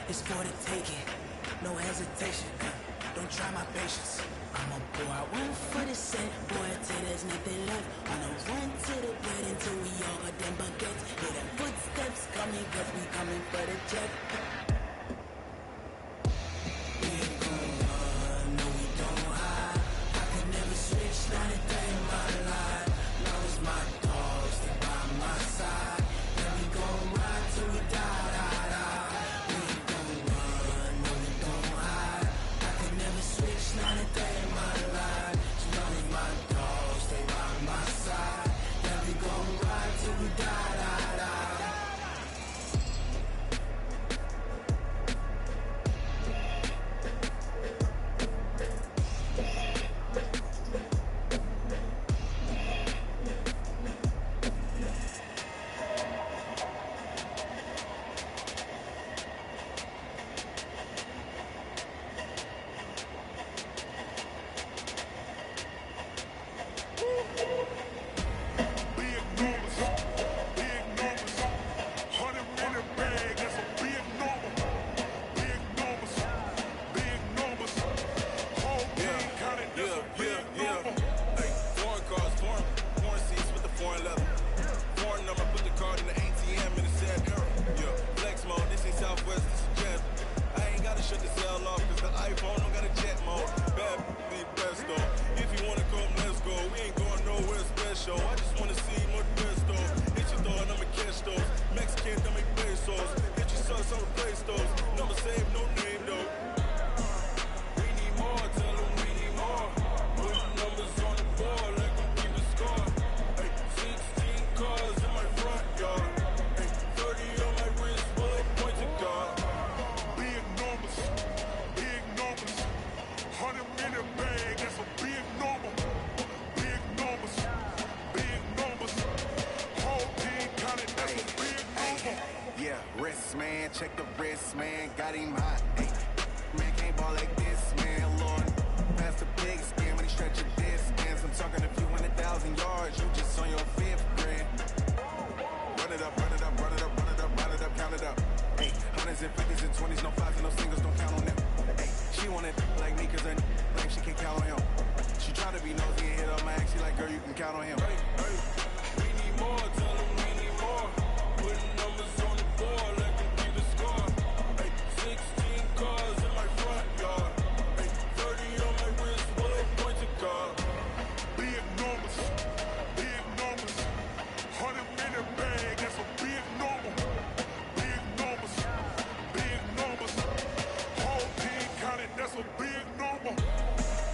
It's for the taking, no hesitation. Don't try my patience. I'ma pour out one for the cent, boy, till there's nothing left. On a run to the bed until we all got them buckets. Hear them footsteps coming, cause we coming for the check. We ain't gon' run, no we don't hide. I could never switch, not a day in my life. Now it's my dogs, they by my side. And we gon' ride till we die, die, die. We ain't gon' run, no we don't hide. I could never switch, not a day in my life. So long as my dogs, they by my side. And we gon' ride till we die, die, die. Check the wrist, man, got him hot. Ay, man, can't ball like this, man. Lord, past the big skin when he stretch your distance. I'm talking a few 100,000 yards, you just on your fifth grand. Run it up, run it up, run it up, run it up, run it up, count it up. Hey, hundreds and fifties and 20s, no fives and no singles, don't count on them. Hey, she want it like me, cause her like she can count on him. She try to be nosy and hit up my ex, she like, girl, you can count on him. Hey, hey, we need more, tell them we need more. Putting numbers on the board like 16 cars in my front yard. Hey, 30 on my wrist, bullet pointed car. Big numbers, 100 minute bag, that's a big number. Big numbers, whole team counted, that's a big number.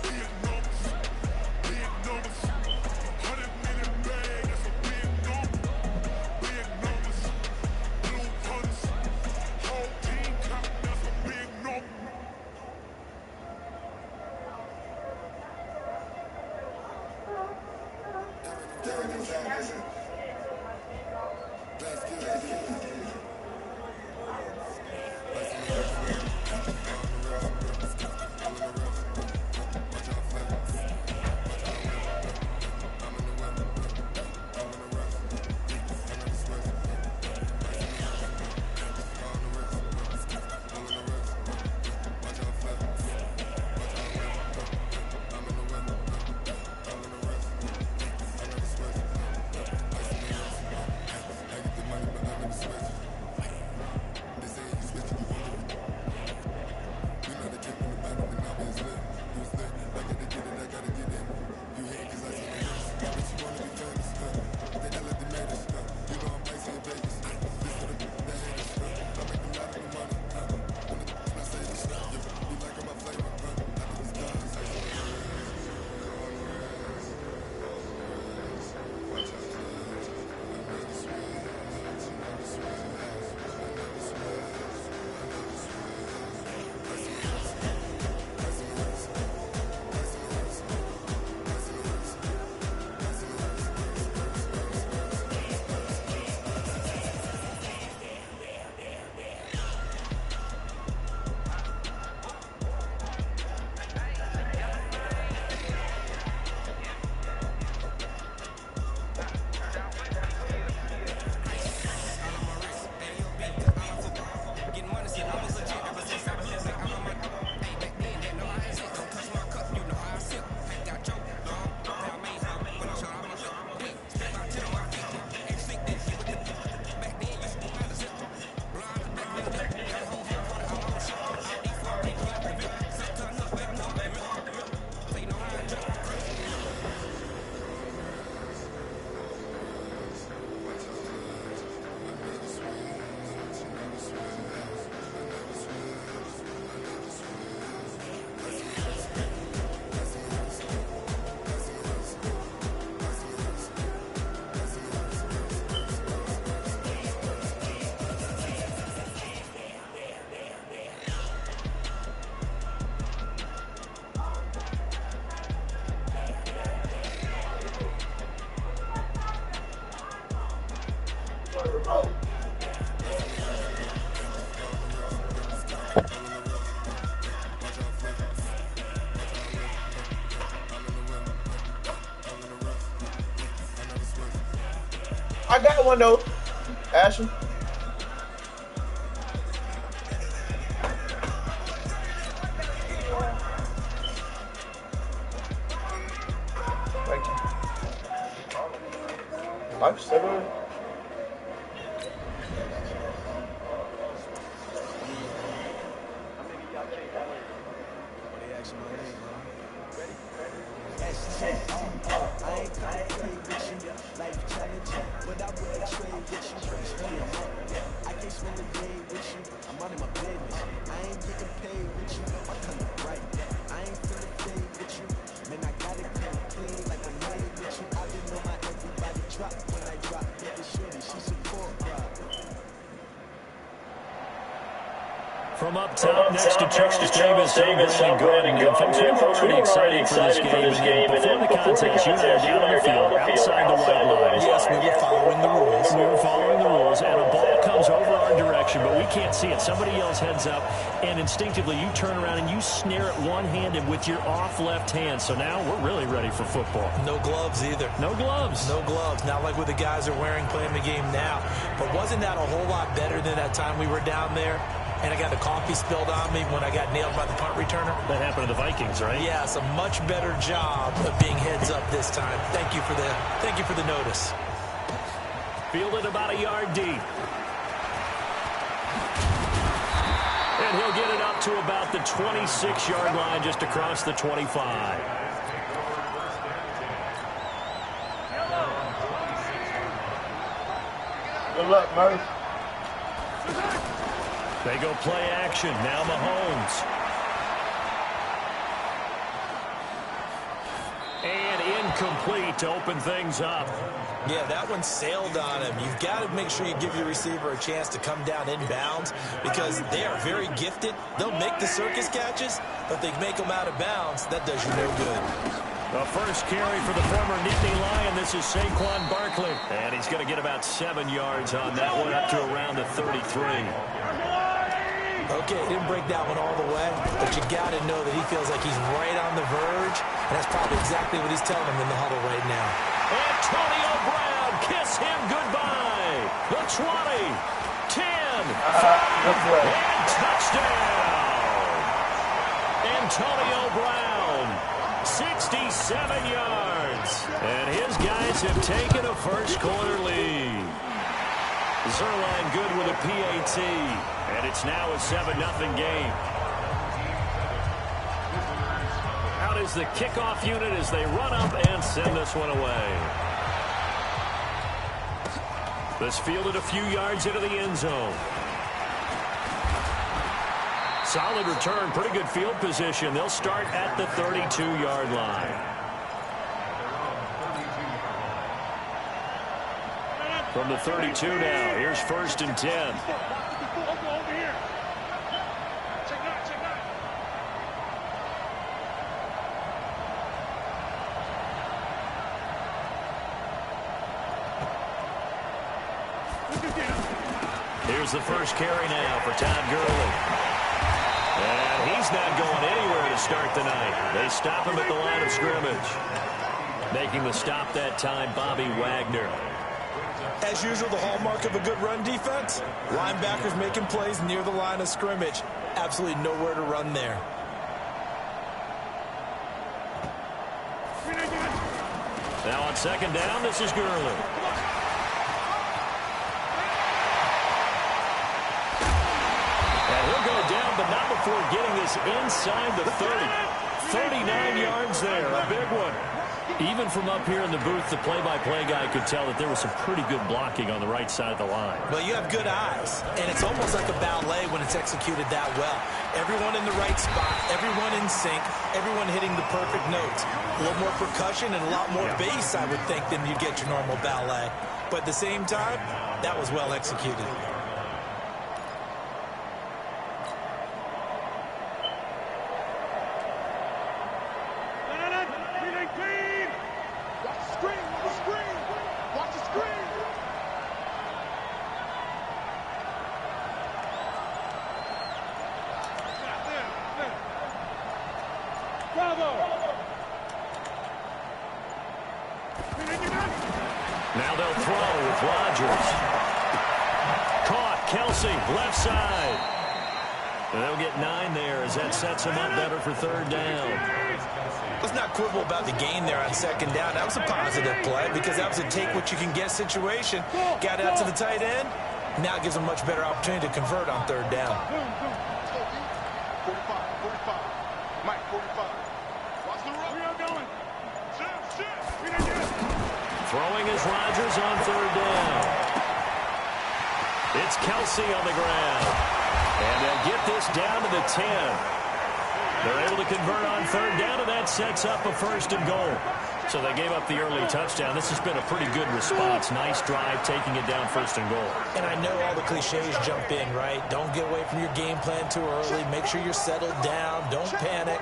Big numbers, 100 minute bag. I got one though, Ashley. Thank you. Lifesaver. From up top, next to Charles Davis and Brandon Gordon. Folks, we were already excited for this game. Before the contest, you and I were down on the field, outside the white lines. Yes, we were following the rules. We were following the rules, and a ball comes over our direction, but we can't see it. Somebody yells heads up, and instinctively you turn around and you snare it one-handed with your off left hand. So now we're really ready for football. No gloves either. No gloves. No gloves. Not like what the guys are wearing playing the game now. But wasn't that a whole lot better than that time we were down there? And I got the coffee spilled on me when I got nailed by the punt returner. That happened to the Vikings, right? Yes, a much better job of being heads up this time. Thank you for the notice. Fielded about a yard deep. And he'll get it up to about the 26-yard line, just across the 25. Good luck, Murray. They go play action. Now Mahomes. And incomplete to open things up. Yeah, that one sailed on him. You've got to make sure you give your receiver a chance to come down inbounds because they are very gifted. They'll make the circus catches, but they make them out of bounds. That does you no good. The first carry for the former Nittany Lion. This is Saquon Barkley. And he's going to get about 7 yards on that one, up to around the 33. Okay, didn't break that one all the way, but you got to know that he feels like he's right on the verge, and that's probably exactly what he's telling him in the huddle right now. Antonio Brown, kiss him goodbye. The 20, 10, 5, and touchdown. Antonio Brown, 67 yards, and his guys have taken a first-quarter lead. Zerline good with a PAT, and it's now a 7-0 game. Out is the kickoff unit as they run up and send this one away. This fielded a few yards into the end zone. Solid return, pretty good field position. They'll start at the 32-yard line. From the 32 now, here's 1st and 10. Here's the first carry now for Todd Gurley. And he's not going anywhere to start the night. They stop him at the line of scrimmage. Making the stop that time, Bobby Wagner. As usual, the hallmark of a good run defense, linebackers making plays near the line of scrimmage. Absolutely nowhere to run there. Now on 2nd down, this is Gurley. And he'll go down, but not before getting this inside the 30. 39 yards there, a big one. Even from up here in the booth, the play-by-play guy could tell that there was some pretty good blocking on the right side of the line. Well, you have good eyes, and it's almost like a ballet when it's executed that well. Everyone in the right spot, everyone in sync, everyone hitting the perfect notes. A little more percussion and a lot more bass, I would think, than you get your normal ballet. But at the same time, that was well executed. Now they'll throw with Rodgers. Caught. Kelsey, left side. And they'll get 9 there as that sets him up better for 3rd down. Let's not quibble about the gain there on 2nd down. That was a positive play because that was a take-what-you-can-get situation. Got out to the tight end. Now it gives them a much better opportunity to convert on 3rd down. 45. Mike, 45. Watch the road. We are going. Throwing is Rodgers on 3rd down. It's Kelsey on the ground. And they'll get this down to the 10. They're able to convert on 3rd down, and that sets up a 1st and goal. So they gave up the early touchdown. This has been a pretty good response. Nice drive, taking it down 1st and goal. And I know all the cliches jump in, right? Don't get away from your game plan too early. Make sure you're settled down. Don't panic.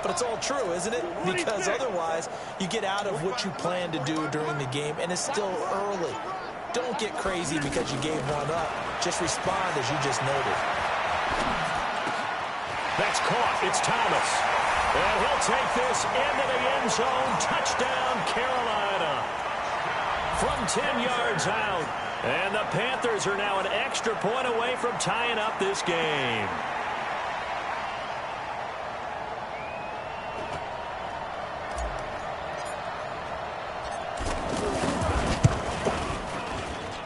But it's all true, isn't it? Because otherwise, you get out of what you plan to do during the game, and it's still early. Don't get crazy because you gave one up. Just respond as you just noted. That's caught. It's Thomas. And he'll take this into the end zone. Touchdown, Carolina. From 10 yards out. And the Panthers are now an extra point away from tying up this game.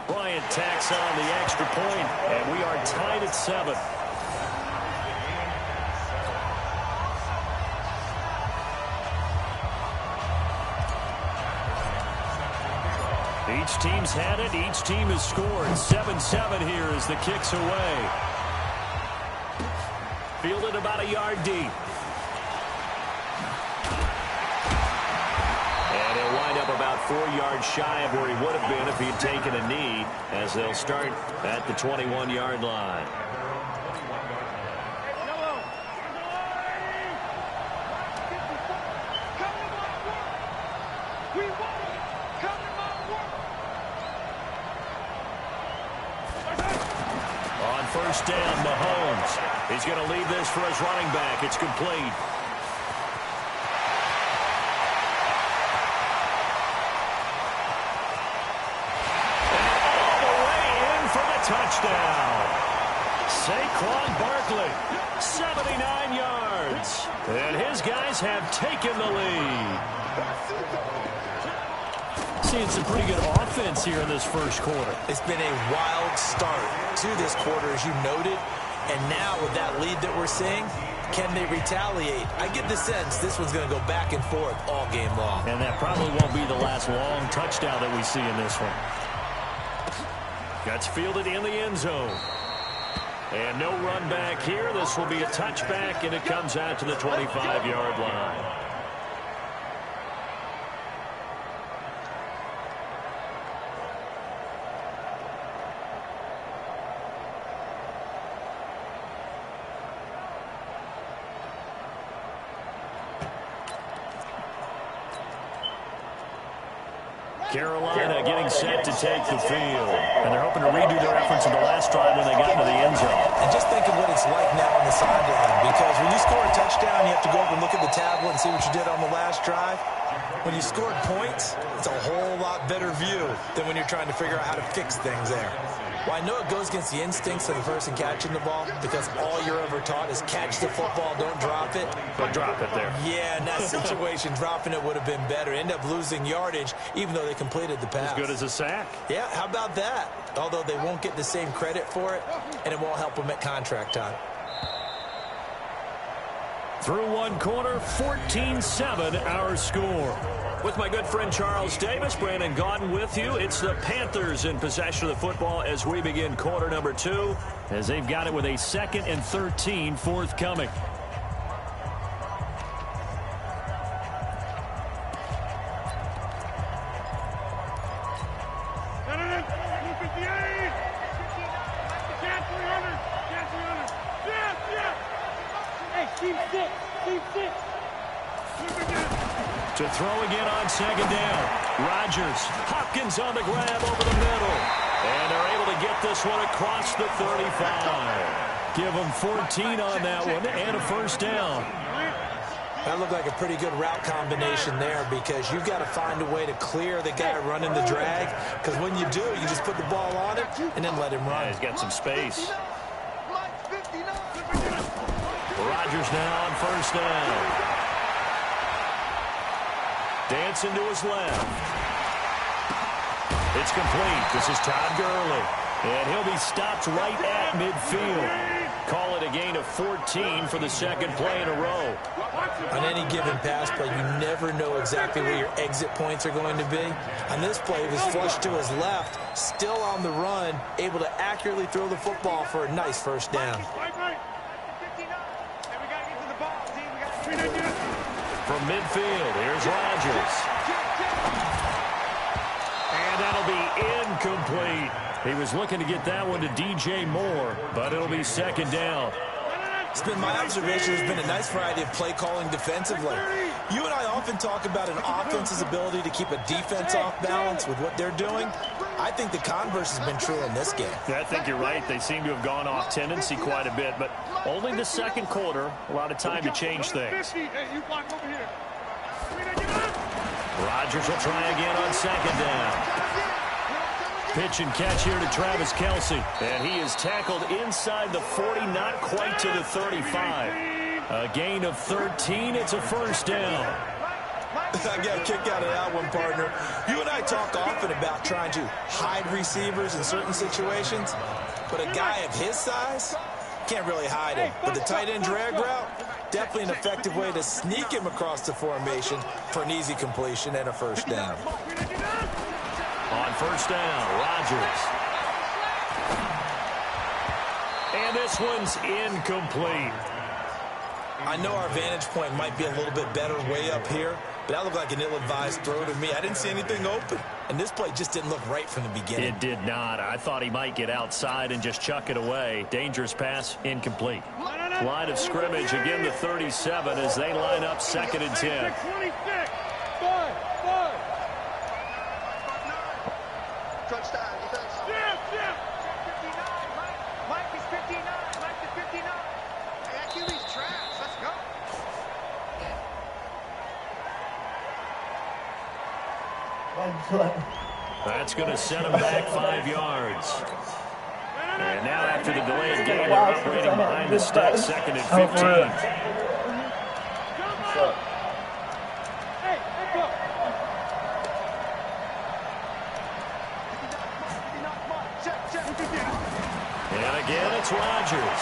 Bryant tacks on the extra point, and we are tied at 7. Each team's had it. Each team has scored. 7-7 here as the kick's away. Fielded about a yard deep. And he'll wind up about 4 yards shy of where he would have been if he'd taken a knee, as they'll start at the 21-yard line. First down, Mahomes. He's going to leave this for his running back. It's complete. And all the way in for the touchdown. Saquon Barkley, 79 yards. And his guys have taken the lead. Seeing some pretty good offense here in this first quarter. It's been a wild start to this quarter, as you noted. And now with that lead that we're seeing, can they retaliate? I get the sense this one's going to go back and forth all game long. And that probably won't be the last long touchdown that we see in this one. Gets fielded in the end zone. And no run back here. This will be a touchback, and it comes out to the 25-yard line. Carolina getting set to take the field. And they're hoping to redo their efforts in the last drive when they got into the end zone. And just think of what it's like now on the sideline. Because when you score a touchdown, you have to go over and look at the tablet and see what you did on the last drive. When you scored points, it's a whole lot better view than when you're trying to figure out how to fix things there. Well, I know it goes against the instincts of the person catching the ball because all you're ever taught is catch the football, don't drop it. But drop it there. Yeah, in that situation, dropping it would have been better. End up losing yardage, even though they completed the pass. As good as a sack. Yeah, how about that? Although they won't get the same credit for it, and it won't help them at contract time. Through one quarter, 14-7 our score. With my good friend Charles Davis, Brandon Gaudin with you. It's the Panthers in possession of the football as we begin quarter number 2, as they've got it with a 2nd and 13 forthcoming. To throw again on 2nd down. Rodgers, Hopkins on the grab over the middle. And they're able to get this one across the 35. Give them 14 on that one and a first down. That looked like a pretty good route combination there because you've got to find a way to clear the guy running the drag, because when you do, you just put the ball on it and then let him run. Yeah, he's got some space. Rodgers now on first down. Dancing to his left. It's complete. This is Todd Gurley. And he'll be stopped right at midfield. Call it a gain of 14 for the second play in a row. On any given pass play, you never know exactly where your exit points are going to be. On this play, he was flushed to his left, still on the run, able to accurately throw the football for a nice first down. From midfield, here's Rodgers. And that'll be incomplete. He was looking to get that one to DJ Moore, but it'll be second down. It's been my observation there's been a nice variety of play calling defensively. You and I often talk about an offense's ability to keep a defense off balance with what they're doing. I think the converse has been true in this game. Yeah, I think you're right. They seem to have gone off tendency quite a bit, but only the second quarter, a lot of time to change things. Rodgers will try again on second down. Pitch and catch here to Travis Kelce. And he is tackled inside the 40, not quite to the 35. A gain of 13. It's a first down. I got a kick out of that one, partner. You and I talk often about trying to hide receivers in certain situations, but a guy of his size can't really hide him. But the tight end drag route, definitely an effective way to sneak him across the formation for an easy completion and a first down. On first down, Rodgers. And this one's incomplete. I know our vantage point might be a little bit better way up here, but that looked like an ill-advised throw to me. I didn't see anything open, and this play just didn't look right from the beginning. It did not. I thought he might get outside and just chuck it away. Dangerous pass, incomplete. Line of scrimmage, again the 37 as they line up second and 10. That's going to set him back 5 yards. And now after the delayed game, they're operating behind the sticks, second and 15. And again, it's Rodgers.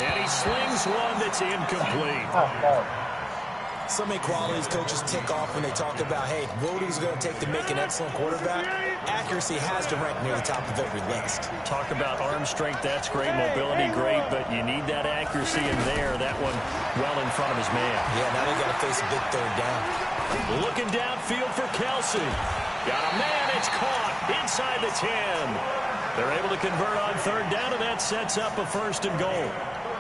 And he slings one that's incomplete. So many qualities coaches tick off when they talk about, hey, what is it going to take to make an excellent quarterback? Accuracy has to rank near the top of every list. Talk about arm strength, that's great. Mobility, great, but you need that accuracy in there. That one well in front of his man. Yeah, now they got to face a big third down. Looking downfield for Kelce. Got a man, it's caught inside the 10. They're able to convert on third down, and that sets up a first and goal.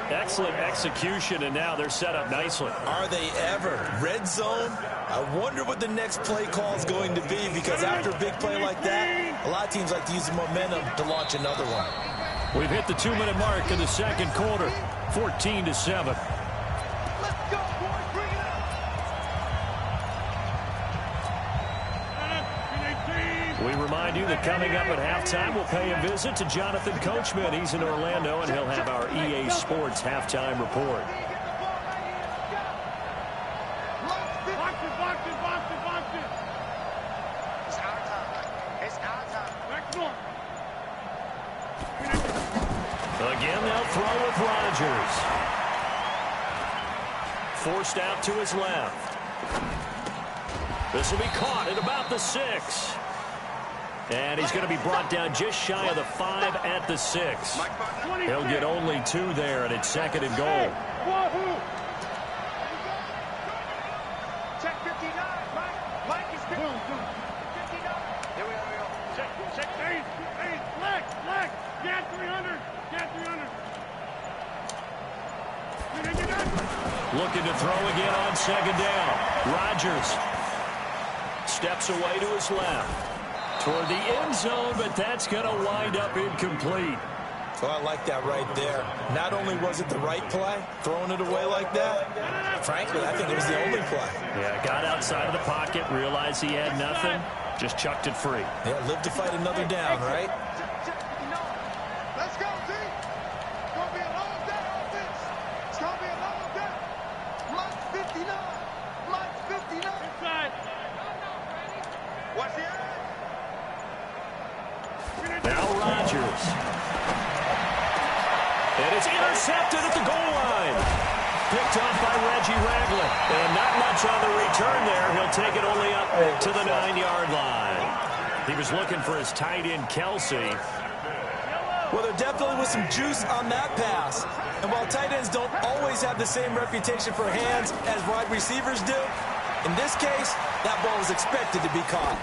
Excellent execution, and now they're set up nicely. Are they ever? Red zone? I wonder what the next play call is going to be, because after a big play like that, a lot of teams like to use the momentum to launch another one. We've hit the 2-minute mark in the second quarter, 14-7. We remind you that coming up at halftime, we'll pay a visit to Jonathan Coachman. He's in Orlando, and he'll have our EA Sports halftime report. Again, they'll throw with Rodgers. Forced out to his left. This will be caught at about the 6. And he's going to be brought down just shy of the 5 at the 6. He'll get only 2 there, and it's second and goal. Check 59. Mike is 59. Here we go. Check. Leg. Get 300. Looking to throw again on second down. Rodgers steps away to his left. Toward the end zone, but that's going to wind up incomplete. Well, I like that right there. Not only was it the right play, throwing it away like that, frankly, I think it was the only play. Yeah, got outside of the pocket, realized he had nothing, just chucked it free. Yeah, live to fight another down, right? Let's go, Z. It's going to be a long day on this. It's going to be a long day. MUT 59. MUT 59. Inside. What's the end? Now Rodgers. And it's intercepted at the goal line. Picked off by Reggie Ragland. And not much on the return there. He'll take it only up to the 9-yard line. He was looking for his tight end, Kelsey. Well, there definitely was some juice on that pass. And while tight ends don't always have the same reputation for hands as wide receivers do, in this case, that ball was expected to be caught.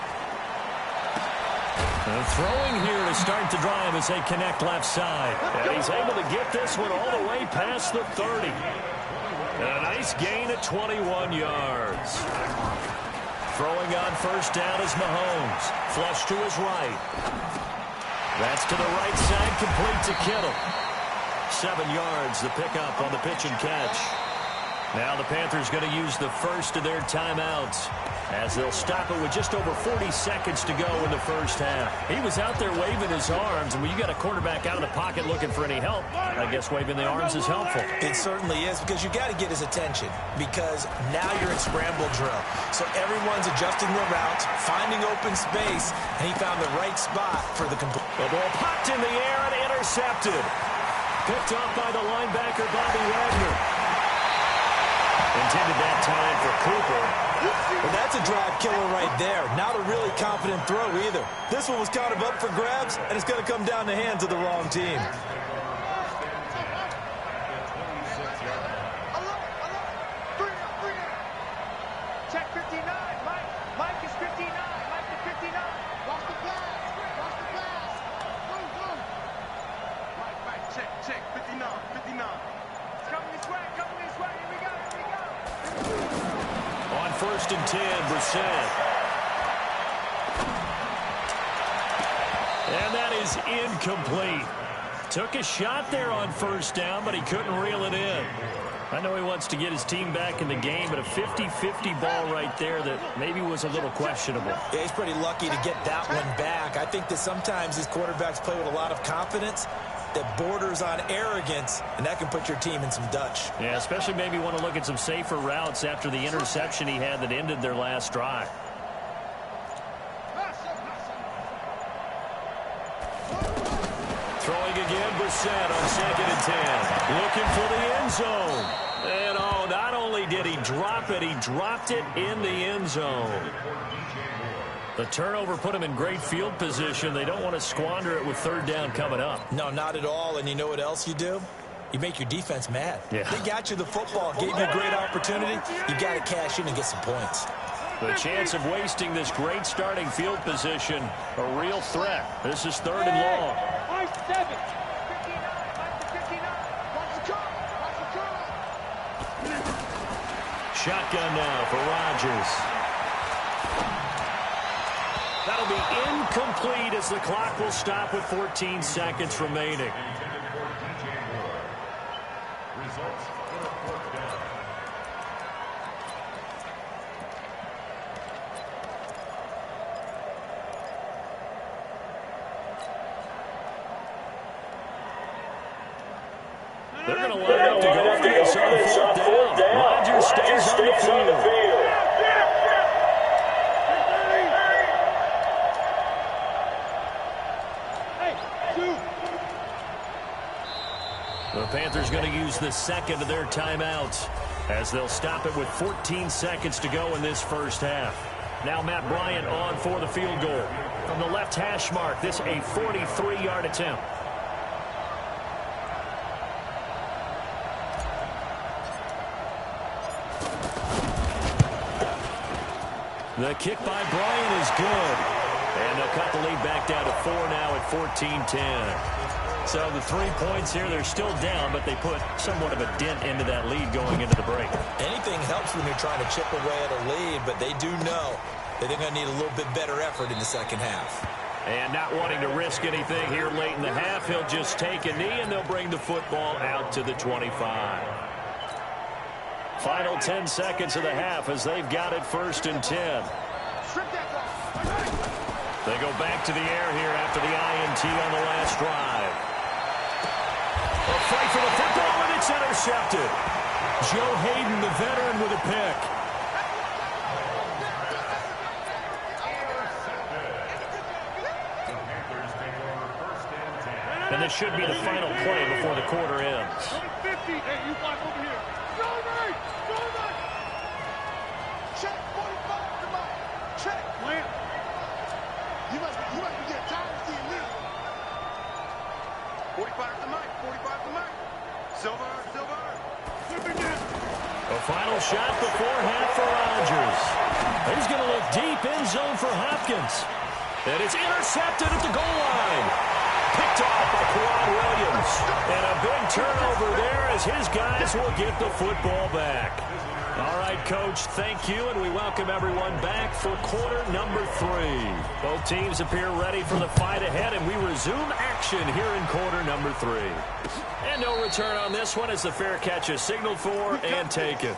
Throwing here to start the drive as they connect left side. And he's able to get this one all the way past the 30. A nice gain at 21 yards. Throwing on first down is Mahomes. Flush to his right. That's to the right side, complete to Kittle. 7 yards, the pickup on the pitch and catch. Now the Panthers going to use the first of their timeouts as they'll stop it with just over 40 seconds to go in the first half. He was out there waving his arms, and when you got a quarterback out of the pocket looking for any help, I guess waving the arms is helpful. It certainly is, because you got to get his attention, because now you're in scramble drill. So everyone's adjusting their routes, finding open space, and he found the right spot for the complete. The ball popped in the air and intercepted. Picked off by the linebacker, Bobby Wagner. Intended that time for Cooper. Well, that's a drive killer right there. Not a really confident throw either. This one was kind of up for grabs, and it's going to come down the hands of the wrong team. Check 59. Mike is 59. Mike is 59. Watch the blast. Watch the blast. Move. Mike, check. 59. It's coming this way. Here we go. On first and 10, Brissett. And that is incomplete. Took a shot there on first down, but he couldn't reel it in. I know he wants to get his team back in the game, but a 50-50 ball right there that maybe was a little questionable. Yeah, he's pretty lucky to get that one back. I think that sometimes these quarterbacks play with a lot of confidence that borders on arrogance, and that can put your team in some Dutch. Yeah, especially maybe want to look at some safer routes after the interception he had that ended their last drive. Throwing again, Brissett on second and 10. Looking for the end zone. And oh, not only did he drop it, he dropped it in the end zone. The turnover put him in great field position. They don't want to squander it with third down coming up. No, not at all. And you know what else you do? You make your defense mad. Yeah. They got you the football, gave you a great opportunity. You got to cash in and get some points. The chance of wasting this great starting field position, a real threat. This is third and long. Mike 7. 59. Watch the curl. Shotgun now for Rodgers. That'll be incomplete as the clock will stop with 14 seconds remaining. They're going to line up to go for this on fourth down. Rodgers stays on the field. The Panthers going to use the second of their timeouts as they'll stop it with 14 seconds to go in this first half. Now Matt Bryant on for the field goal. From the left hash mark, this a 43-yard attempt. The kick by Bryant is good. And they'll cut the lead back down to 4 now at 14-10. So the 3 points here, they're still down, but they put somewhat of a dent into that lead going into the break. Anything helps when you're trying to chip away at a lead, but they do know that they're going to need a little bit better effort in the second half. And not wanting to risk anything here late in the half, he'll just take a knee, and they'll bring the football out to the 25. Final 10 seconds of the half as they've got it 1st and 10. They go back to the air here after the INT on the last drive. A fight for the football, and it's intercepted. Joe Hayden, the veteran, with a pick. And this should be the final play before the quarter ends. Check 45 to Mike. Check. You must be getting tired of seeing me. 45 to Mike. 45 to Mike. Silver. A final shot before half for Rodgers. He's going to look deep in zone for Hopkins. And it's intercepted at the goal line. Picked off by Quad Williams. And a big turnover there as his guys will get the football back. All right, Coach, thank you, and we welcome everyone back for quarter number 3. Both teams appear ready for the fight ahead, and we resume action here in quarter number 3. And no return on this one as the fair catch is signaled for and taken.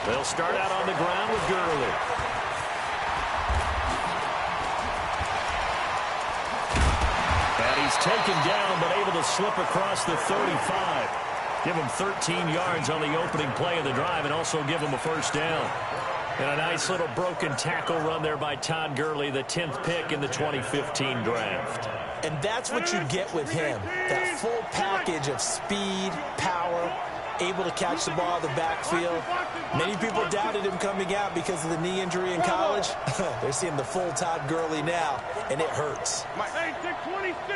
They'll start out on the ground with Gurley. And he's taken down, but able to slip across the 35. Give him 13 yards on the opening play of the drive and also give him a first down. And a nice little broken tackle run there by Todd Gurley, the 10th pick in the 2015 draft. And that's what you get with him, that full package of speed, power, able to catch the ball in the backfield. Many people doubted him coming out because of the knee injury in college. They're seeing the full Todd Gurley now, and it hurts. Hey, 26.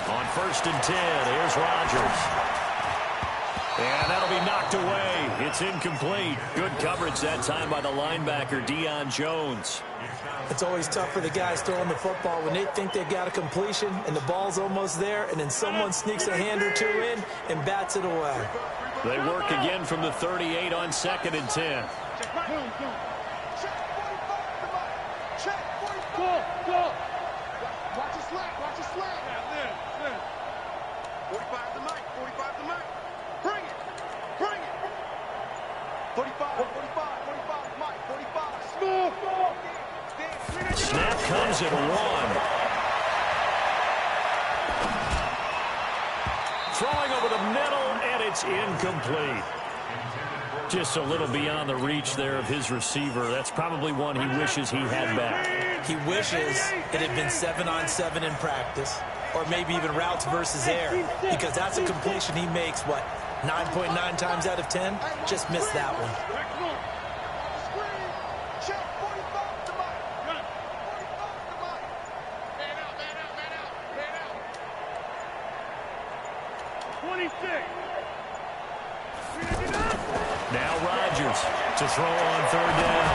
On 1st and 10, here's Rodgers. And that'll be knocked away. It's incomplete. Good coverage that time by the linebacker, Deion Jones. It's always tough for the guys throwing the football when they think they got a completion and the ball's almost there, and then someone sneaks a hand or two in and bats it away. They work again from the 38 on 2nd and 10. Go. Watch your slack. 45 to Mike. 45 to Mike. Bring it. 45, Mike. 45. Smooth. Snap comes at 1. Throwing over the middle, and it's incomplete. Just a little beyond the reach there of his receiver. That's probably one he wishes he had back. He wishes it had been 7-on-7 in practice, or maybe even routes versus air, because that's a completion he makes, 9.9 times out of 10? Just missed that one. Now Rodgers to throw on 3rd down.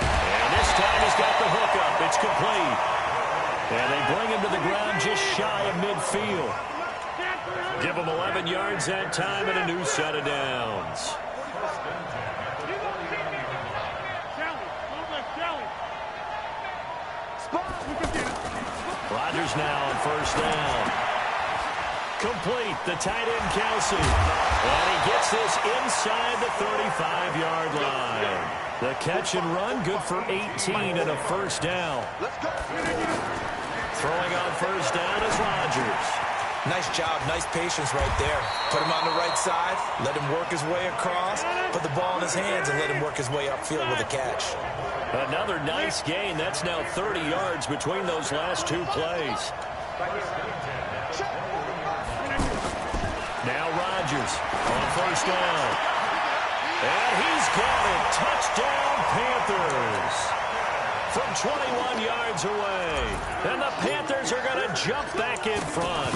And this time he's got the hookup. It's complete. And they bring him to the ground just shy of midfield. Give him 11 yards that time and a new set of downs. Rodgers now on 1st down. Complete, the tight end Kelsey. And he gets this inside the 35-yard line. The catch and run, good for 18 and a first down. Throwing on 1st down is Rodgers. Nice job, nice patience right there. Put him on the right side, let him work his way across, put the ball in his hands, and let him work his way upfield with a catch. Another nice gain. That's now 30 yards between those last 2 plays. Now Rodgers on 1st down. And he's got it. Touchdown, Panthers. From 21 yards away. And the Panthers are going to jump back in front.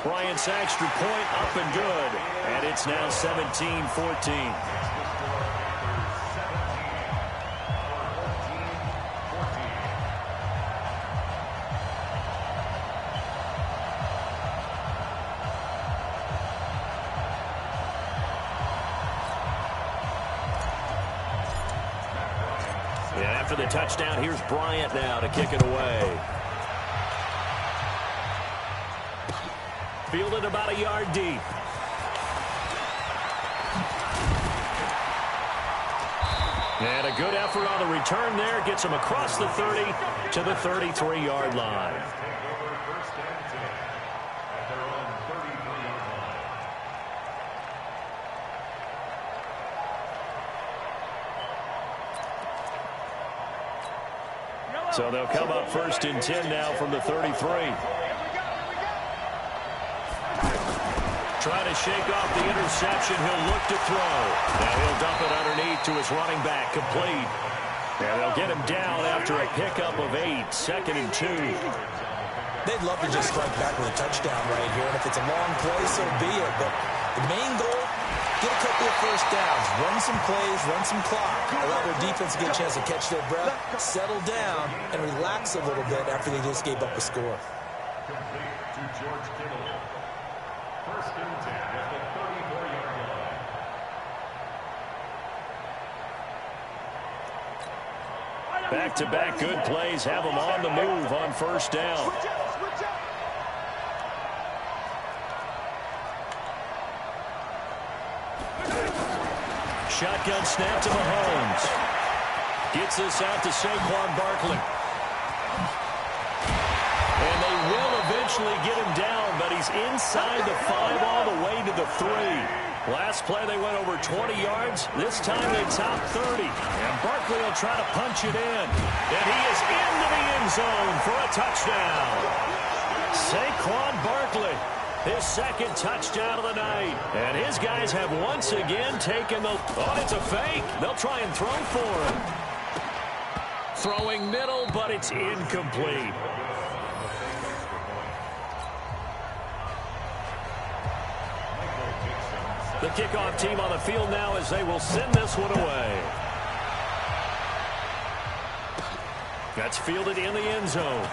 Brian Giants extra point up and good. And it's now 17-14. And after the touchdown, here's Bryant now to kick it away. Fielded about a yard deep. And a good effort on the return there. Gets him across the 30 to the 33-yard line. So they'll come up first and 10 now from the 33. Trying to shake off the interception. He'll look to throw. Now he'll dump it underneath to his running back. Complete. And they'll get him down after a pickup of 8. 2nd and 2. They'd love to just strike back with a touchdown right here. And if it's a long play, so be it. But the main goal, get a couple of first downs. Run some plays, run some clock. Allow their defense to get a chance to catch their breath, settle down, and relax a little bit after they just gave up a score. Complete to George Kittle. First and 10 at the 34-yard line. Back-to-back good plays have them on the move on first down. Shotgun snap to Mahomes. Gets this out to Saquon Barkley. And they will eventually get him down, but he's inside the 5 all the way to the 3. Last play they went over 20 yards. This time they top 30. And Barkley will try to punch it in. And he is into the end zone for a touchdown. Saquon Barkley, his 2nd touchdown of the night. And his guys have once again taken the... Oh, it's a fake. They'll try and throw for him. Throwing middle, but it's incomplete. The kickoff team on the field now as they will send this one away. That's fielded in the end zone.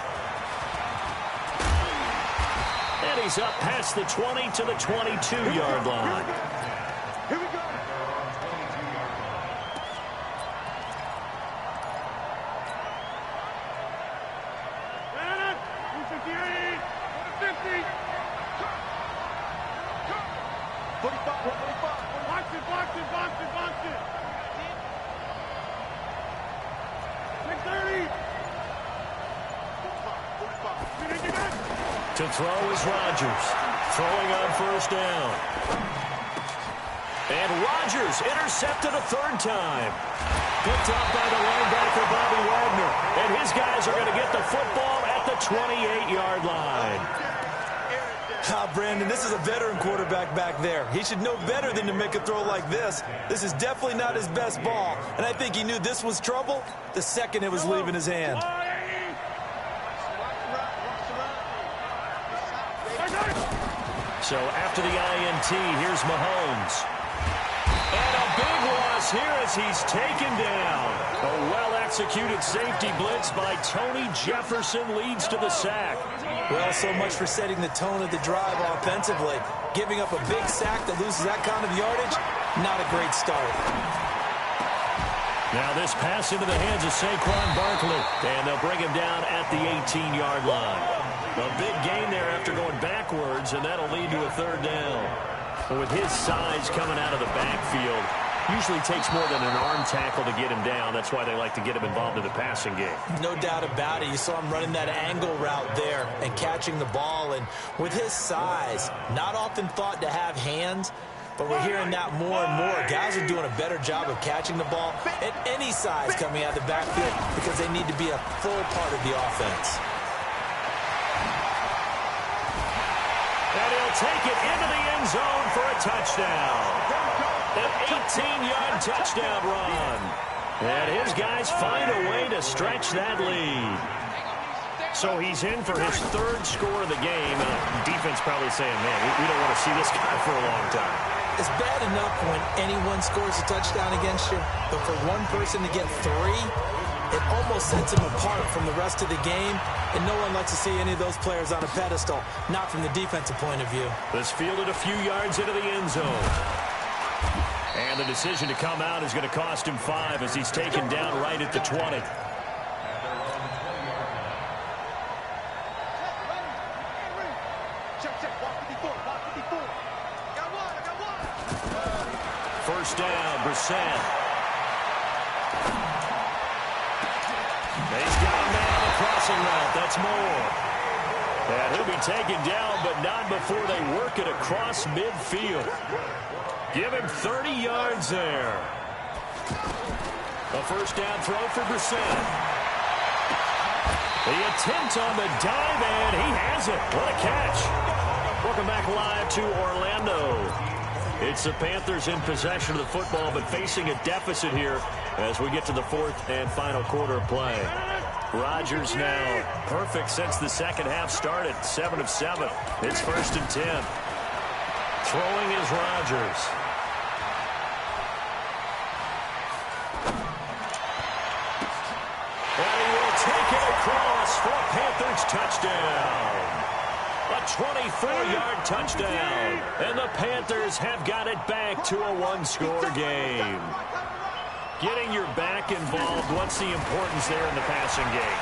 And he's up past the 20 to the 22-yard line. Here we go. Madden, 258, 50. 45, 45. Box it, box it, box it, box it. 630. 45. To throw is Rodgers. Throwing on first down. And Rodgers intercepted a 3rd time. Picked up by the linebacker, Bobby Wagner. And his guys are going to get the football at the 28-yard line. Brandon, this is a veteran quarterback back there. He should know better than to make a throw like this. This is definitely not his best ball. And I think he knew this was trouble the second it was leaving his hand. So after the INT, here's Mahomes. And a big loss here as he's taken down. A well-executed safety blitz by Tony Jefferson leads to the sack. Well, so much for setting the tone of the drive offensively. Giving up a big sack that loses that kind of yardage, not a great start. Now this pass into the hands of Saquon Barkley. And they'll bring him down at the 18-yard line. A big gain there after going backwards, and that'll lead to a 3rd down. With his size coming out of the backfield, usually takes more than an arm tackle to get him down. That's why they like to get him involved in the passing game. No doubt about it. You saw him running that angle route there and catching the ball. And with his size, not often thought to have hands, but we're hearing that more and more. Guys are doing a better job of catching the ball at any size coming out of the backfield because they need to be a full part of the offense. And he'll take it into the end zone for a touchdown. An 18-yard touchdown run. And his guys find a way to stretch that lead. So he's in for his third score of the game. Defense probably saying, man, we don't want to see this guy for a long time. It's bad enough when anyone scores a touchdown against you, but for one person to get 3, it almost sets him apart from the rest of the game, and no one likes to see any of those players on a pedestal, not from the defensive point of view. This fielded a few yards into the end zone. And the decision to come out is going to cost him 5 as he's taken down right at the 20. First down, Brissett. He's got a man on the crossing route. That's Moore. And he'll be taken down, but not before they work it across midfield. Give him 30 yards there. A first down throw for Brissett. The attempt on the dive, and he has it. What a catch. Welcome back live to Orlando. It's the Panthers in possession of the football, but facing a deficit here as we get to the 4th and final quarter of play. Rodgers now perfect since the second half started. 7 of 7. It's 1st and 10. Throwing is Rodgers. And he will take it across for a Panthers touchdown. A 24-yard touchdown. And the Panthers have got it back to a one-score game. Getting your back involved, what's the importance there in the passing game?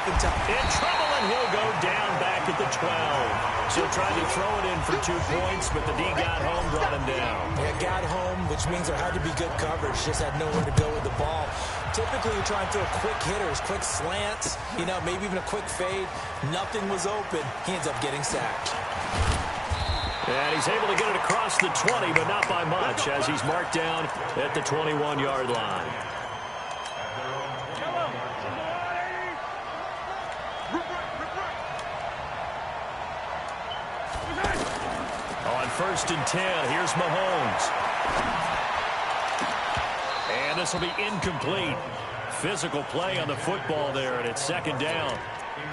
In trouble, and he'll go down back at the 12. So tried to throw it in for 2 points, but the D got home, brought him down. Yeah, got home, which means there had to be good coverage. Just had nowhere to go with the ball. Typically, you're trying to throw quick hitters, quick slants, maybe even a quick fade. Nothing was open. He ends up getting sacked. And he's able to get it across the 20, but not by much, as he's marked down at the 21-yard line. On 1st and 10, here's Mahomes. And this will be incomplete. Physical play on the football there, and it's 2nd down.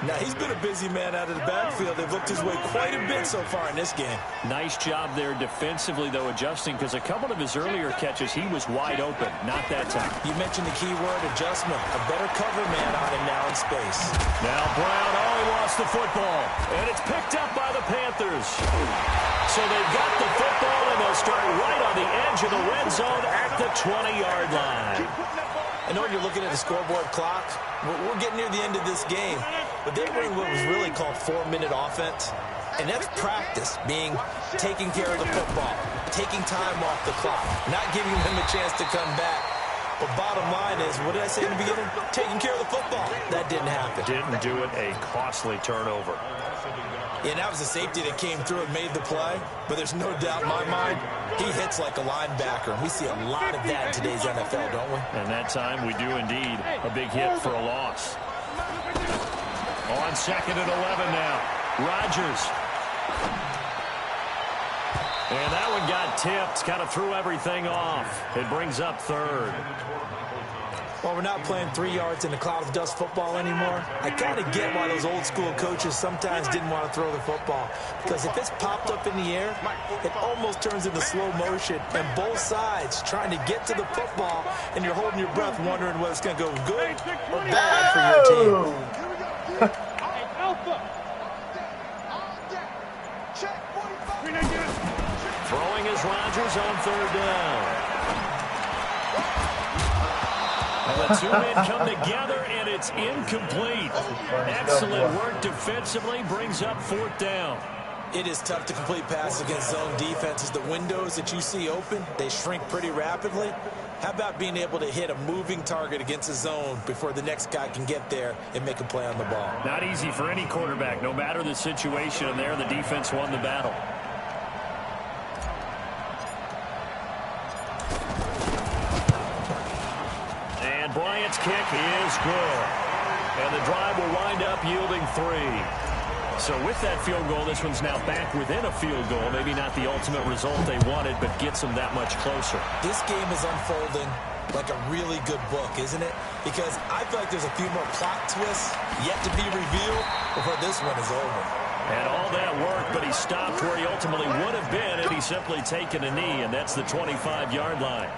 Now, he's been a busy man out of the backfield. They've looked his way quite a bit so far in this game. Nice job there defensively, though, adjusting, because a couple of his earlier catches, he was wide open. Not that time. You mentioned the key word, adjustment. A better cover man on him now in space. Now Brown, he lost the football. And it's picked up by the Panthers. So they've got the football, and they'll start right on the edge of the red zone at the 20-yard line. I know you're looking at the scoreboard clock. We're getting near the end of this game, but they were in what was really called 4-minute offense, and that's practice, being taking care of the football, taking time off the clock, not giving them a chance to come back. But bottom line is, what did I say in the beginning? Taking care of the football. That didn't happen. Didn't do it. A costly turnover. Yeah, that was a safety that came through and made the play, but there's no doubt in my mind, he hits like a linebacker, and we see a lot of that in today's NFL, don't we? And that time we do indeed. A big hit for a loss. On 2nd and 11 now. Rodgers. And that one got tipped, kind of threw everything off. It brings up 3rd. Well, we're not playing 3 yards in a cloud of dust football anymore. I kind of get why those old school coaches sometimes didn't want to throw the football. Because if it's popped up in the air, it almost turns into slow motion. And both sides trying to get to the football, and you're holding your breath wondering whether it's going to go good or bad for your team. Throwing is Rodgers on 3rd down. And the 2 men come together, and it's incomplete. Excellent work defensively, brings up 4th down. It is tough to complete passes against zone defenses. The windows that you see open, they shrink pretty rapidly. How about being able to hit a moving target against a zone before the next guy can get there and make a play on the ball? Not easy for any quarterback, no matter the situation. And there, the defense won the battle. And Bryant's kick is good. And the drive will wind up yielding 3. So with that field goal, this one's now back within a field goal. Maybe not the ultimate result they wanted, but gets them that much closer. This game is unfolding like a really good book, isn't it? Because I feel like there's a few more plot twists yet to be revealed before this one is over. And all that work, but he stopped where he ultimately would have been had he simply taken a knee, and that's the 25-yard line.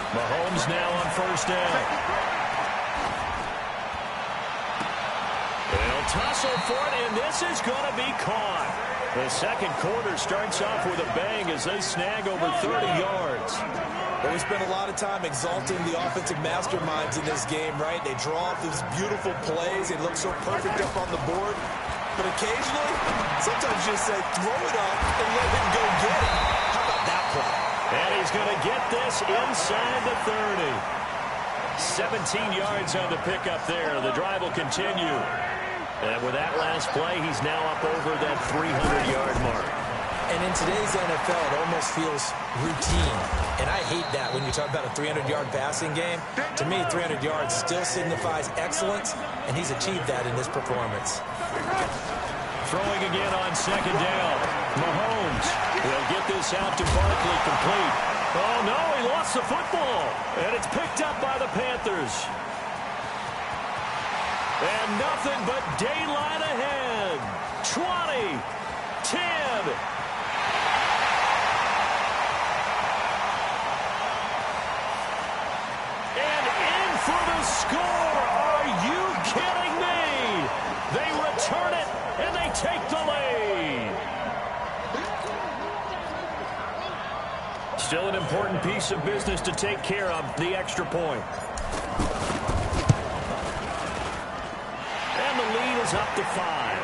Mahomes now on first down. They'll tussle for it, and this is going to be caught. The second quarter starts off with a bang as they snag over 30 yards. Well, we spent a lot of time exalting the offensive masterminds in this game, right? They draw up these beautiful plays. They look so perfect up on the board. But occasionally, sometimes you just say, throw it up and let him go get it. How about that play? And he's going to get this inside the 30. 17 yards on the pickup there. The drive will continue. And with that last play, he's now up over that 300-yard mark. And in today's NFL, it almost feels routine. And I hate that when you talk about a 300-yard passing game. To me, 300 yards still signifies excellence, and he's achieved that in this performance. Throwing again on second down. Mahomes will get this out to Barkley complete. Oh, no, he lost the football. And it's picked up by the Panthers. And nothing but daylight ahead. 20, 10. And in for the score. Are you kidding me? They return it, and they take the lead. Still an important piece of business to take care of, the extra point. And the lead is up to 5.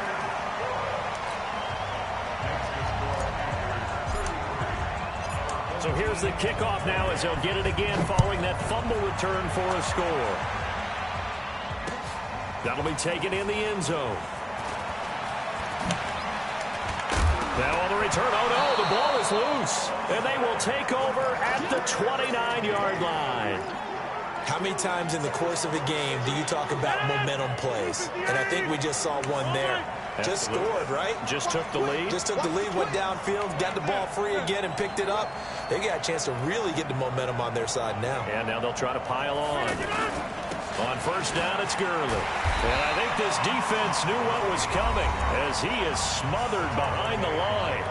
So here's the kickoff now as they'll get it again following that fumble return for a score. That'll be taken in the end zone. Now on the return, oh no, the ball is loose. And they will take over at the 29-yard line. How many times in the course of a game do you talk about momentum plays? And I think we just saw one there. Just scored, right? Just took the lead. Just took the lead, went downfield, got the ball free again and picked it up. They got a chance to really get the momentum on their side now. And now they'll try to pile on. On first down, it's Gurley. And I think this defense knew what was coming as he is smothered behind the line.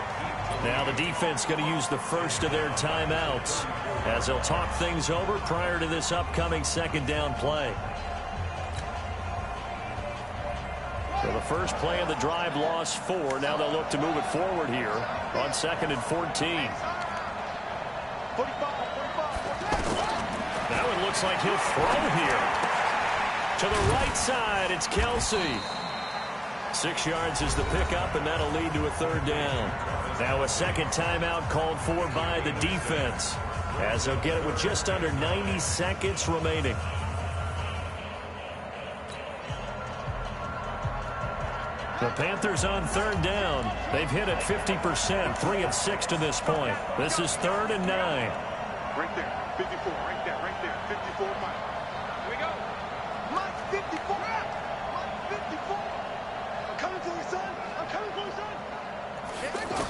Now the defense going to use the first of their timeouts as they'll talk things over prior to this upcoming second down play. So the first play of the drive lost 4. Now they'll look to move it forward here on 2nd and 14. Now it looks like he'll throw here. To the right side, it's Kelsey. 6 yards is the pickup, and that'll lead to a third down. Now a second timeout called for by the defense as they'll get it with just under 90 seconds remaining. The Panthers on third down. They've hit it 50%, 3 of 6 to this point. This is 3rd and 9. Right there, 54, right there, 54, Mike. Here we go. Mike, 54. Mike, 54. I'm coming for you, son. I'm coming for you, son. Here I go.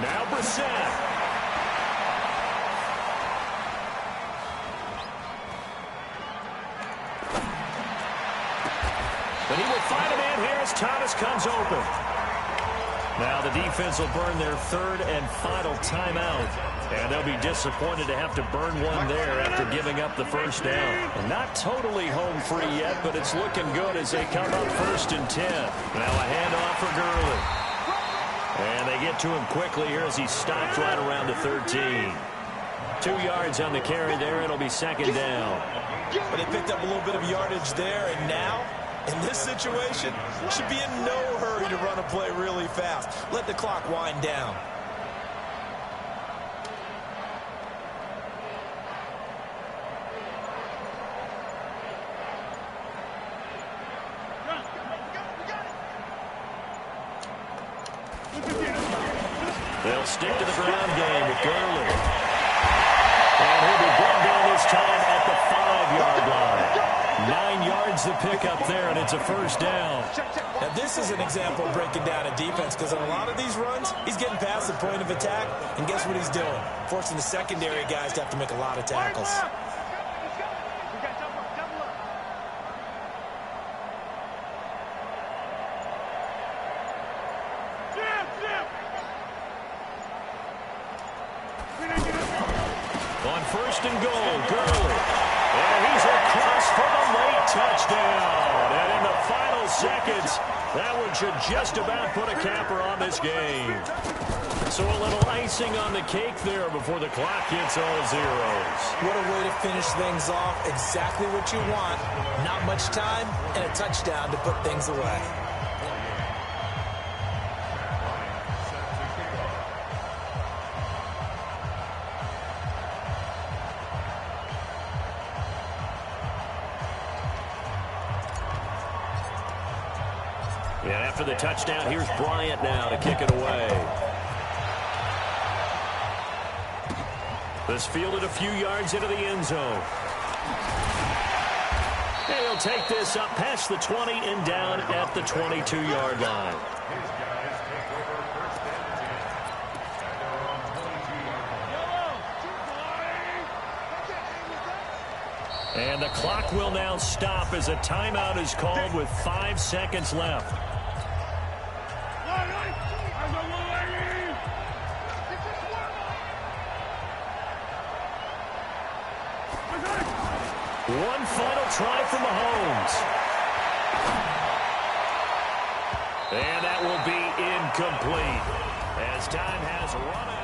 Now Brissett. But he will find a man here as Thomas comes open. Now the defense will burn their 3rd and final timeout. And they'll be disappointed to have to burn one there after giving up the first down. And not totally home free yet, but it's looking good as they come up 1st and 10. Now a handoff for Gurley. And they get to him quickly here as he stopped right around the 13. 2 yards on the carry there. It'll be second down. But they picked up a little bit of yardage there, and now, in this situation, should be in no hurry to run a play really fast. Let the clock wind down. They'll stick to the ground game with Gurley. And he'll be brought down this time at the 5-yard line. 9 yards yards to pick up there, and it's a first down. Now, this is an example of breaking down a defense, because on a lot of these runs, he's getting past the point of attack, and guess what he's doing? Forcing the secondary guys to have to make a lot of tackles. On first and goal, Gurley. And he's across for the late touchdown. And in the final seconds, that one should just about put a capper on this game. So a little icing on the cake there before the clock hits all zeros. What a way to finish things off. Exactly what you want. Not much time and a touchdown to put things away. And after the touchdown, here's Bryant now to kick it away. This fielded a few yards into the end zone. And he'll take this up past the 20 and down at the 22-yard line. And the clock will now stop as a timeout is called with 5 seconds left. One final try from Mahomes. And that will be incomplete as time has run out.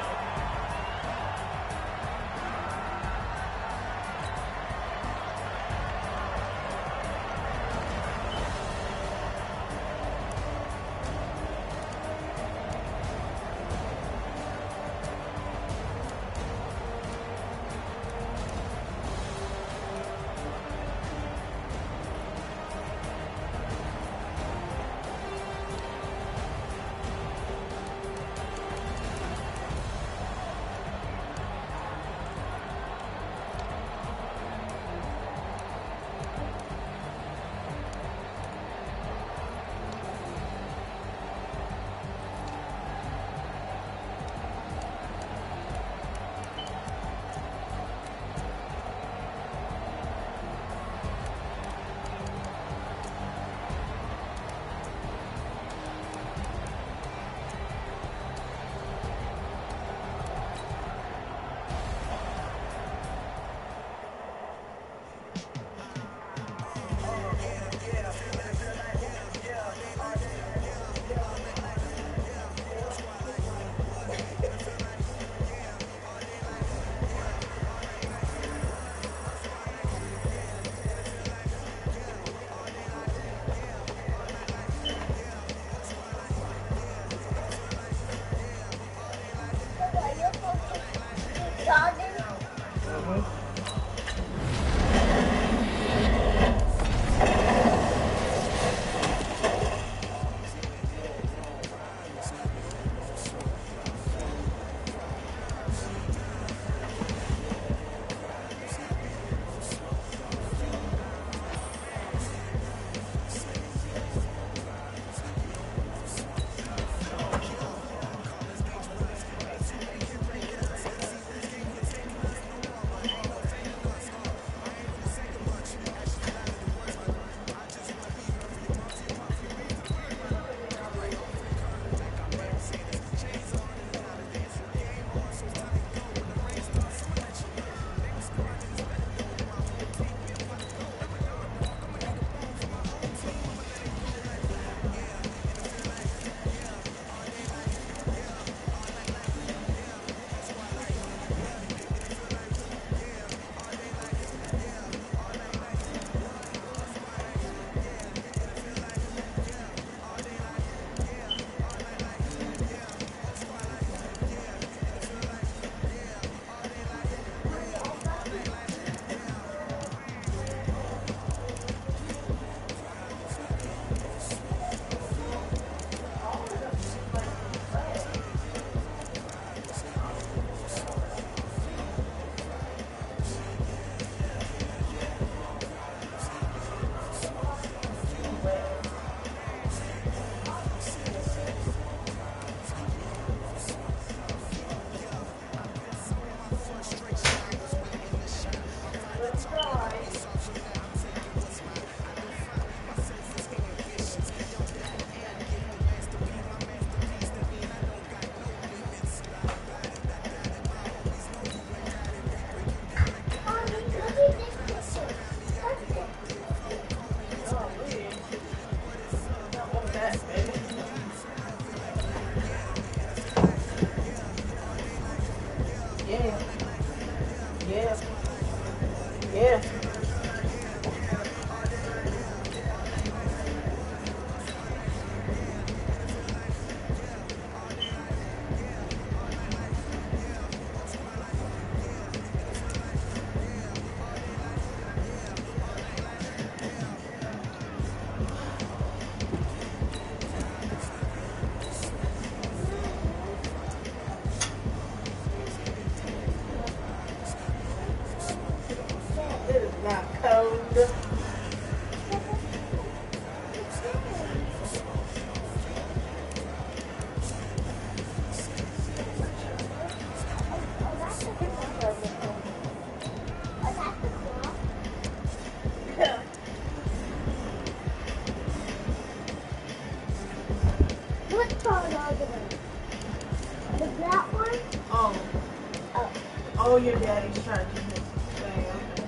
Oh, your daddy's charging his thing.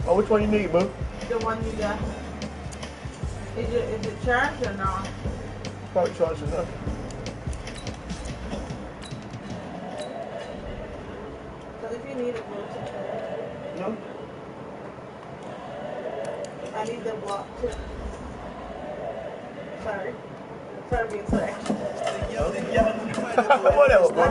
Oh, which one you need, boo? The one you got. Is it charged or not? Probably charged enough. Because if you need it, go to charge. No? I need the block too. Sorry. Sorry being so extra. Whatever, bro.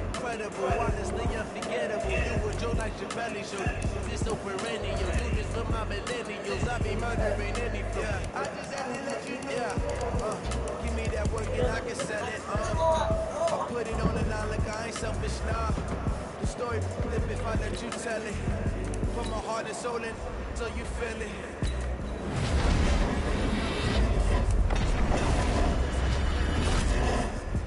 Incredible, honestly unforgettable. You were Joe like your belly show. This so perennial. Do this for my millennials. I be murdering any flow. I just have to let you know. Give me that work and I can sell it. I put it on the line like I ain't selfish, nah. The story flip if I let you tell it. Put my heart and soul in so you feel it.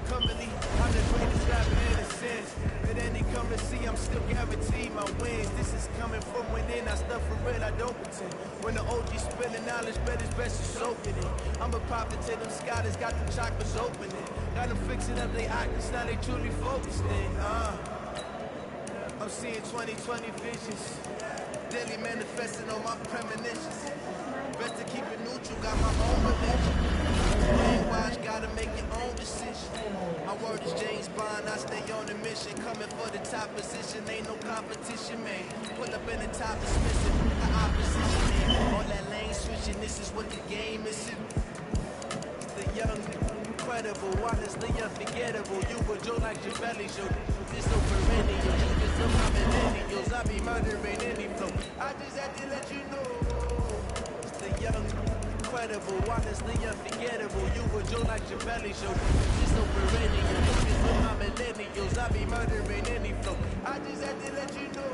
Company, I'm the greatest rapper in a sense. But any come to see, I'm still guaranteed my wins. This is coming from within, I stuff for real, I don't pretend. When the OG spilling knowledge, bet it's best to soak in it. I'm a prophet to them scholars, got the chakras opening. Got them fixing up they actors, now they truly focused in. I'm seeing 2020 visions. Daily manifesting on my premonitions. Best to keep it neutral, got my own religion. Brainwash, gotta make your own decision. My word is James Bond, I stay on a mission. Coming for the top position, ain't no competition, man. Pull up in the top, is missing the opposition, man. All that lane switching, this is what the game is. The young, incredible, honestly unforgettable. You were Joe like your belly show. This so perennial, you just some my millennials. I be murdering any flow. I just had to let you know. It's the young, incredible, honestly unforgettable. You were Joe like your belly show. This so perennial, you just some my millennials. I be murdering any flow. I just had to let you know.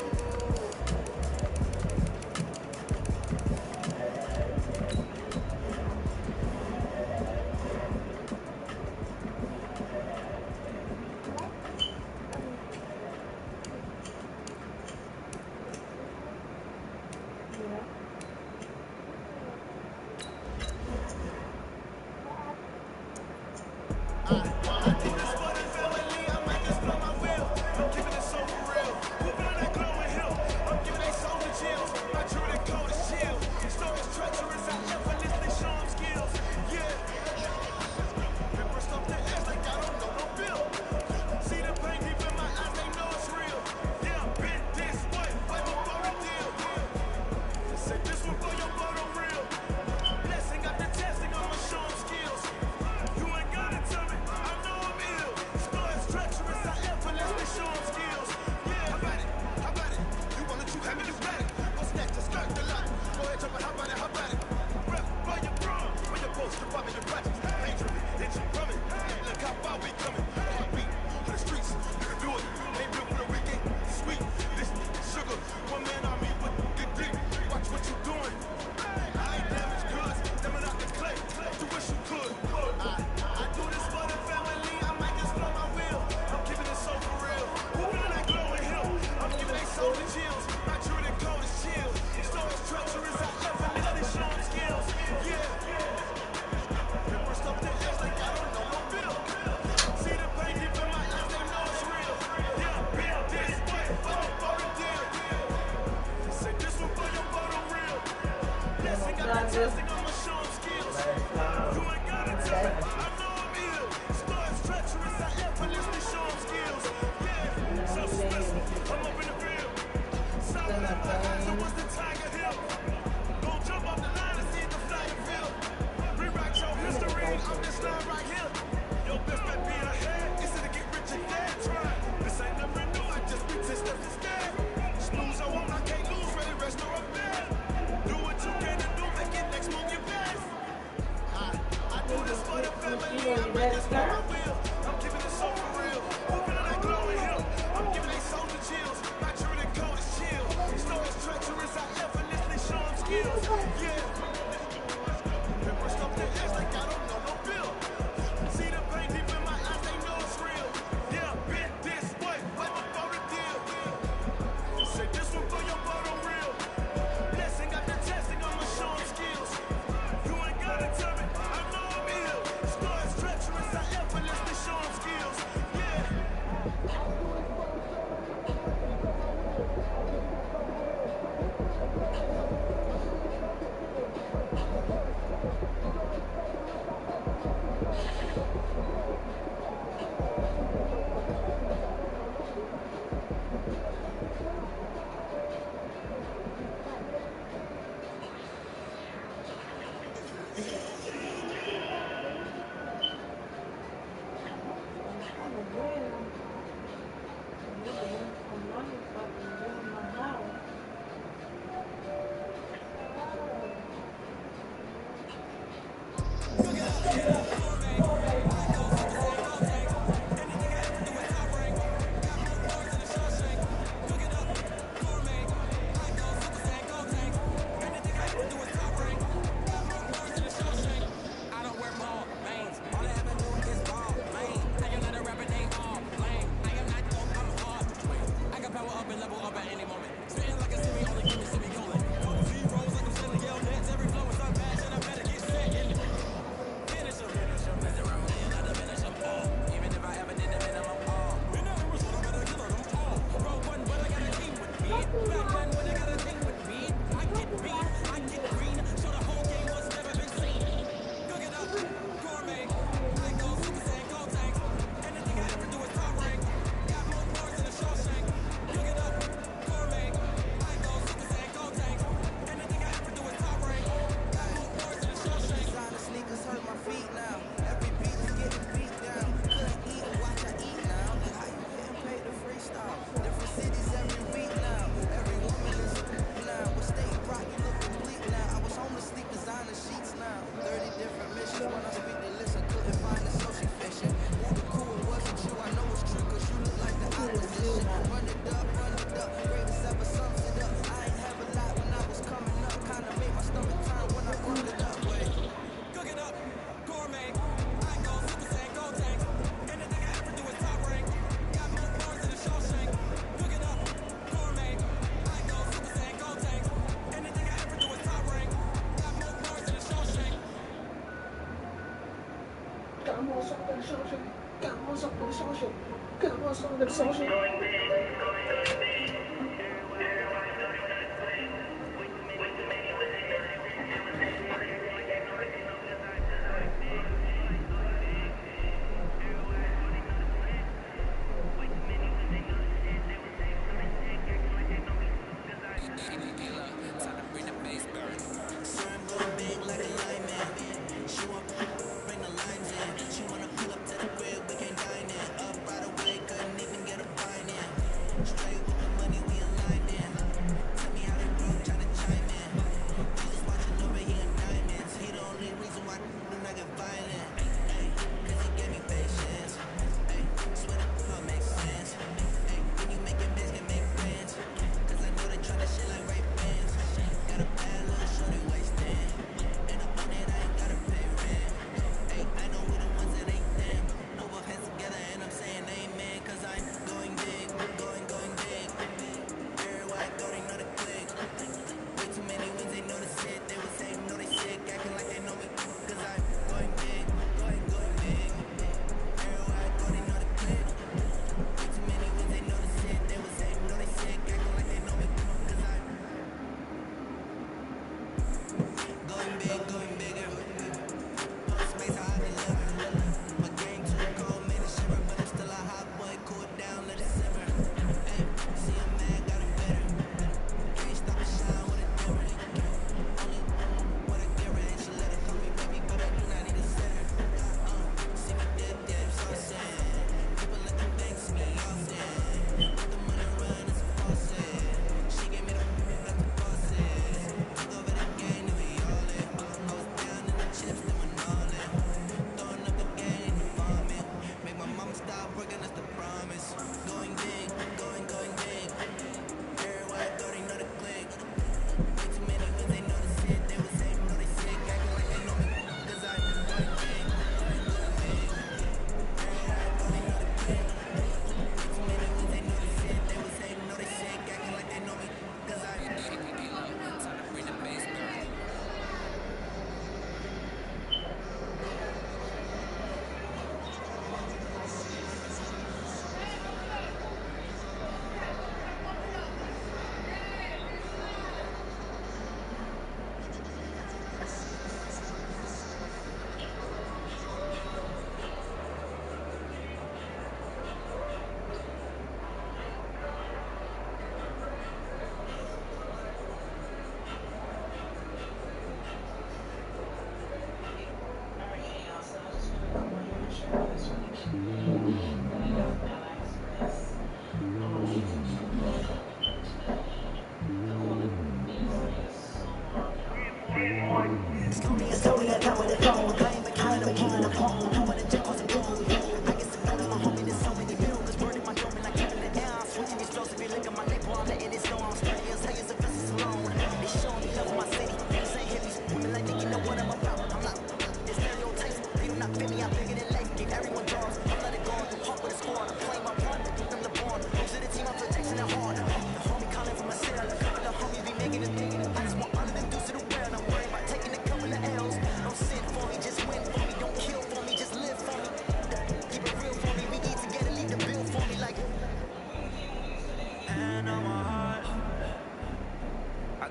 Say this one for your bottom real. Blessing got the testing on my showing skills. what's up with the social?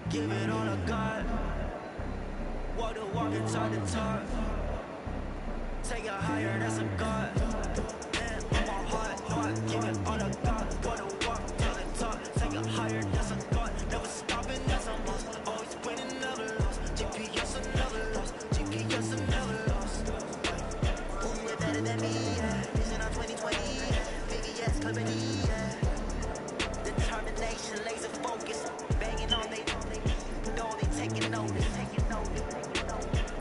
Give it all I got. Walk the walk and talk the talk. Take it higher, that's a God. Man, on my heart, no, I give it all I got. Walk the walk, talk the talk. Take it higher, that's a God. Never stopping, that's a must. Always winning, never lost. GPS, I never lost. GPS, I never lost. Who you better than me? Yeah. Vision on 2020. VVS company. Yeah. Determination, laser focus. Banging on they. No, they taking notice. Taking notice. Taking notice.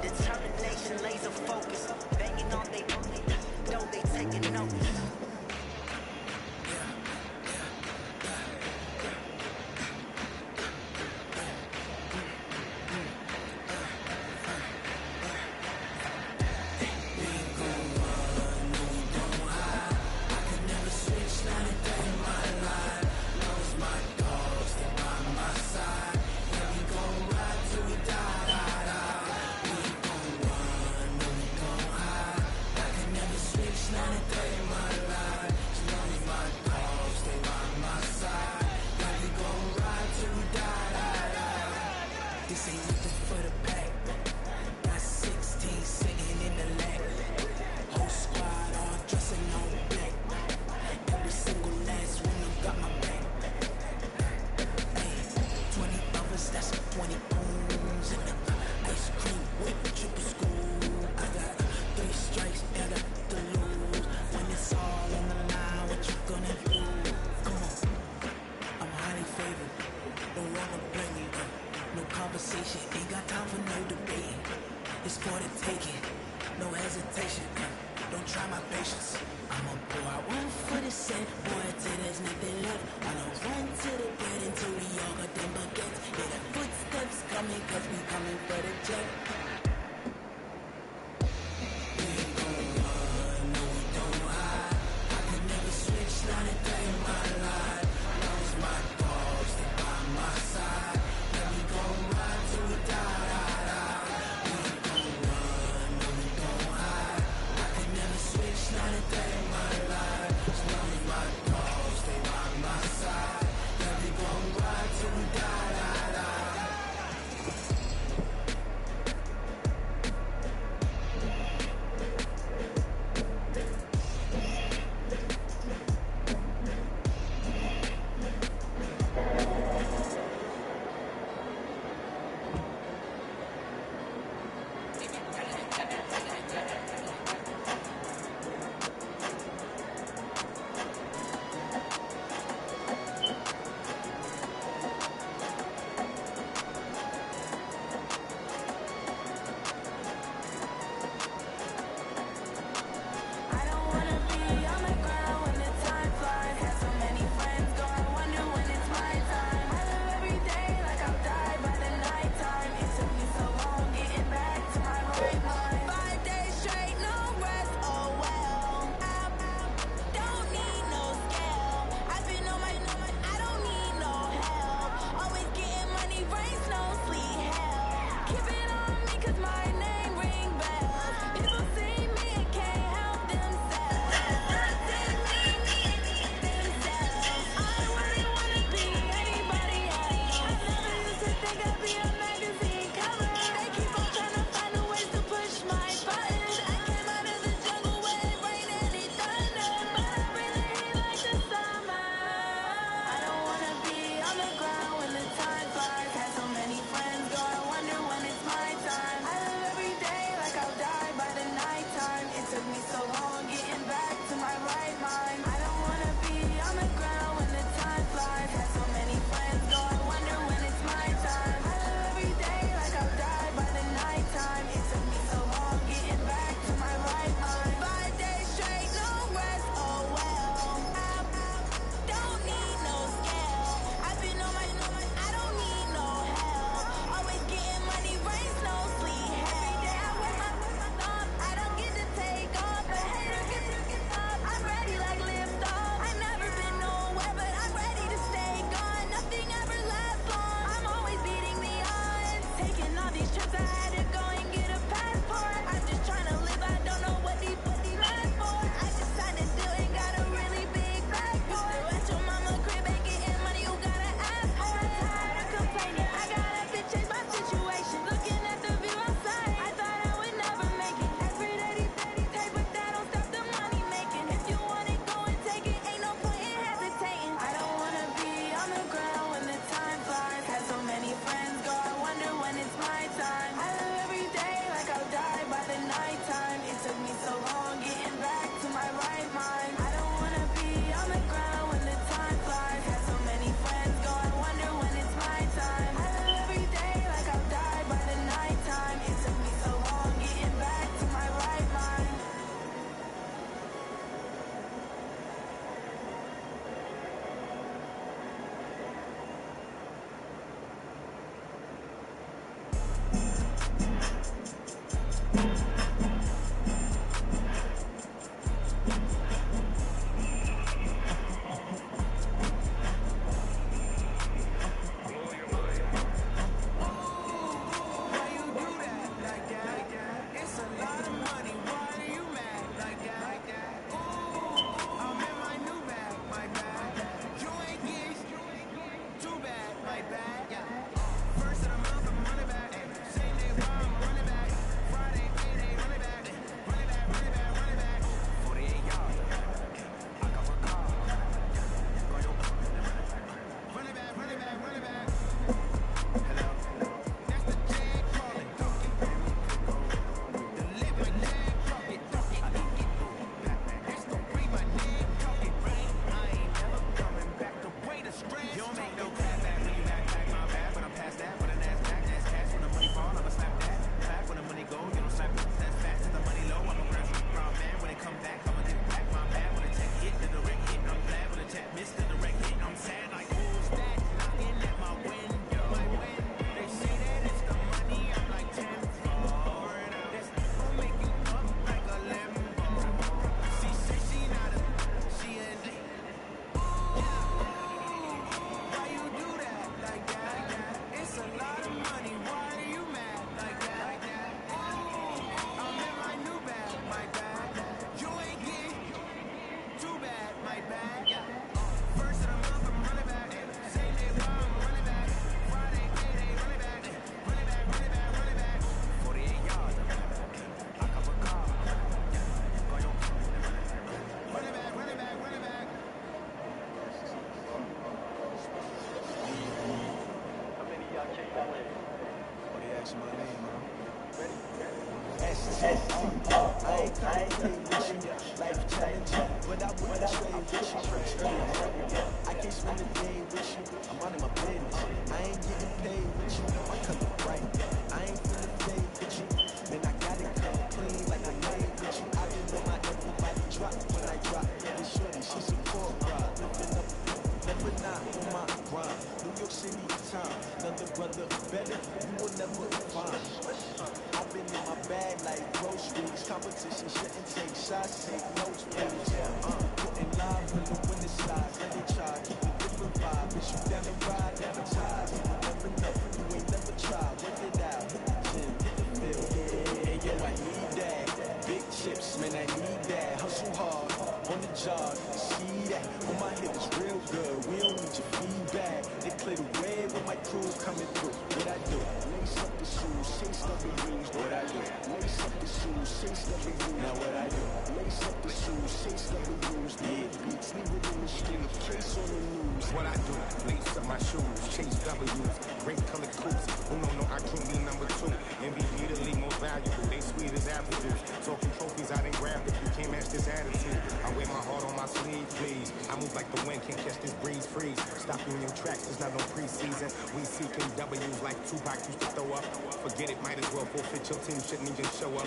Determination, laser focus. Banging on they. No, they taking notice. try my patience. I'ma pour out one for the set, boy, till there's nothing left. I'ma run to the bed until we all got them baguettes. Hear the footsteps coming, cause we coming for the jet. We ain't gon' run, no, we don't hide. I could never switch, not a day in my life. Long as my dogs, they by my side. Then we gon' ride till we die. We ain't gon' run, no, we don't hide. I could never switch, not a I ain't come to play with you, life challenging, but I wouldn't trade with you. I can't spend a day with you, I'm out of my business. I ain't getting paid with you, my color bright. I ain't finna play with you, man, I got it come clean like I made with you. I didn't know my everybody drop when I drop. Yeah, shorty, she support ride, lifting up, never not on my grind. New York City time, another brother better, you will never find. I've been in my bag like groceries. Competition shouldn't take shots, take notes, please. Putting live in the winter side. Let it try, keep a different vibe. Bitch, you down the ride, advertise. You never know, you ain't never tried. Work it out, hit the gym, hit the field. Hey, yo, I need that. Big chips, man, I need that. Hustle hard, on the job, see that. On my hip is real good, we don't need your feedback. They play the way with my crew coming through. What I do? Lace up the shoes, chase the rings. What I do? Lace up the shoes, chase the rings. Now what I do? Lace up the shoes, chase the rings. Yeah, beats, leave it in the street, case on the news. What I do? Lace up my shoes, chase W's, great colored coupes. Oh no, I can't be number 2. MVP the league most valuable, they sweet as apple juice. Talking trophies, I didn't grab it, you can't match this attitude. I wear my heart on my sleeve, please. I move like the wind, can't catch this breeze, freeze. Stopping your tracks, there's not no preseason. We seeking W's like Tupac used to throw up. Forget it, might as well forfeit your team, shouldn't even show up.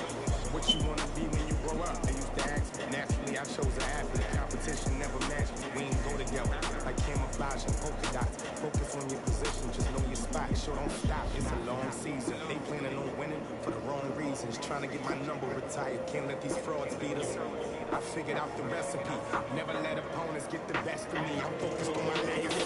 What you wanna be when you grow up? They used to ask me. Naturally, I chose an athlete. Competition never matched me. We ain't go together like camouflage and polka dots. Focus on your position, just know your spot. Sure, don't stop. It's a long season. They planning on winning for the wrong reasons. Trying to get my number retired. Can't let these frauds beat us. I figured out the recipe. Never let opponents get the best of me. I'm focused on my legacy.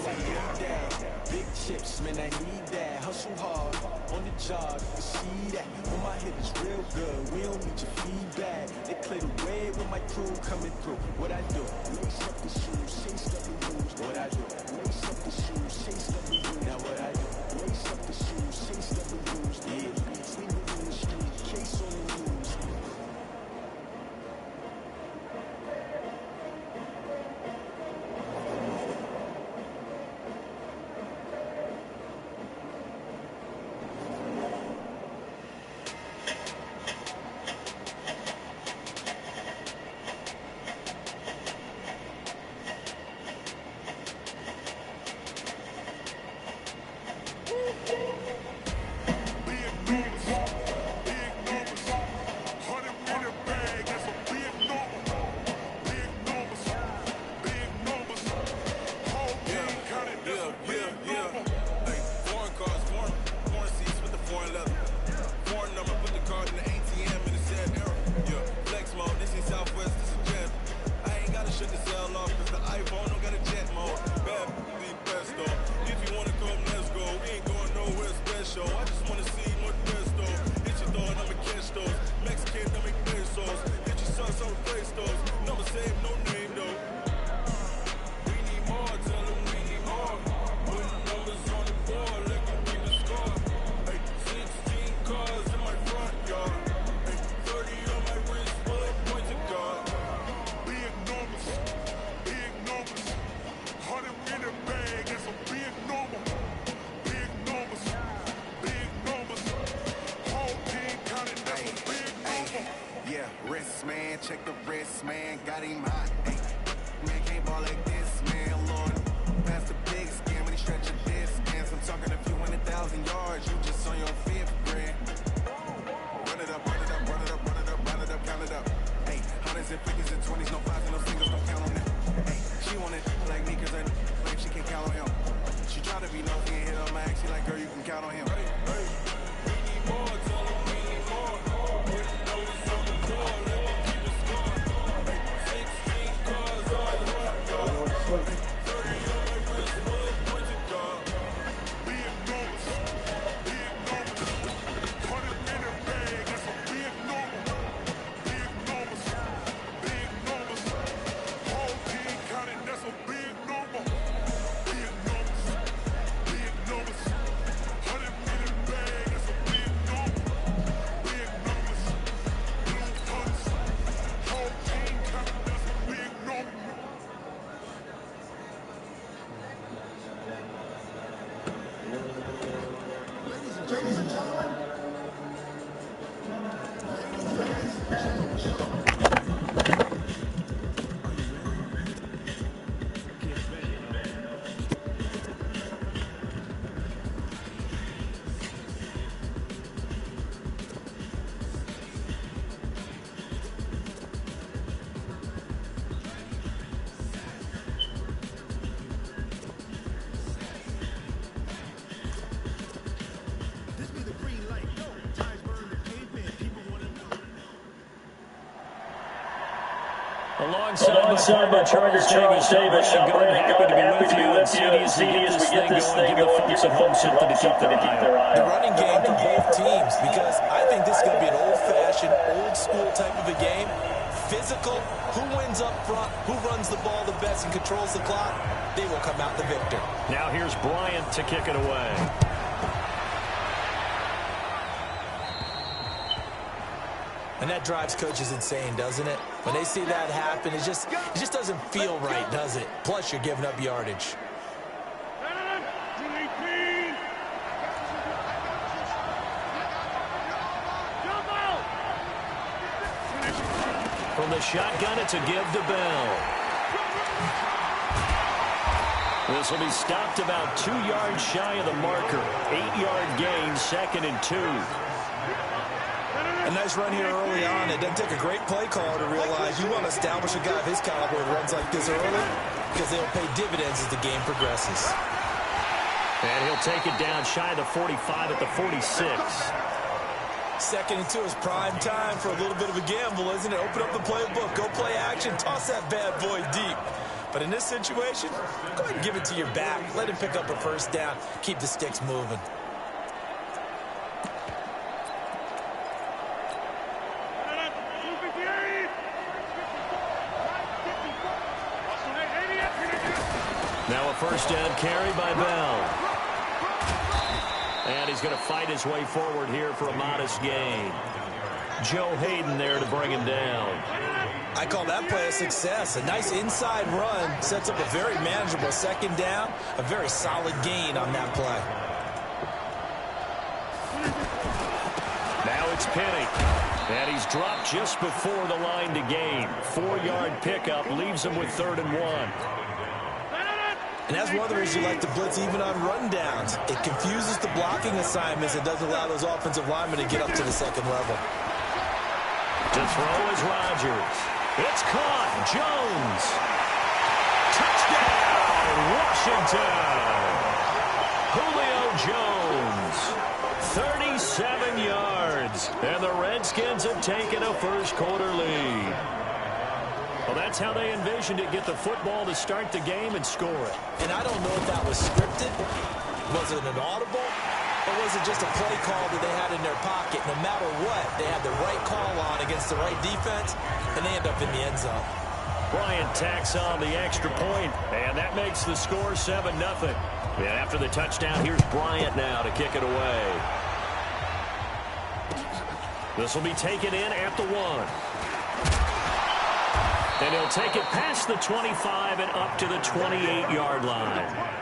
Big chips, man, I need that. Hustle hard, on the job, you see that. On my hip is real good, we don't need your feedback. They play the way with my crew coming through. What I do? Lace up the shoes, chase the rules. What I do? Lace up the shoes, chase the rules. Now what I do? Lace up the shoes, chase the rules. Yeah, beats, leave it in the street, case on the news. Check the wrist, man, got him hot. Ay, man, can't ball like this, man, Lord. Pass the big skin when he stretch a distance. I'm talking a few 100,000 yards, you just on your 5th grade. Run it up, run it up, run it up, run it up, run it up, count it up. Ay, hundreds and 50s and 20s, no 5s and no singles, don't count on that. Ay, she want it like me, cause I like she can count on him. She try to be nosy and hit on my ex, she like, girl, you can count on him. Hey, hey, we need more, tell him we need more. Putting notice on the door, let me keep it scoring. 16 cars on the front yard. 30 on my wrist, full point of guard. Big numbers, big numbers. 100 in a bag, that's a big number. Big numbers, big numbers. Whole team counting, that's a big number. Big numbers, big numbers. 100 in a bag. Alongside my partner, Charles Davis, I'm Brandon, happy to be with you. And CD, as we get this thing going, give the folks at home something to keep their eye on. The running game for both teams, because I think this is going to be an old-fashioned, old-school type of a game. Physical, who wins up front, who runs the ball the best and controls the clock, they will come out the victor. Now here's Bryant to kick it away. And that drives coaches insane, doesn't it? When they see that happen, it just doesn't feel right, does it? Plus, you're giving up yardage. From the shotgun, it's a give to Bell. This will be stopped about 2 yards shy of the marker. 8-yard gain, 2nd and 2. A nice run here early on. It doesn't take a great play caller to realize you want to establish a guy of his caliber who runs like this early, because they'll pay dividends as the game progresses. And he'll take it down shy of the 45 at the 46. 2nd and 2 is prime time for a little bit of a gamble, isn't it? Open up the playbook, go play action, toss that bad boy deep. But in this situation, go ahead and give it to your back. Let him pick up a first down. Keep the sticks moving. Now a first down carry by Bell. And he's going to fight his way forward here for a modest gain. Joe Hayden there to bring him down. I call that play a success. A nice inside run sets up a very manageable 2nd down. A very solid gain on that play. Now it's Penny. And he's dropped just before the line to gain. 4-yard pickup leaves him with 3rd and 1. And that's one of the reasons you like to blitz even on rundowns. It confuses the blocking assignments and doesn't allow those offensive linemen to get up to the 2nd level. To throw is Rodgers. It's caught. Jones. Touchdown, Washington. Julio Jones. 37 yards. And the Redskins have taken a first-quarter lead. Well, that's how they envisioned it. Get the football to start the game and score it. And I don't know if that was scripted. Was it an audible? Or was it just a play call that they had in their pocket? No matter what, they had the right call on against the right defense, and they end up in the end zone. Bryant tacks on the extra point, and that makes the score 7-0. And after the touchdown, here's Bryant now to kick it away. This will be taken in at the 1. And he'll take it past the 25 and up to the 28-yard line.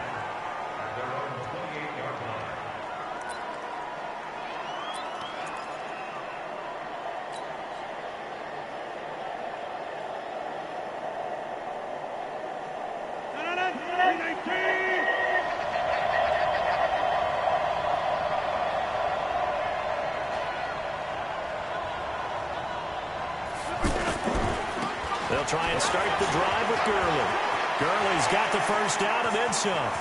They'll try and start the drive with Gurley. Gurley's got the first down and then some.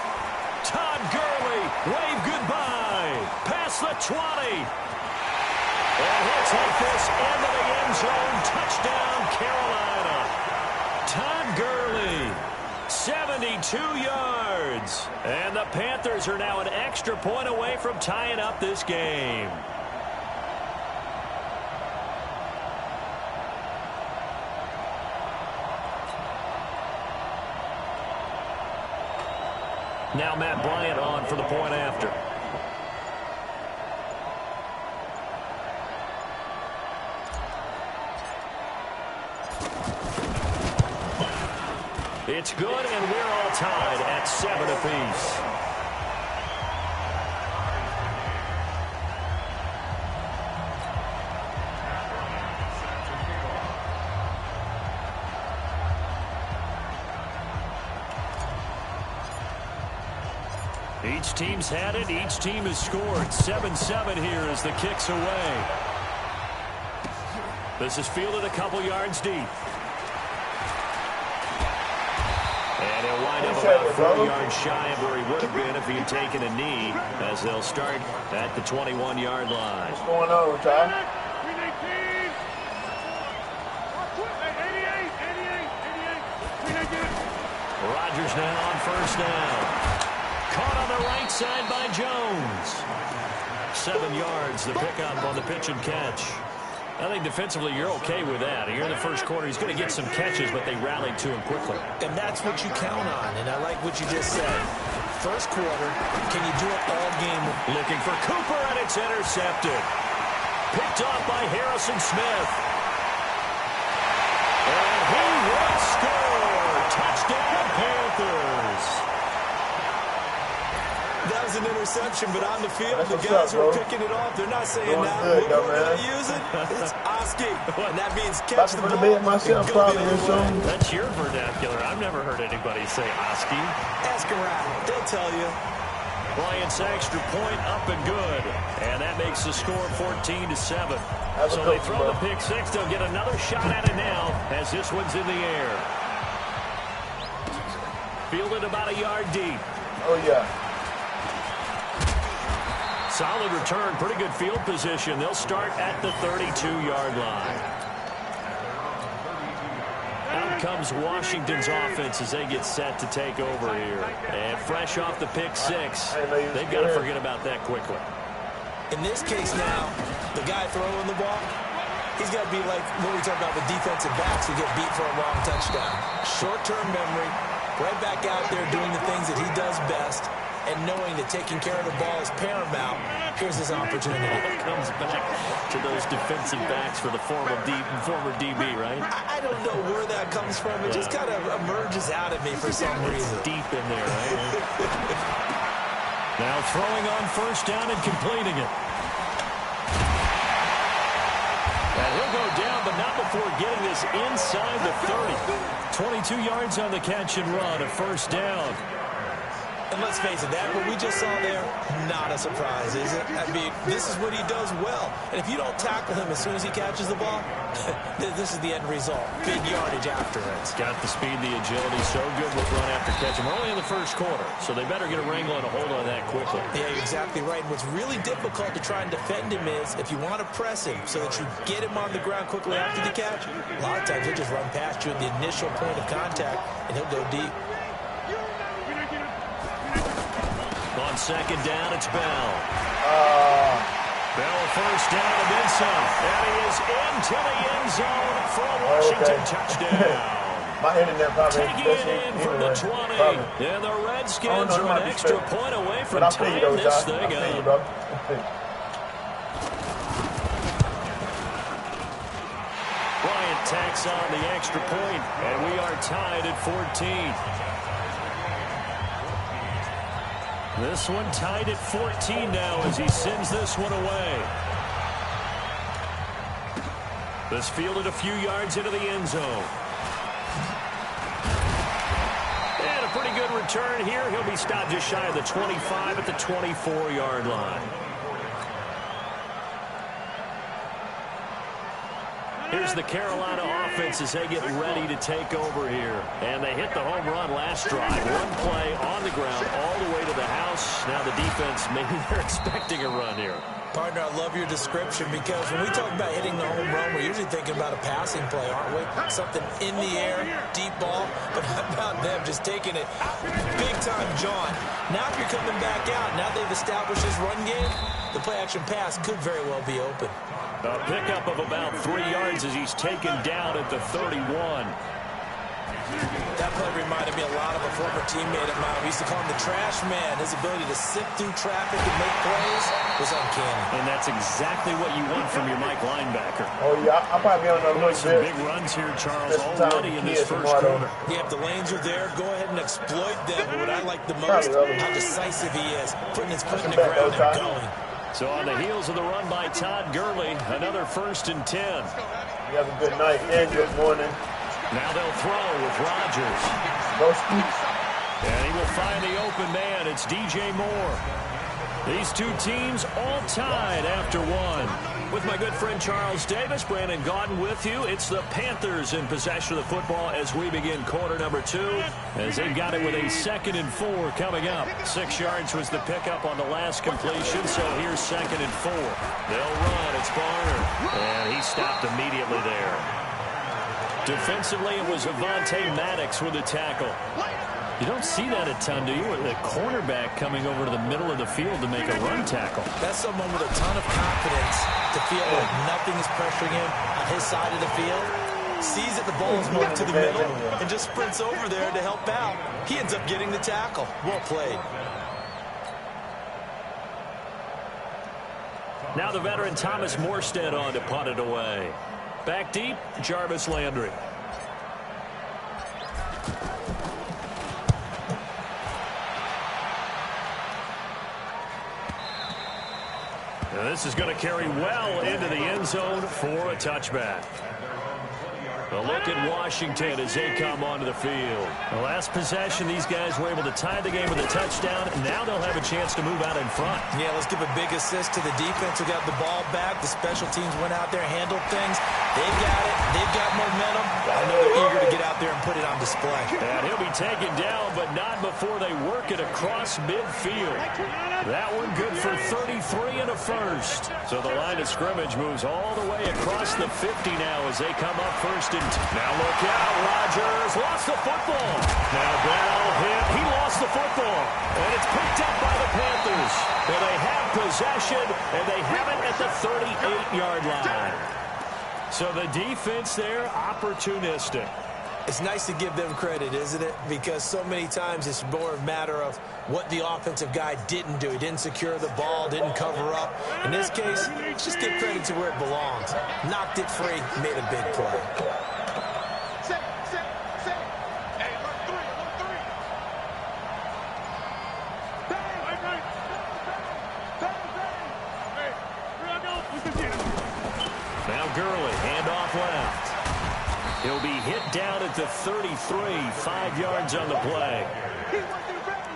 Todd Gurley, wave goodbye. Past the 20. And he'll take this into the end zone. Touchdown, Carolina. Todd Gurley, 72 yards. And the Panthers are now an extra point away from tying up this game. Now Matt Bryant on for the point after. It's good, and we're all tied at 7 apiece. Each team's had it. Each team has scored. 7-7 here as the kick's away. This is fielded a couple yards deep. And he'll wind up about 4 yards shy of where he would have been if he had taken a knee, as they'll start at the 21-yard line. What's going on, Ty? Rodgers now on first down. Caught on the right side by Jones. 7 yards, the pickup on the pitch and catch. I think defensively you're okay with that. Here in the first quarter, he's going to get some catches, but they rallied to him quickly. And that's what you count on, and I like what you just said. First quarter, can you do it all game? Looking for Cooper, and it's intercepted. Picked off by Harrison Smith. And he will score. Touchdown, Panthers. That was an interception, but on the field, the guys who are picking it off, they're not saying that. Good, what are they using? It's Oski. And that means catch the ball. Myself, probably or something. That's your vernacular. I've never heard anybody say Oski. Ask around. They'll tell you. Bryant's extra point up and good. And that makes the score 14-7. So they throw the pick six. They'll get another shot at it now as this one's in the air. Fielded about a yard deep. Oh, yeah. Solid return, pretty good field position. They'll start at the 32-yard line. Out comes Washington's offense as they get set to take over here. And fresh off the pick six, they've got to forget about that quickly. In this case now, the guy throwing the ball, he's got to be like when we talk about the defensive backs who get beat for a long touchdown. Short-term memory, right back out there doing the things that he does best, and knowing that taking care of the ball is paramount. Here's his opportunity. Comes back to those defensive backs for the former DB, right? I don't know where that comes from. It just kind of emerges out of me for some reason. Deep in there, right? Now throwing on first down and completing it. And he'll go down, but not before getting this inside the 30. 22 yards on the catch and run, a first down. And let's face it, that what we just saw there, not a surprise, is it? I mean, this is what he does well. And if you don't tackle him as soon as he catches the ball, this is the end result. Big yardage after it. It's got the speed, the agility, so good with run after catch. And we're only in the first quarter, so they better get a wrangle and a hold on that quickly. Yeah, you're exactly right. And what's really difficult to try and defend him is if you want to press him so that you get him on the ground quickly after the catch, a lot of times he'll just run past you at the initial point of contact, and he'll go deep. On second down, it's Bell. Bell first down and then some. And he is into the end zone for a Washington touchdown. My end in there probably. Taking it in from the 20. And the Redskins are an extra point away from tying this thing up. Bryant tacks on the extra point, and we are tied at 14. This one tied at 14 now as he sends this one away. This fielded a few yards into the end zone. And a pretty good return here. He'll be stopped just shy of the 25 at the 24-yard line. Here's the Carolina offense as they get ready to take over here. And they hit the home run last drive. One play on the ground all the way to the house. Now the defense, maybe they're expecting a run here. Partner, I love your description because when we talk about hitting the home run, we're usually thinking about a passing play, aren't we? Something in the air, deep ball. But how about them just taking it big time, John? Now if you're coming back out, now they've established this run game, the play-action pass could very well be open. A pickup of about 3 yards as he's taken down at the 31. That play reminded me a lot of a former teammate of mine. We used to call him the trash man. His ability to sift through traffic and make plays was uncanny. And that's exactly what you want from your Mike linebacker. Oh, yeah. I'll probably be on the look. Some big runs here, Charles, already in this first quarter. Yeah, if the lanes are there, go ahead and exploit them. But what I like the most, how decisive he is, putting his foot in the ground and going. So on the heels of the run by Todd Gurley, another 1st and 10. You have a good night and good morning. Now they'll throw with Rodgers. And he will find the open man. It's DJ Moore. These two teams all tied after one. With my good friend Charles Davis, Brandon Gaudin with you. It's the Panthers in possession of the football as we begin quarter number 2. As they've got it with a 2nd and 4 coming up. 6 yards was the pickup on the last completion, so here's 2nd and 4. They'll run. It's Barner. And he stopped immediately there. Defensively, it was Avonte Maddox with a tackle. You don't see that a ton, do you? With the cornerback coming over to the middle of the field to make a run tackle. That's someone with a ton of confidence to feel like nothing is pressuring him on his side of the field. Sees that the ball is moved to the middle and just sprints over there to help out. He ends up getting the tackle. Well played. Now the veteran Thomas Morstead on to punt it away. Back deep, Jarvis Landry. Now this is going to carry well into the end zone for a touchback. A look at Washington as they come onto the field. The last possession, these guys were able to tie the game with a touchdown, and now they'll have a chance to move out in front. Yeah, let's give a big assist to the defense who got the ball back. The special teams went out there, handled things. They've got it. They've got momentum. I know they're eager to get out there and put it on display. And he'll be taken down, but not before they work it across midfield. That one good for 33 and a first. So the line of scrimmage moves all the way across the 50 now as they come up first and now look out. Rodgers lost the football. Now Bell hit. He lost the football. And it's picked up by the Panthers. And they have possession, and they have it at the 38-yard line. So the defense there, opportunistic. It's nice to give them credit, isn't it? Because so many times it's more a matter of what the offensive guy didn't do. He didn't secure the ball, didn't cover up. In this case, just give credit to where it belongs. Knocked it free, made a big play. Now Gurley, handoff left. He'll be hit down at the 33, 5 yards on the play.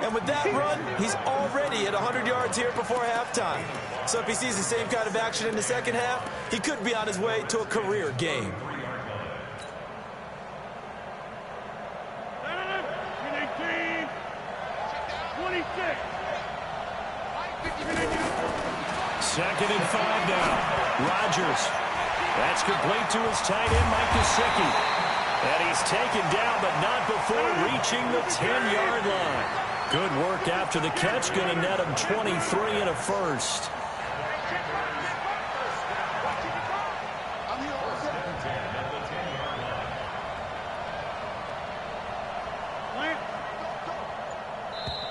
And with that run, he's already at 100 yards here before halftime. So if he sees the same kind of action in the second half, he could be on his way to a career game. Second and 5 now. Rodgers. That's complete to his tight end, Mike Gesicki. And he's taken down, but not before reaching the 10-yard line. Good work after the catch. Going to net him 23 and a first.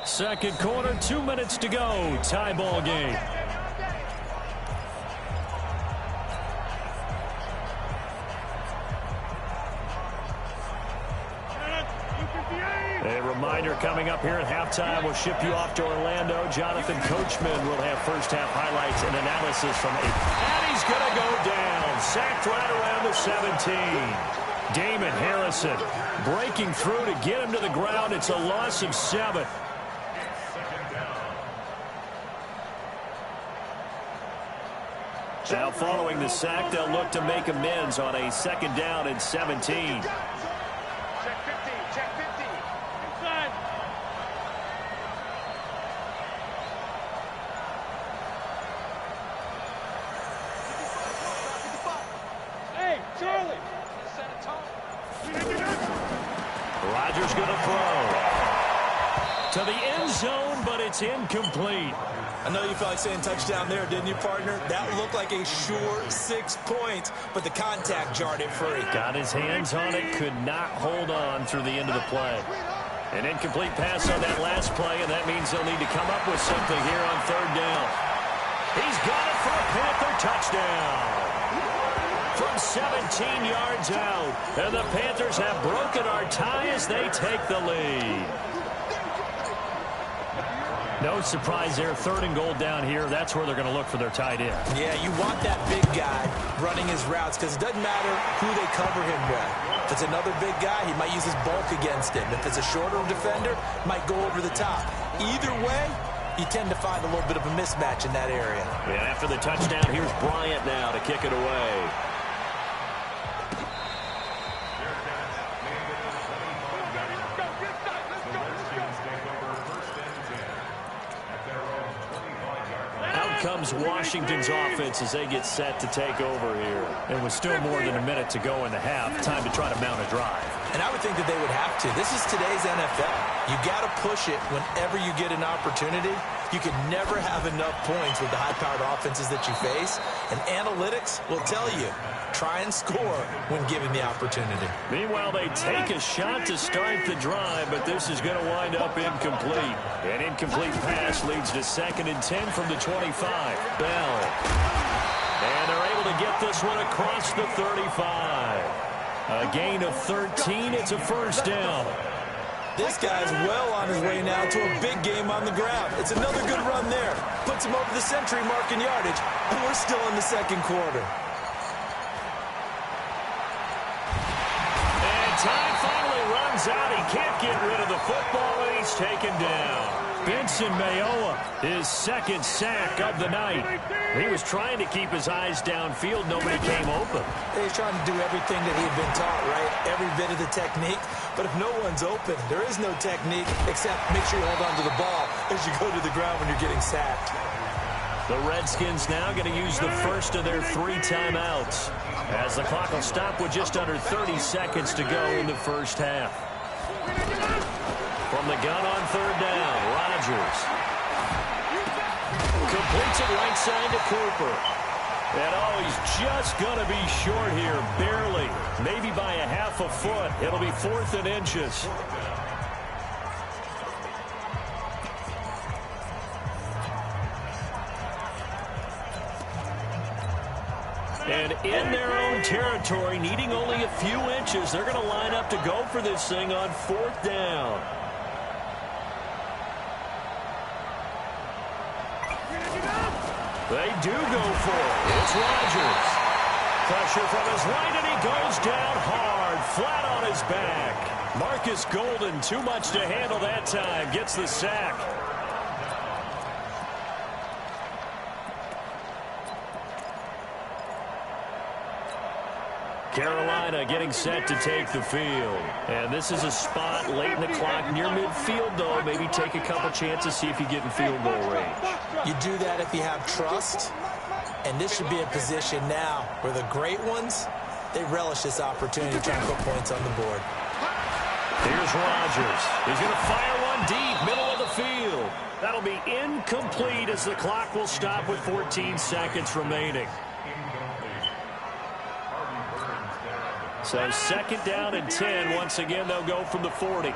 Second quarter, 2 minutes to go. Tie ball game. A reminder coming up here at halftime. We'll ship you off to Orlando. Jonathan Coachman will have first-half highlights and analysis from it. And he's going to go down. Sacked right around the 17. Damon Harrison breaking through to get him to the ground. It's a loss of 7. Now following the sack, they'll look to make amends on a second down and 17. Rodgers going to throw to the end zone, but it's incomplete. I know you felt like saying touchdown there, didn't you, partner? That looked like a sure 6 points, but the contact jarred it free. Got his hands on it, could not hold on through the end of the play. An incomplete pass on that last play, and that means they'll need to come up with something here on third down. He's got it for a Panther touchdown. From 17 yards out, and the Panthers have broken our tie as they take the lead. No surprise there, third and goal down here. That's where they're going to look for their tight end. Yeah, you want that big guy running his routes because it doesn't matter who they cover him with. If it's another big guy, he might use his bulk against him. If it's a shorter defender, might go over the top. Either way, you tend to find a little bit of a mismatch in that area. Yeah, after the touchdown, here's Bryant now to kick it away. comes Washington's offense as they get set to take over here. And with still more than a minute to go in the half, time to try to mount a drive. And I would think that they would have to. This is today's NFL. You got to push it whenever you get an opportunity. You can never have enough points with the high-powered offenses that you face. And analytics will tell you, try and score when given the opportunity. Meanwhile, they take a shot to start the drive, but this is going to wind up incomplete. An incomplete pass leads to 2nd and 10 from the 25. Bell. And they're able to get this one across the 35. A gain of 13. It's a first down. This guy's well on his way now to a big game on the ground. It's another good run there. Puts him over the century mark in yardage, and we're still in the second quarter. And time finally runs out. He can't get rid of the football, and he's taken down. Benson Mayowa, his 2nd sack of the night. He was trying to keep his eyes downfield. Nobody came open. He's trying to do everything that he had been taught, right? Every bit of the technique. But if no one's open, there is no technique except make sure you hold on to the ball as you go to the ground when you're getting sacked. The Redskins now going to use the first of their 3 timeouts as the clock will stop with just under 30 seconds to go in the first half. From the gun on 3rd down, Rodgers completes it right side to Cooper. And he's just going to be short here, barely, maybe by a half a foot. It'll be 4th and inches. And in their own territory, needing only a few inches, they're going to line up to go for this thing on 4th down. They do go for it. It's Rodgers. Pressure from his right, and he goes down hard, flat on his back. Marcus Golden, too much to handle that time, gets the sack. Carolina getting set to take the field. And this is a spot late in the clock near midfield, though. Maybe take a couple chances, see if you get in field goal range. You do that if you have trust. And this should be a position now where the great ones, they relish this opportunity to try and put points on the board. Here's Rodgers. He's going to fire one deep, middle of the field. That'll be incomplete as the clock will stop with 14 seconds remaining. So 2nd down and 10. Once again, they'll go from the 40. Keep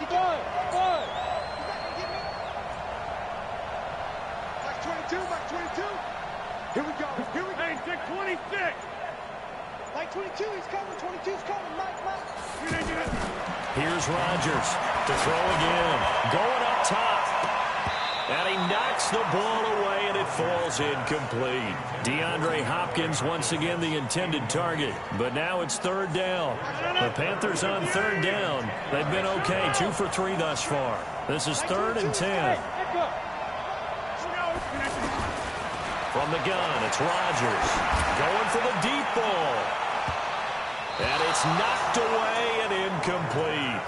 going. Back 22, back 22. Here we go. Hey, 26. Back 22, he's coming. 22's coming. Mike. Here's Rodgers to throw again. Going up top. And he knocks the ball away, and it falls incomplete. DeAndre Hopkins once again the intended target. But now it's 3rd down. The Panthers on 3rd down. They've been okay, 2 for 3 thus far. This is 3rd and 10. From the gun, it's Rodgers. Going for the deep ball. And it's knocked away and incomplete.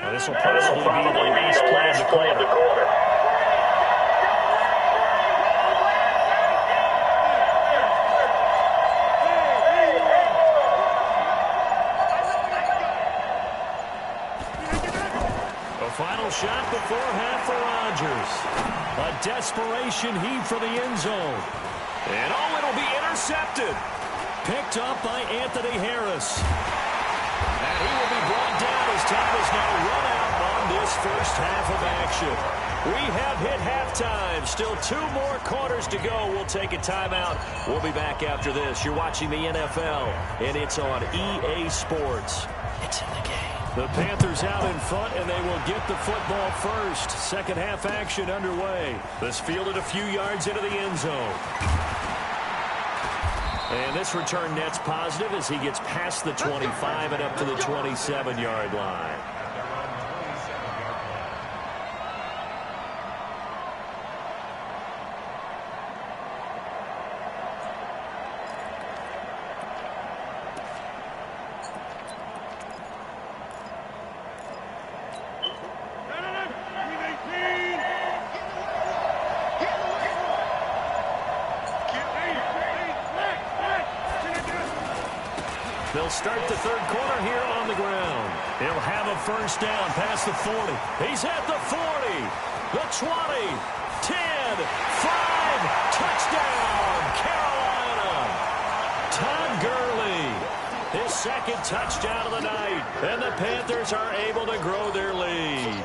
This will probably be the last play of the quarter. A final shot before half for Rodgers. A desperation heave for the end zone. And it'll be intercepted. Picked up by Anthony Harris. And he will be brought down as time is now run out on this first half of action. We have hit halftime. Still 2 more quarters to go. We'll take a timeout. We'll be back after this. You're watching the NFL, and it's on EA Sports. It's in the game. The Panthers out in front, and they will get the football first. Second half action underway. This fielded a few yards into the end zone. And this return net's positive as he gets past the 25 and up to the 27-yard line. They'll start the third quarter here on the ground. He'll have a first down past the 40. He's at the 40, the 20, 10, 5, touchdown, Carolina. Todd Gurley, his second touchdown of the night, and the Panthers are able to grow their lead.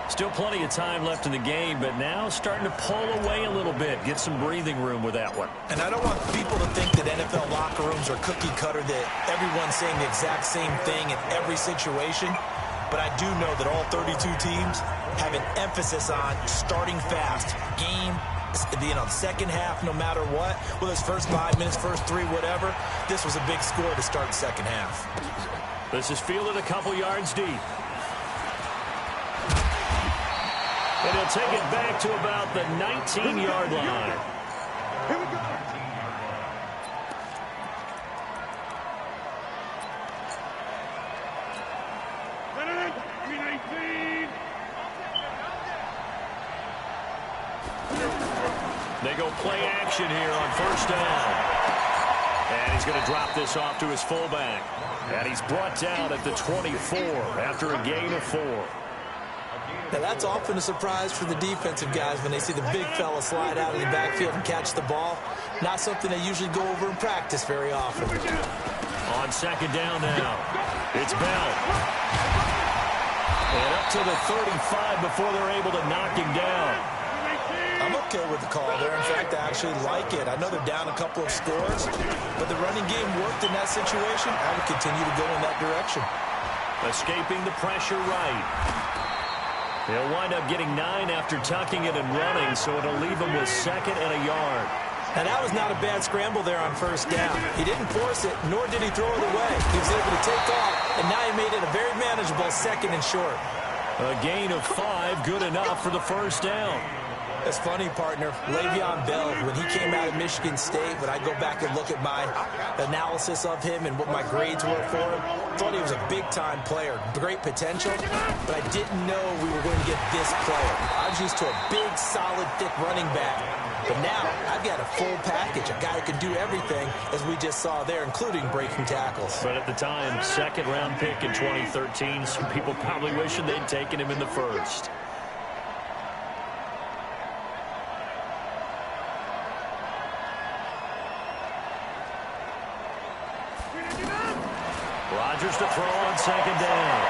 Still plenty of time left in the game, but now starting to pull away a little bit, get some breathing room with that one. And I don't want people to think that NFL locker rooms are cookie cutter, that everyone's saying the exact same thing in every situation. But I do know that all 32 teams have an emphasis on starting fast. Game, second half, no matter what. Whether it's first 5 minutes, first 3, whatever. This was a big score to start the second half. This is fielded a couple yards deep. And he'll take it back to about the 19-yard line. Here we go. They go play action here on first down. And he's going to drop this off to his fullback. And he's brought down at the 24 after a gain of 4. Now, that's often a surprise for the defensive guys when they see the big fella slide out of the backfield and catch the ball. Not something they usually go over in practice very often. On second down now, it's Bell. And up to the 35 before they're able to knock him down. I'm okay with the call there. In fact, I actually like it. I know they're down a couple of scores, but the running game worked in that situation. I would continue to go in that direction. Escaping the pressure right. He'll wind up getting 9 after tucking it and running, so it'll leave him with second and a yard. And that was not a bad scramble there on first down. He didn't force it, nor did he throw it away. He was able to take off, and now he made it a very manageable second and short. A gain of 5, good enough for the first down. That's funny, partner. Le'Veon Bell, when he came out of Michigan State, when I go back and look at my analysis of him and what my grades were for him, thought he was a big-time player, great potential, but I didn't know we were going to get this player. I was used to a big, solid, thick running back, but now I've got a full package, a guy who can do everything, as we just saw there, including breaking tackles. But at the time, second-round pick in 2013, some people probably wishing they'd taken him in the first. Rodgers to throw on second down.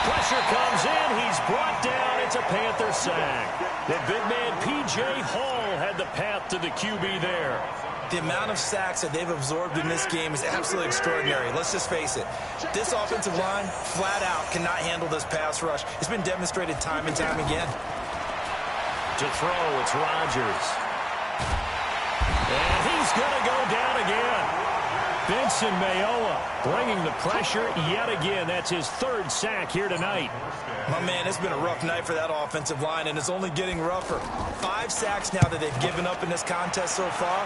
Pressure comes in. He's brought down. It's a Panther sack. The big man, P.J. Hall, had the path to the QB there. The amount of sacks that they've absorbed in this game is absolutely extraordinary. Let's just face it. This offensive line, flat out, cannot handle this pass rush. It's been demonstrated time and time again. To throw, it's Rodgers. And he's going to go down again. Benson Mayowa bringing the pressure yet again. That's his third sack here tonight. My man, it's been a rough night for that offensive line, and it's only getting rougher. 5 sacks now that they've given up in this contest so far.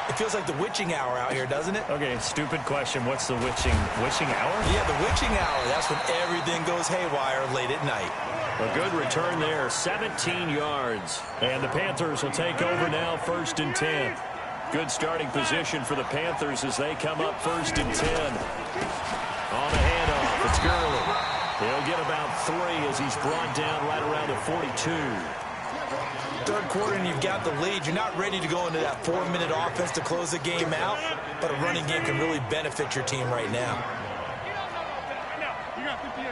It feels like the witching hour out here, doesn't it? Okay, stupid question. What's the witching hour? Yeah, the witching hour. That's when everything goes haywire late at night. A good return there, 17 yards. And the Panthers will take over now, 1st and 10. Good starting position for the Panthers as they come up 1st and 10. On the handoff, it's Gurley. He'll get about 3 as he's brought down right around the 42. Third quarter and you've got the lead. You're not ready to go into that 4-minute offense to close the game out, but a running game can really benefit your team right now. You got 58.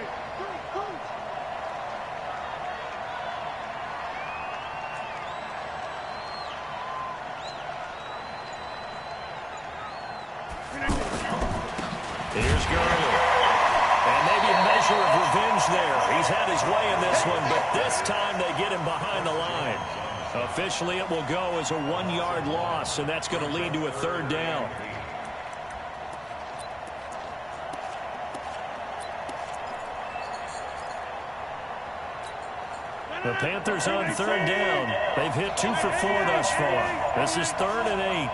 Here's Gurley. And maybe a measure of revenge there. He's had his way in this one, but this time they get him behind the line. Officially, it will go as a 1-yard loss, and that's going to lead to a 3rd down. The Panthers on 3rd down. They've hit 2 for 4 thus far. This is 3rd and 8.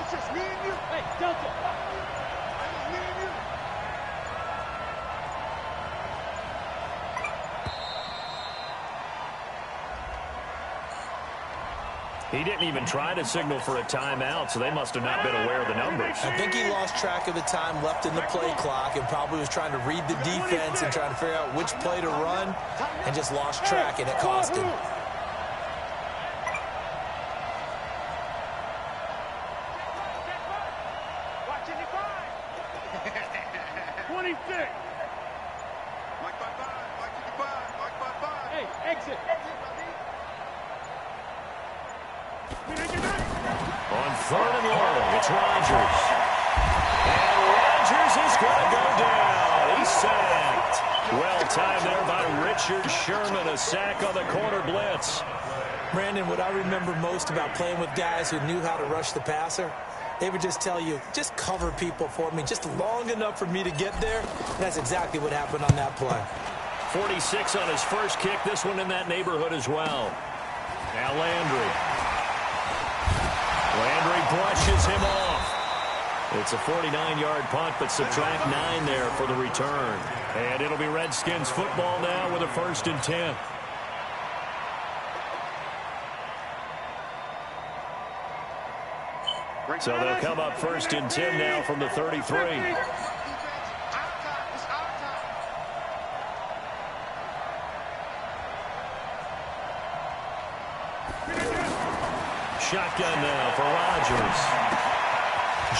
It's just me and you. Hey, Delta. It's just me and you. He didn't even try to signal for a timeout, so they must have not been aware of the numbers. I think he lost track of the time left in the play clock and probably was trying to read the defense and trying to figure out which play to run and just lost track, and it cost him. Watch any five. 26. Mike by 5. Mike to the 5. Mike by 5. Hey, exit. On 3rd and long, it's Rodgers. And Rodgers is going to go down. He's sacked. Well timed there by Richard Sherman. A sack on the corner blitz. Brandon, what I remember most about playing with guys who knew how to rush the passer, they would just tell you, just cover people for me, just long enough for me to get there. And that's exactly what happened on that play. 46 on his first kick. This one in that neighborhood as well. Now Landry. Landry brushes him off. It's a 49-yard punt, but subtract 9 there for the return. And it'll be Redskins football now with a 1st and 10. So they'll come up 1st and 10 now from the 33. Shotgun now for Rodgers.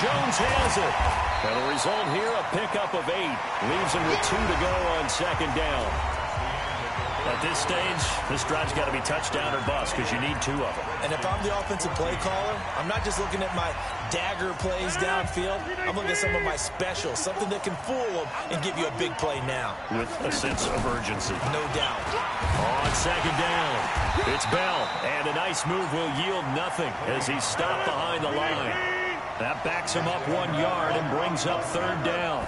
Jones has it. And the result here, a pickup of 8. Leaves him with 2 to go on 2nd down. At this stage, this drive's got to be touchdown or bust because you need 2 of them. And if I'm the offensive play caller, I'm not just looking at my dagger plays downfield. I'm looking at some of my specials, something that can fool them and give you a big play now. With a sense of urgency. No doubt. On 2nd down, it's Bell. And a nice move will yield nothing as he's stopped behind the line. That backs him up 1 yard and brings up 3rd down.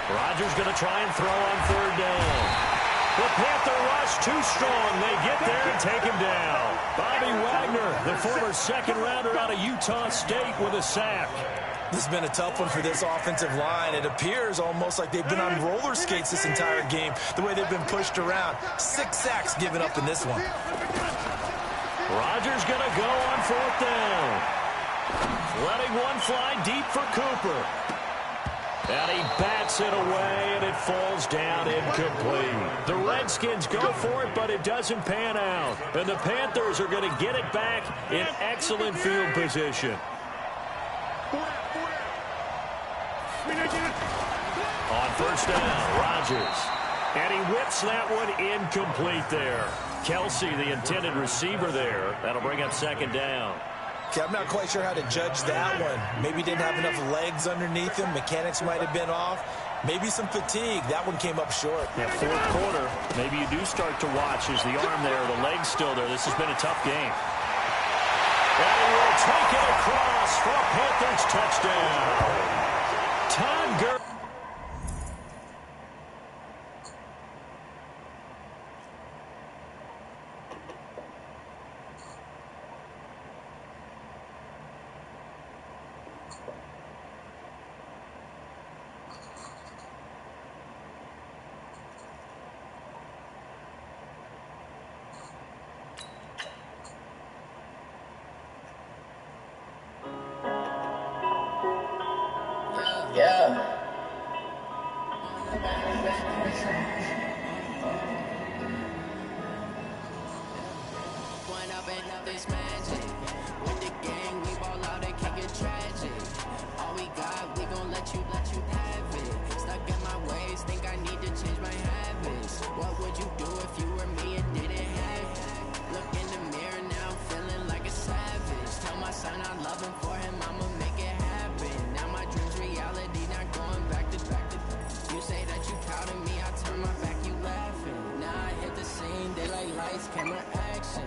Rodgers going to try and throw on 3rd down. The Panther rush too strong. They get there and take him down. Bobby Wagner, the former 2nd rounder out of Utah State, with a sack. This has been a tough one for this offensive line. It appears almost like they've been on roller skates this entire game, the way they've been pushed around. 6 sacks given up in this one. Rodgers going to go on 4th down. Letting one fly deep for Cooper. And he bats it away, and it falls down incomplete. The Redskins go for it, but it doesn't pan out. And the Panthers are going to get it back in excellent field position. On 1st down, Rodgers. And he whips that one incomplete there. Kelsey, the intended receiver there. That'll bring up 2nd down. Okay, I'm not quite sure how to judge that one. Maybe didn't have enough legs underneath him. Mechanics might have been off. Maybe some fatigue. That one came up short. Yeah, 4th quarter. Maybe you do start to watch as the arm there, the leg's still there. This has been a tough game. And he will take it across for a Panthers touchdown. Todd Gurley. Camera action.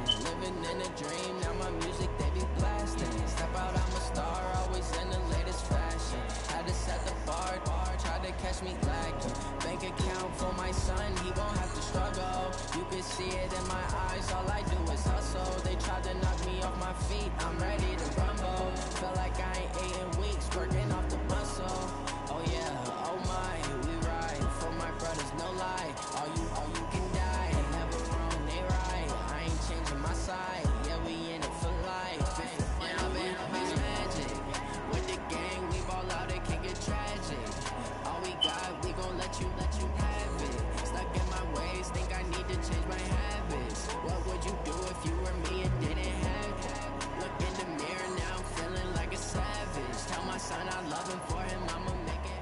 could see it in my eyes, all I do is hustle. They tried to knock me off my feet, I'm ready to rumble. Feel like I ain't ate in weeks, working off the muscle. Oh yeah, oh my, we ride for my brothers, no lie. All you can die, never wrong, they right. I ain't changing my side, yeah, we in it for life. Yeah, I've been magic. With the gang, we ball out, it can get tragic. All we got, we gon' let you have it. Stuck in my ways, think I need to change my habits. What would you do if you were me and didn't have it? Look in the mirror now, I'm feeling like a savage. Tell my son I love him, for him I'ma make it.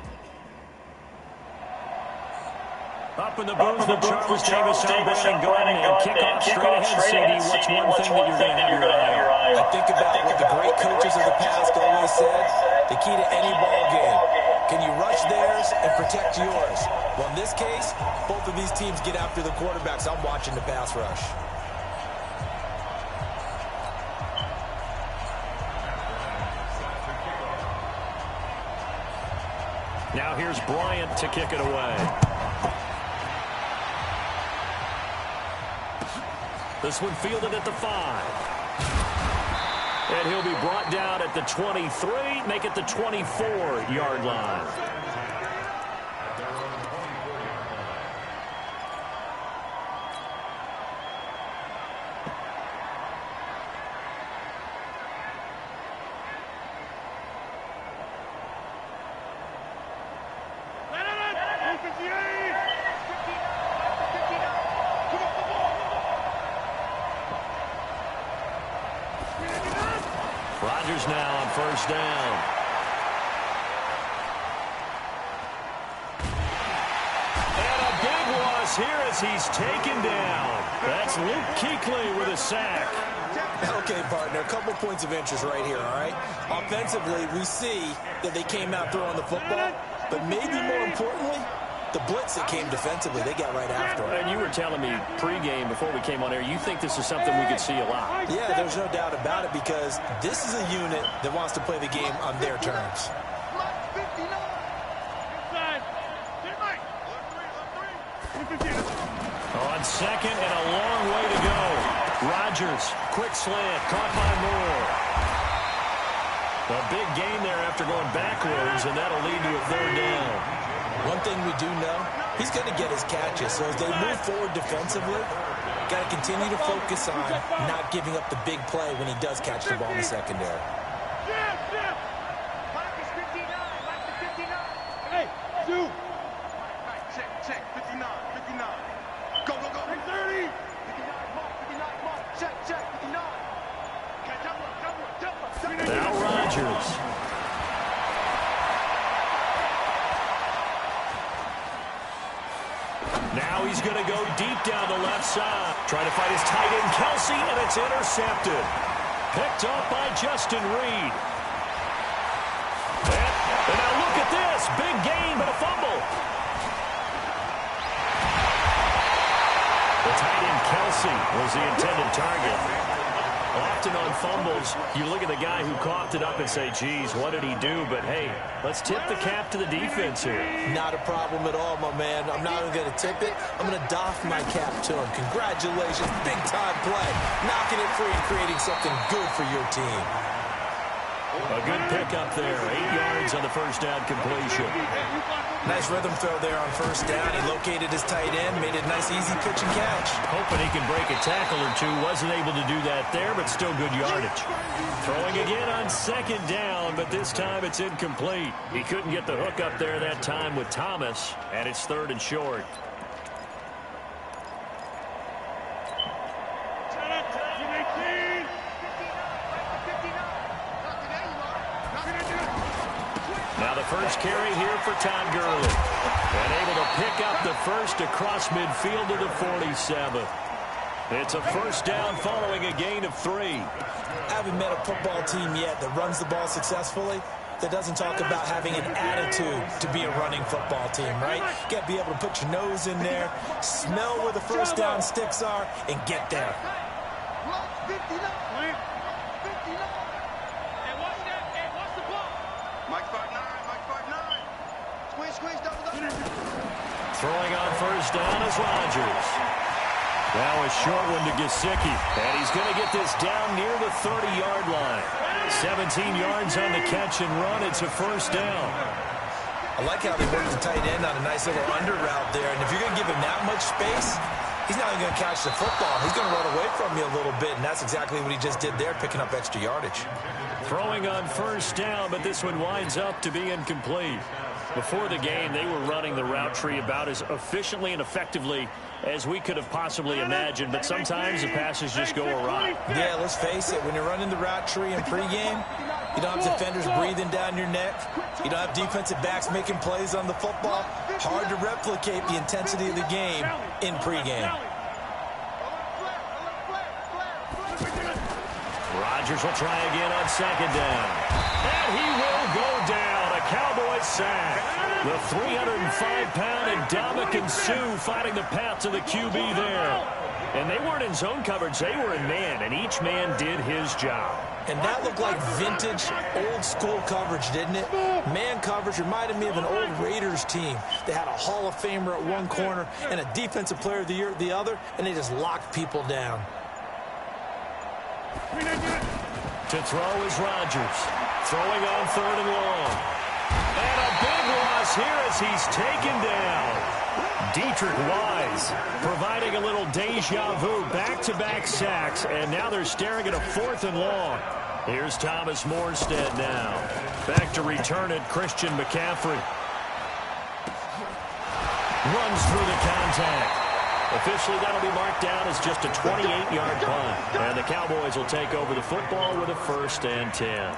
Up in the booth with Charles Davis, and go ahead and kick off straight ahead, CD. What's one thing that you're going to have your eye on? I think about what the great coaches of the past always said. The key to any ball game. Can you rush theirs and protect yours? Well, in this case, both of these teams get after the quarterbacks. I'm watching the pass rush. Now here's Bryant to kick it away. This one fielded at the 5. And he'll be brought down at the 23, make it the 24-yard line. Rodgers now on first down. And a big loss here as he's taken down. That's Luke Kuechly with a sack. Okay, partner, a couple points of interest right here, all right? Offensively, we see that they came out throwing the football, but maybe more importantly, the blitz that came defensively, they got right after it. And you were telling me pregame before we came on air, you think this is something we could see a lot. Yeah, there's no doubt about it because this is a unit that wants to play the game on their terms. On second and a long way to go. Rodgers, quick slant, caught by Moore. A big gain there after going backwards, and that'll lead to a third down. One thing we do know, he's going to get his catches. So as they move forward defensively, got to continue to focus on not giving up the big play when he does catch the ball in the secondary. Mike is 59. Mike is 59. Hey, two. Mike, check. 59. 59. Go. 30. 59, Mark. 59, Mark. Check. 59. Okay, jump up. Now Rodgers. Now he's going to go deep down the left side. Trying to find his tight end, Kelsey, and it's intercepted. Picked up by Justin Reed. And now look at this. Big gain, but a fumble. The tight end, Kelsey, was the intended target. Often on fumbles, you look at the guy who coughed it up and say, geez, what did he do? But, hey, let's tip the cap to the defense here. Not a problem at all, my man. I'm not even going to tip it. I'm going to doff my cap to him. Congratulations. Big-time play. Knocking it free and creating something good for your team. A good pickup there. 8 yards on the first down completion. Nice rhythm throw there on first down. He located his tight end, made it a nice, easy pitch and catch. Hoping he can break a tackle or two. Wasn't able to do that there, but still good yardage. Throwing again on second down, but this time it's incomplete. He couldn't get the hook up there that time with Thomas, and it's third and short. Now the first carry here for Todd Gurley. And able to pick up the first across midfield to the 47. It's a first down following a gain of 3. I haven't met a football team yet that runs the ball successfully that doesn't talk about having an attitude to be a running football team, right? You got to be able to put your nose in there, smell where the first down sticks are, and get there. Squeeze, double. Throwing on first down is Rodgers. Now a short one to Gesicki. And he's going to get this down near the 30-yard line. 17 yards on the catch and run. It's a first down. I like how they worked the tight end on a nice little under route there. And if you're going to give him that much space, he's not even going to catch the football. He's going to run away from you a little bit, and that's exactly what he just did there, picking up extra yardage. Throwing on first down, but this one winds up to be incomplete. Before the game, they were running the route tree about as efficiently and effectively as we could have possibly imagined, but sometimes the passes just go awry. Yeah, let's face it, when you're running the route tree in pregame, you don't have defenders breathing down your neck. You don't have defensive backs making plays on the football. Hard to replicate the intensity of the game in pregame. Rodgers will try again on second down. And he will go down. A Cowboys sack. The 305-pound Ndamukong Suh fighting the path to the QB there. And they weren't in zone coverage. They were in man, and each man did his job. And that looked like vintage, old-school coverage, didn't it? Man coverage reminded me of an old Raiders team. They had a Hall of Famer at one corner and a Defensive Player of the Year at the other, and they just locked people down. To throw is Rodgers. Throwing on third and long. And a big loss here as he's taken down. Dietrich Wise providing a little deja vu. Back-to-back sacks, and now they're staring at a fourth and long. Here's Thomas Morstead now. Back to return it, Christian McCaffrey. Runs through the contact. Officially, that'll be marked down as just a 28-yard punt. And the Cowboys will take over the football with a 1st and 10.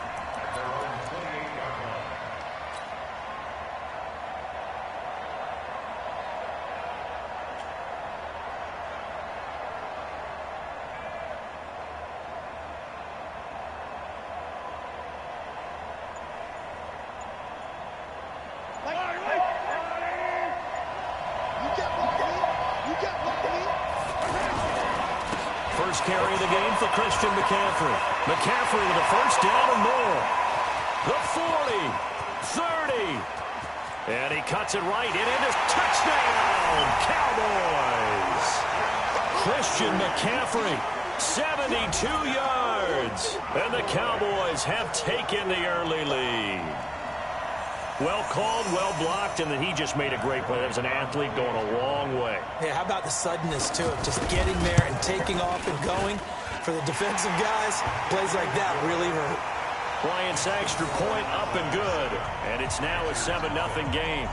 First carry of the game for Christian McCaffrey. McCaffrey with a first down and more. The 40, 30. And he cuts it right. It is touchdown, Cowboys. Christian McCaffrey, 72 yards. And the Cowboys have taken the early lead. Well called, well blocked, and then he just made a great play. That was an athlete going a long way. Yeah, how about the suddenness, too, of just getting there and taking off and going? For the defensive guys, plays like that really hurt. Bryant's extra point up and good, and it's now a 7-0 game.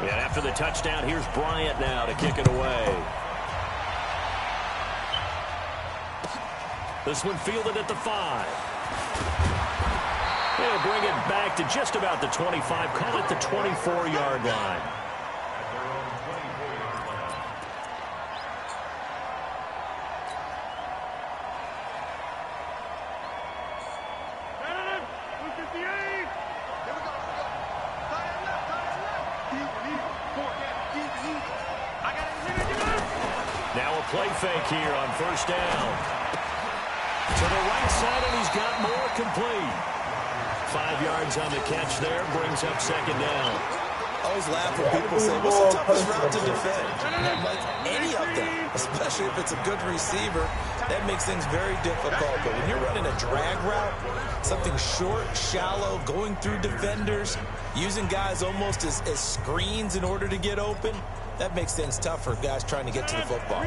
And after the touchdown, here's Bryant now to kick it away. This one fielded at the 5. They'll bring it back to just about the 25. Call it the 24-yard line. Now a play fake here on first down. To the right side, and he's got more complete. 5 yards on the catch there, brings up second down. I always laugh when people say, what's the toughest route to defend? And I'm like, any of them, especially if it's a good receiver, that makes things very difficult. But when you're running a drag route, something short, shallow, going through defenders, using guys almost as screens in order to get open, that makes things tough for guys trying to get to the football.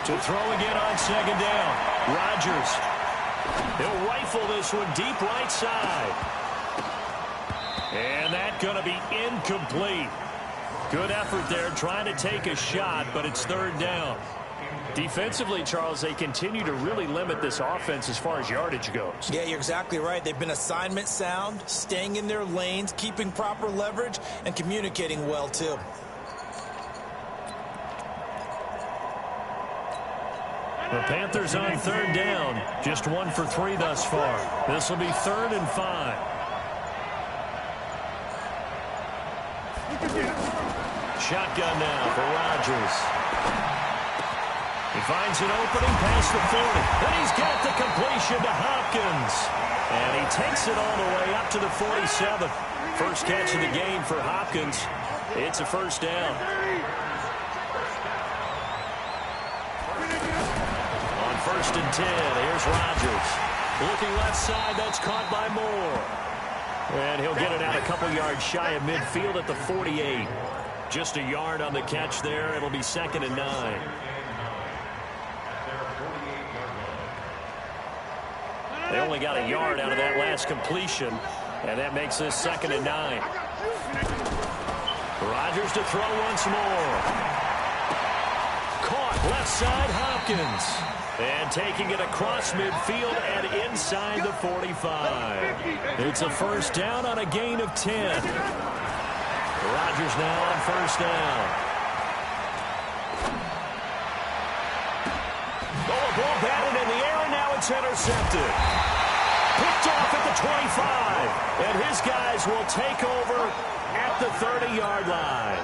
To throw again on second down. Rodgers. He'll rifle this one deep right side. And that's going to be incomplete. Good effort there trying to take a shot, but it's third down. Defensively, Charles, they continue to really limit this offense as far as yardage goes. Yeah, you're exactly right. They've been assignment sound, staying in their lanes, keeping proper leverage, and communicating well, too. The Panthers on third down. Just 1 for 3 thus far. This will be 3rd and 5. Shotgun now for Rodgers. He finds an opening past the 40. And he's got the completion to Hopkins. And he takes it all the way up to the 47. First catch of the game for Hopkins. It's a first down. On 1st and 10, here's Rodgers. Looking left side, that's caught by Moore. And he'll get it out a couple yards shy of midfield at the 48. Just a yard on the catch there. It'll be 2nd and 9. They only got a yard out of that last completion, and that makes this 2nd and 9. Rodgers to throw once more. Caught left side, Hopkins. And taking it across midfield and inside the 45. It's a first down on a gain of 10. Rodgers now on first down. Oh, a ball batted in the air, and now it's intercepted. Picked off at the 25. And his guys will take over at the 30-yard line.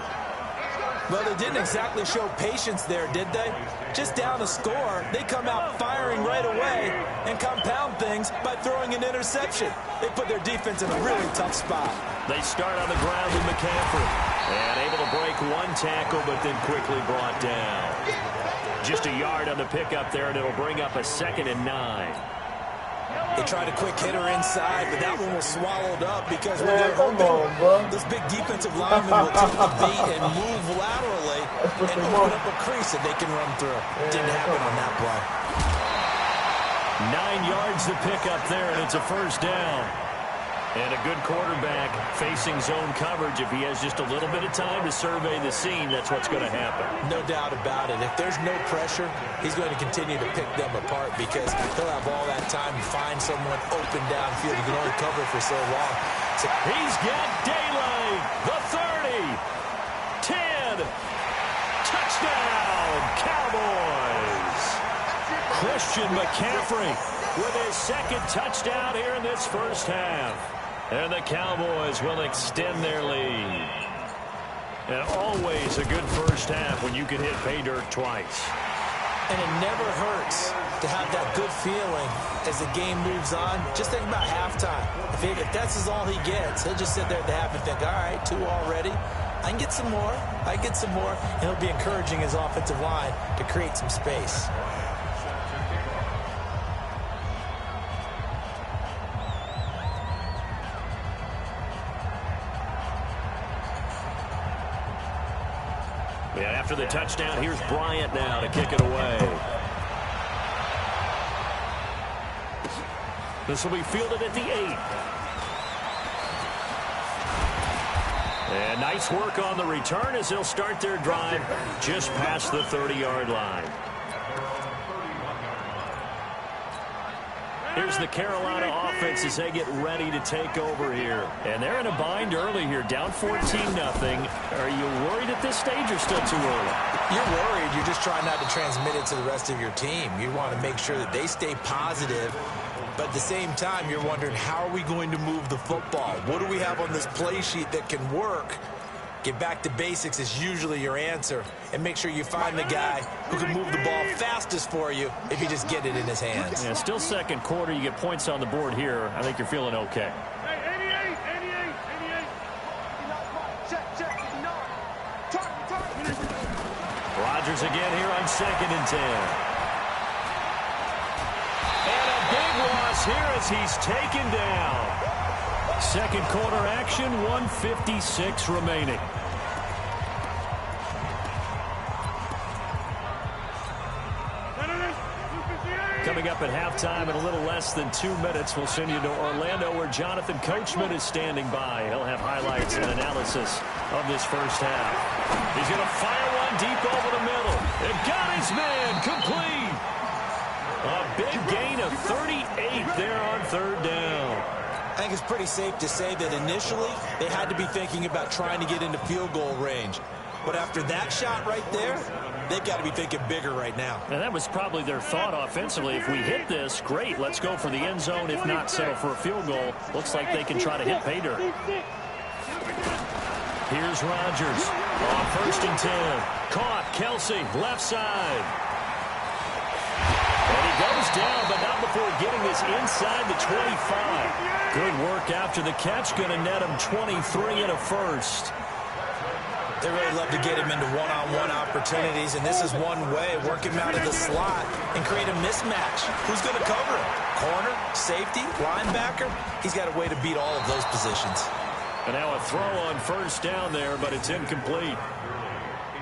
Well, they didn't exactly show patience there, did they? Just down a score, they come out firing right away and compound things by throwing an interception. They put their defense in a really tough spot. They start on the ground with McCaffrey. And able to break one tackle, but then quickly brought down. Just a yard on the pickup there, and it'll bring up a 2nd and 9. They tried a quick hitter inside, but that one was swallowed up because when they're open, those big defensive linemen will take the bait and move laterally and open up a crease that they can run through. Didn't happen on that play. 9 yards to pick up there, and it's a first down. And a good quarterback facing zone coverage. If he has just a little bit of time to survey the scene, that's what's going to happen. No doubt about it. If there's no pressure, he's going to continue to pick them apart because he'll have all that time to find someone open downfield. He can only cover for so long. So he's got daylight. The 30. 10. Touchdown, Cowboys. Christian McCaffrey with his 2nd touchdown here in this first half. And the Cowboys will extend their lead. And always a good first half when you can hit pay dirt twice. And it never hurts to have that good feeling as the game moves on. Just think about halftime. If that's all he gets, he'll just sit there at the half and think, all right, 2 already. I can get some more. I can get some more. And he'll be encouraging his offensive line to create some space. And after the touchdown, here's Bryant now to kick it away. This will be fielded at the 8. And nice work on the return as they'll start their drive just past the 30-yard line. Here's the Carolina offense as they get ready to take over here. And they're in a bind early here, down 14-0. Are you worried at this stage or still too early? You're worried. You're just trying not to transmit it to the rest of your team. You want to make sure that they stay positive. But at the same time, you're wondering, how are we going to move the football? What do we have on this play sheet that can work? Get back to basics is usually your answer. And make sure you find the guy who can move the ball fastest for you if you just get it in his hands. Yeah, still second quarter. You get points on the board here. I think you're feeling okay. Hey, 88. Check. Rodgers again here on 2nd and 10. And a big loss here as he's taken down. Second quarter action, 1:56 remaining. Coming up at halftime in a little less than 2 minutes, we'll send you to Orlando where Jonathan Coachman is standing by. He'll have highlights and analysis of this first half. He's going to fire one deep over the middle. And got his man complete. A big gain of 38 there on 3rd down. I think it's pretty safe to say that initially they had to be thinking about trying to get into field goal range. But after that shot right there, they've got to be thinking bigger right now. And that was probably their thought offensively. If we hit this, great. Let's go for the end zone. If not, settle for a field goal. Looks like they can try to hit pay dirt. Here's Rodgers on 1st and 10. Caught. Kelsey, left side. goes down, but not before getting this inside the 25. Good work after the catch. Going to net him 23 and a first. They really love to get him into one-on-one opportunities, and this is one way. Work him out of the slot and create a mismatch. Who's going to cover him? Corner, safety, linebacker? He's got a way to beat all of those positions. And now a throw on first down there, but it's incomplete.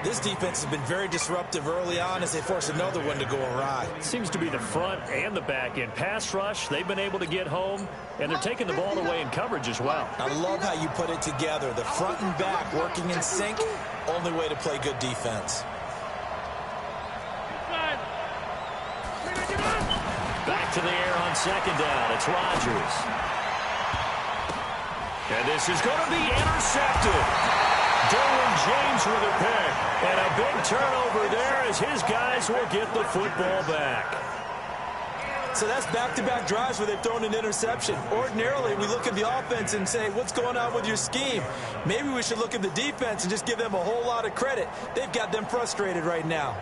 This defense has been very disruptive early on as they force another one to go awry. Seems to be the front and the back end. Pass rush, they've been able to get home, and they're taking the ball away in coverage as well. I love how you put it together. The front and back working in sync, only way to play good defense. Back to the air on second down. It's Rodgers. And this is going to be intercepted. Derwin James with a pick. And a big turnover there as his guys will get the football back. So that's back-to-back drives where they've thrown an interception. Ordinarily, we look at the offense and say, what's going on with your scheme? Maybe we should look at the defense and just give them a whole lot of credit. They've got them frustrated right now.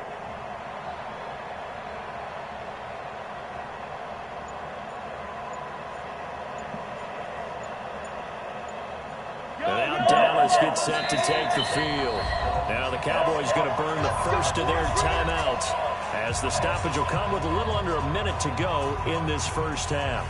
Now Dallas gets set to take the field. Now the Cowboys going to burn the first of their timeouts as the stoppage will come with a little under a minute to go in this first half.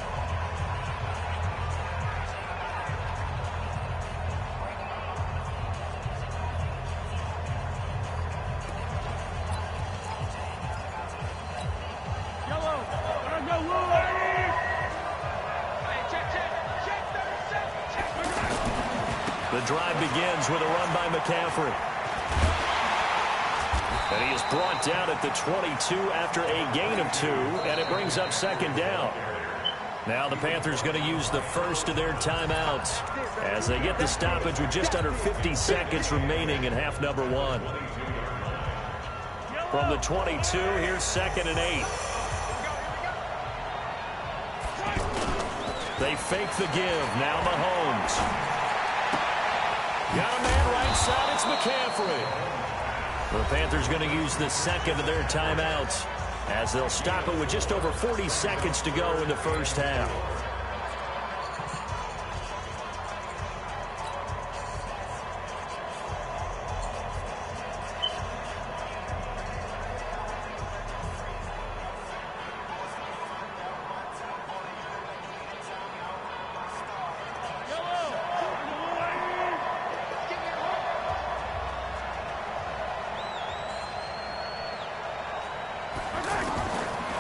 The drive begins with a run by McCaffrey. And he is brought down at the 22 after a gain of 2, and it brings up second down. Now the Panthers going to use the first of their timeouts as they get the stoppage with just under 50 seconds remaining in half number 1. From the 22, here's 2nd and 8. They fake the give. Now Mahomes. Got a man right side. It's McCaffrey. The Panthers going to use the second of their timeouts as they'll stop it with just over 40 seconds to go in the first half.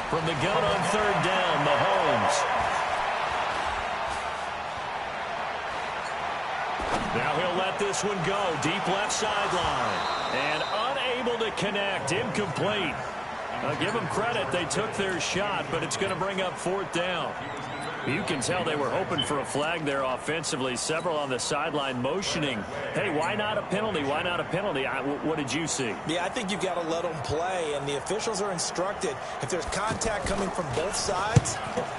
From the gun on third down, Mahomes. Now he'll let this one go. Deep left sideline. And unable to connect. Incomplete. Give them credit. They took their shot, but it's going to bring up 4th down. You can tell they were hoping for a flag there offensively. Several on the sideline motioning, hey, why not a penalty? Why not a penalty? What did you see? Yeah, I think you've got to let them play, and the officials are instructed. If there's contact coming from both sides,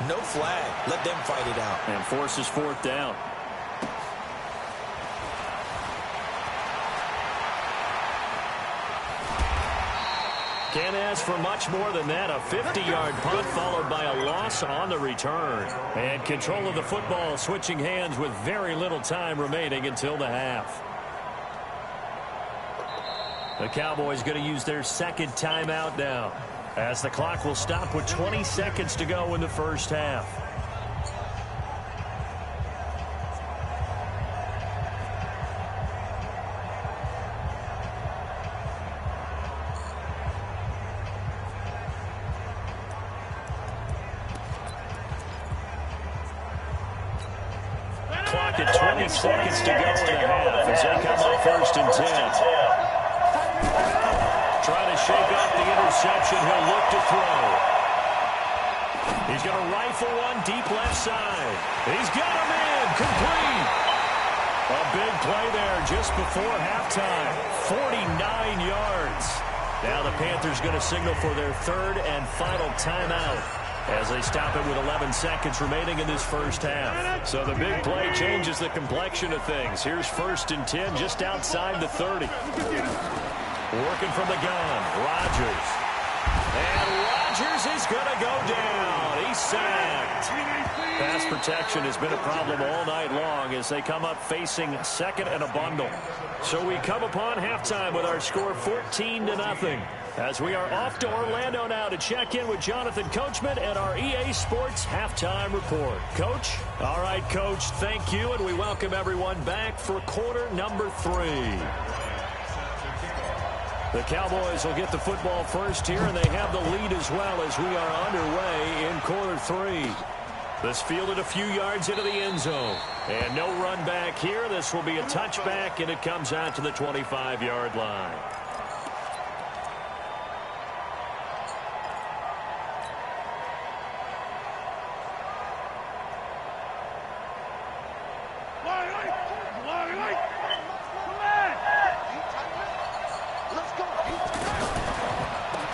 no flag. Let them fight it out. And forces 4th down. Can't ask for much more than that. A 50-yard punt followed by a loss on the return. And control of the football switching hands with very little time remaining until the half. The Cowboys going to use their second timeout now as the clock will stop with 20 seconds to go in the first half. Clock at 20 seconds to go in the half as they come up 1st and 10. Trying to shake off the interception. He'll look to throw. He's going to rifle one deep left side. He's got him in. Complete. A big play there just before halftime. 49 yards. Now the Panthers going to signal for their 3rd and final timeout as they stop it with 11 seconds remaining in this first half. So the big play changes the complexion of things. Here's 1st and 10 just outside the 30. Working from the gun, Rodgers. And Rodgers is going to go down. protection has been a problem all night long as they come up facing second and a bundle. So we come upon halftime with our score 14-0. As we are off to Orlando now to check in with Jonathan Coachman and our EA Sports halftime report. Coach? All right, Coach, thank you, and we welcome everyone back for quarter number 3. The Cowboys will get the football first here, and they have the lead as well as we are underway in quarter 3. This fielded a few yards into the end zone. And no run back here. This will be a touchback, and it comes out to the 25-yard line.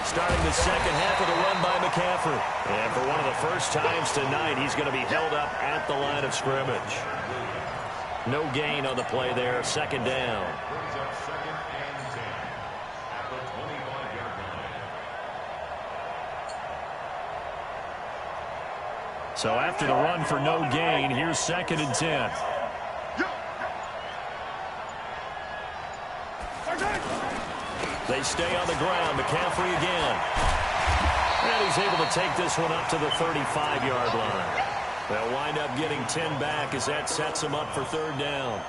Starting the second half of the run by McCaffrey. And for one of the first times tonight, he's going to be held up at the line of scrimmage. No gain on the play there. Second down. Brings up 2nd and 10 at the 25-yard line. So after the run for no gain, here's 2nd and 10. They stay on the ground. McCaffrey again. And he's able to take this one up to the 35-yard line. They'll wind up getting 10 back as that sets them up for 3rd down.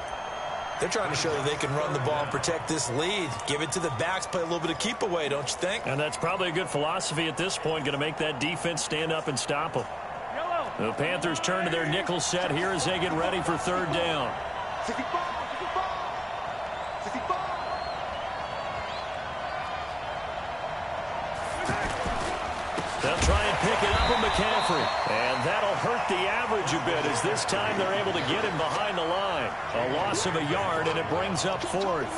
They're trying to show that they can run the ball and protect this lead. Give it to the backs, play a little bit of keep away, don't you think? And that's probably a good philosophy at this point, going to make that defense stand up and stop them. The Panthers turn to their nickel set here as they get ready for 3rd down. They'll try and pick it up with McCaffrey. And that'll hurt the average a bit as this time they're able to get him behind the line. A loss of a yard, and it brings up 4th.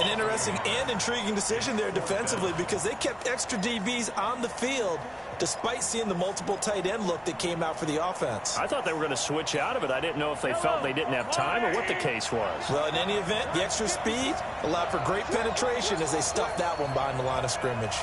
An interesting and intriguing decision there defensively because they kept extra DBs on the field despite seeing the multiple tight end look that came out for the offense. I thought they were going to switch out of it. I didn't know if they felt they didn't have time or what the case was. Well, in any event, the extra speed allowed for great penetration as they stuffed that one behind the line of scrimmage.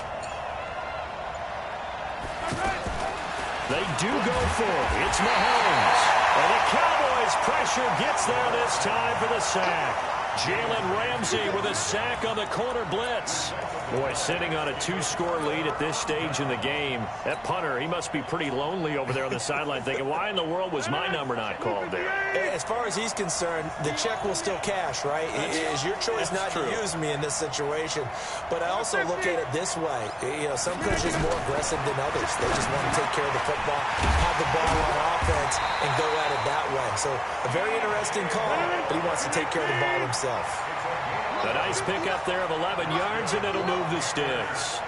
They do go for it. It's Mahomes. And the Cowboys' pressure gets there this time for the sack. Jalen Ramsey with a sack on the corner blitz. Boy, sitting on a 2-score lead at this stage in the game. That punter, he must be pretty lonely over there on the sideline thinking, why in the world was my number not called there? As far as he's concerned, the check will still cash, right? It is your choice not to use me in this situation. But I also look at it this way. You know, some coaches are more aggressive than others. They just want to take care of the football, have the ball on offense, and go at it that way. So a very interesting call, but he wants to take care of the ball himself. A nice pickup there of 11 yards, and it'll move the sticks.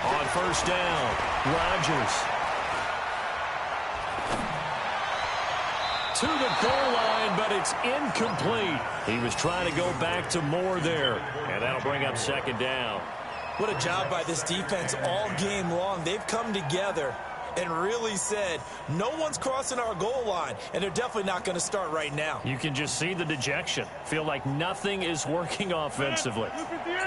On 1st down, Rodgers. To the goal line, but it's incomplete. He was trying to go back to Moore there, and that'll bring up 2nd down. What a job by this defense all game long. They've come together and really said, no one's crossing our goal line, and they're definitely not going to start right now. You can just see the dejection. Feel like nothing is working offensively.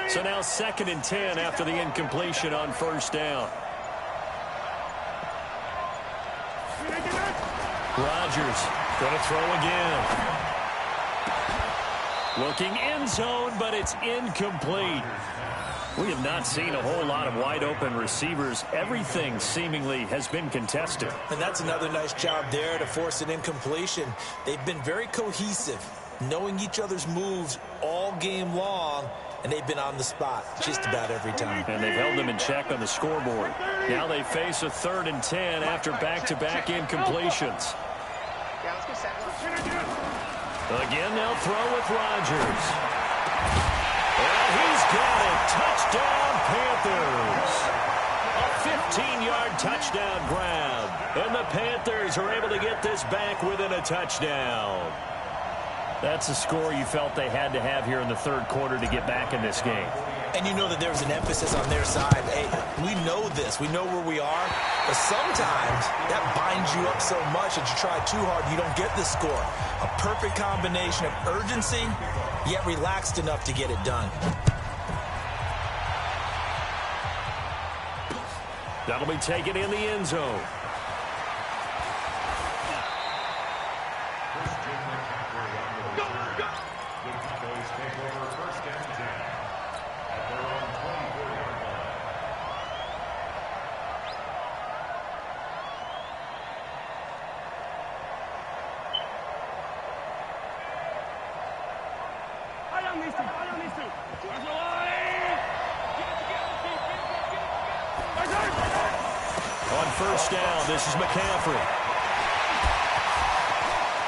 So now 2nd and 10 after the incompletion on 1st down. Rodgers going to throw again. Looking end zone, but it's incomplete. We have not seen a whole lot of wide-open receivers. Everything seemingly has been contested. And that's another nice job there to force an incompletion. They've been very cohesive, knowing each other's moves all game long, and they've been on the spot just about every time. And they've held them in check on the scoreboard. Now they face a 3rd and 10 after back-to-back incompletions. Again, they'll throw with Rodgers. And he's got it. Touchdown, Panthers. A 15-yard touchdown grab. And the Panthers are able to get this back within a touchdown. That's a score you felt they had to have here in the 3rd quarter to get back in this game. And you know that there's an emphasis on their side. Hey, we know this. We know where we are. But sometimes that binds you up so much that you try too hard, you don't get the score. A perfect combination of urgency, yet relaxed enough to get it done. That'll be taken in the end zone. first down. This is McCaffrey.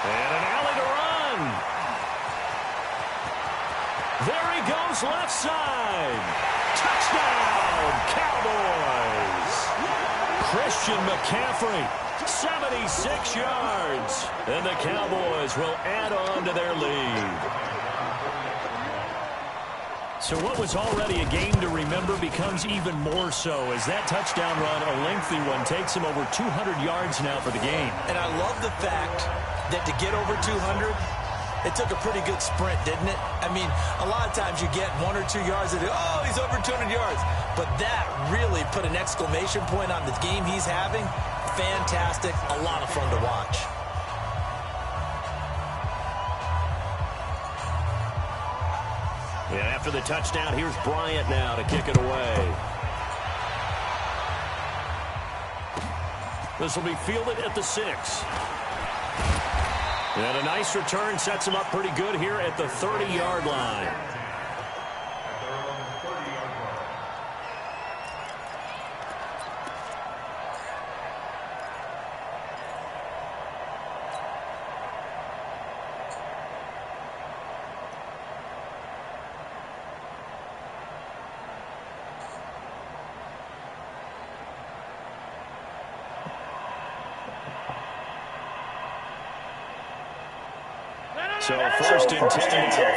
And an alley to run. There he goes, left side. Touchdown, Cowboys. Christian McCaffrey, 76 yards. And the Cowboys will add on to their lead. So what was already a game to remember becomes even more so as that touchdown run, a lengthy one, takes him over 200 yards now for the game. And I love the fact that to get over 200, it took a pretty good sprint, didn't it? I mean, a lot of times you get 1 or 2 yards and oh, he's over 200 yards. But that really put an exclamation point on the game he's having. Fantastic, a lot of fun to watch. And after the touchdown, here's Bryant now to kick it away. This will be fielded at the 6. And a nice return sets him up pretty good here at the 30-yard line. So first and 10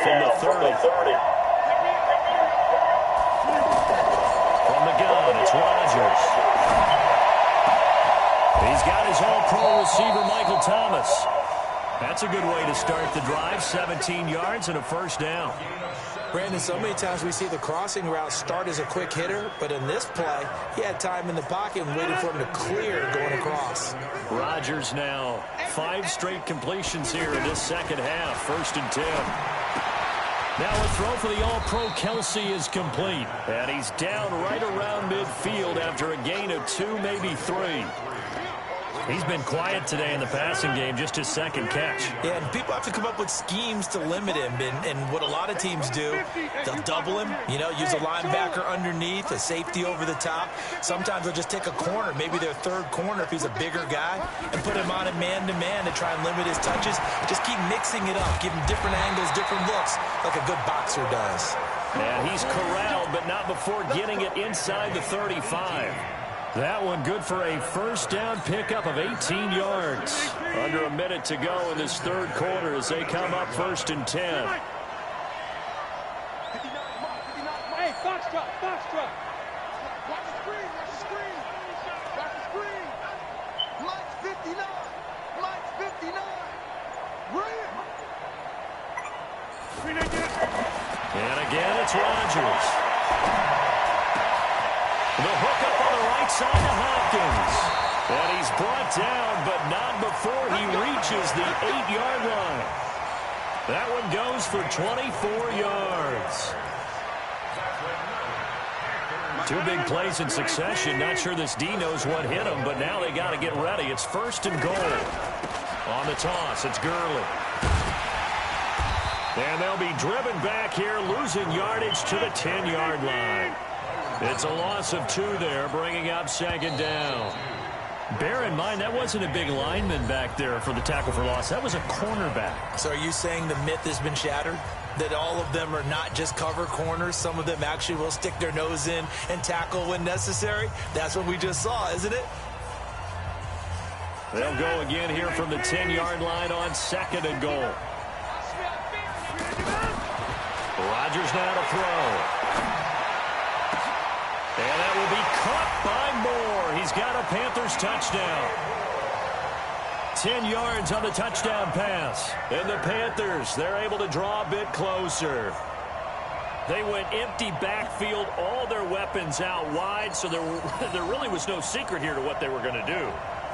from the 30. From the gun, it's Rodgers. He's got his all-pro receiver, Michael Thomas. That's a good way to start the drive. 17 yards and a first down. Brandon, so many times we see the crossing route start as a quick hitter, but in this play, he had time in the pocket and waited for him to clear going across. Rodgers now 5 straight completions here in this second half. First and 10. Now a throw for the all-pro Kelsey is complete. And he's down right around midfield after a gain of 2, maybe 3. He's been quiet today in the passing game, just his second catch. Yeah, and people have to come up with schemes to limit him. And what a lot of teams do, they'll double him, use a linebacker underneath, a safety over the top. Sometimes they'll just take a corner, maybe their third corner if he's a bigger guy, and put him on a man-to-man to try and limit his touches. Just keep mixing it up, give him different angles, different looks, like a good boxer does. And he's corralled, but not before getting it inside the 35. That one good for a first down pickup of 18 yards. Under a minute to go in this third quarter as they come up first and 10. Hey, box truck, box truck. Watch the screen, watch the screen. Watch the screen. Mike's 59. Mike's 59. Run. And again, it's Rodgers. The hookup on the right side to Hopkins. And he's brought down, but not before he reaches the 8-yard line. That one goes for 24 yards. 2 big plays in succession. Not sure this D knows what hit him, but now they got to get ready. It's first and goal. On the toss, it's Gurley. And they'll be driven back here, losing yardage to the 10-yard line. It's a loss of 2 there, bringing up second down. Bear in mind, that wasn't a big lineman back there for the tackle for loss. That was a cornerback. So are you saying the myth has been shattered? That all of them are not just cover corners? Some of them actually will stick their nose in and tackle when necessary? That's what we just saw, isn't it? They'll go again here from the 10-yard line on second and goal. Rodgers now to throw. And that will be caught by Moore. He's got a Panthers touchdown. 10 yards on the touchdown pass. And the Panthers, they're able to draw a bit closer. They went empty backfield, all their weapons out wide, so there really was no secret here to what they were going to do.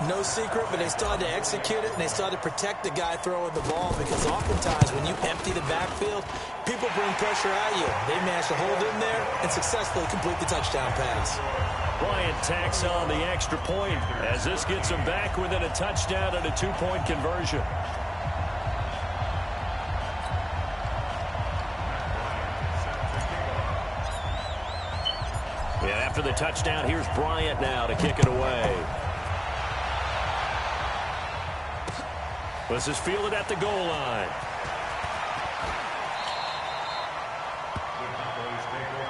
No secret, but they still had to execute it, and they still had to protect the guy throwing the ball, because oftentimes when you empty the backfield, people bring pressure at you. They managed to hold in there and successfully complete the touchdown pass. Bryant tacks on the extra point as this gets him back within a touchdown and a 2-point conversion. And after the touchdown, here's Bryant now to kick it away. This is fielded at the goal line.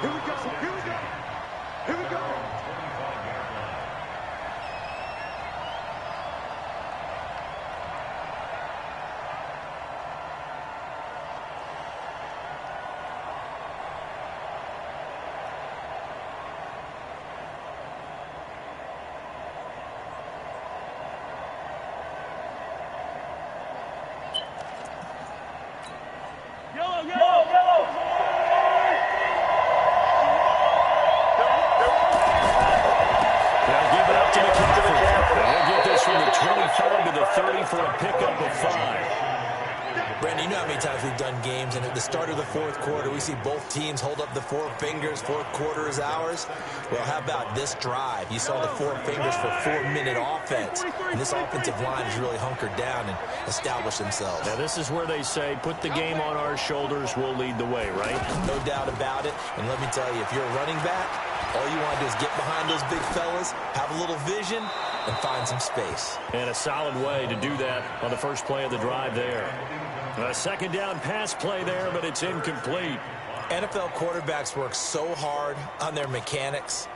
Here we go. Here we go. Here we go. For a pickup of 5. Brandon, you know how many times we've done games, and at the start of the fourth quarter, we see both teams hold up the 4 fingers. Fourth quarter is ours. Well, how about this drive? You saw the 4 fingers for 4-minute offense, and this offensive line has really hunkered down and established themselves. Now, this is where they say, put the game on our shoulders, we'll lead the way, right? No doubt about it. And let me tell you, if you're a running back, all you want to do is get behind those big fellas, have a little vision, and find some space. And a solid way to do that on the first play of the drive there. A second down pass play there, but it's incomplete. NFL quarterbacks work so hard on their mechanics,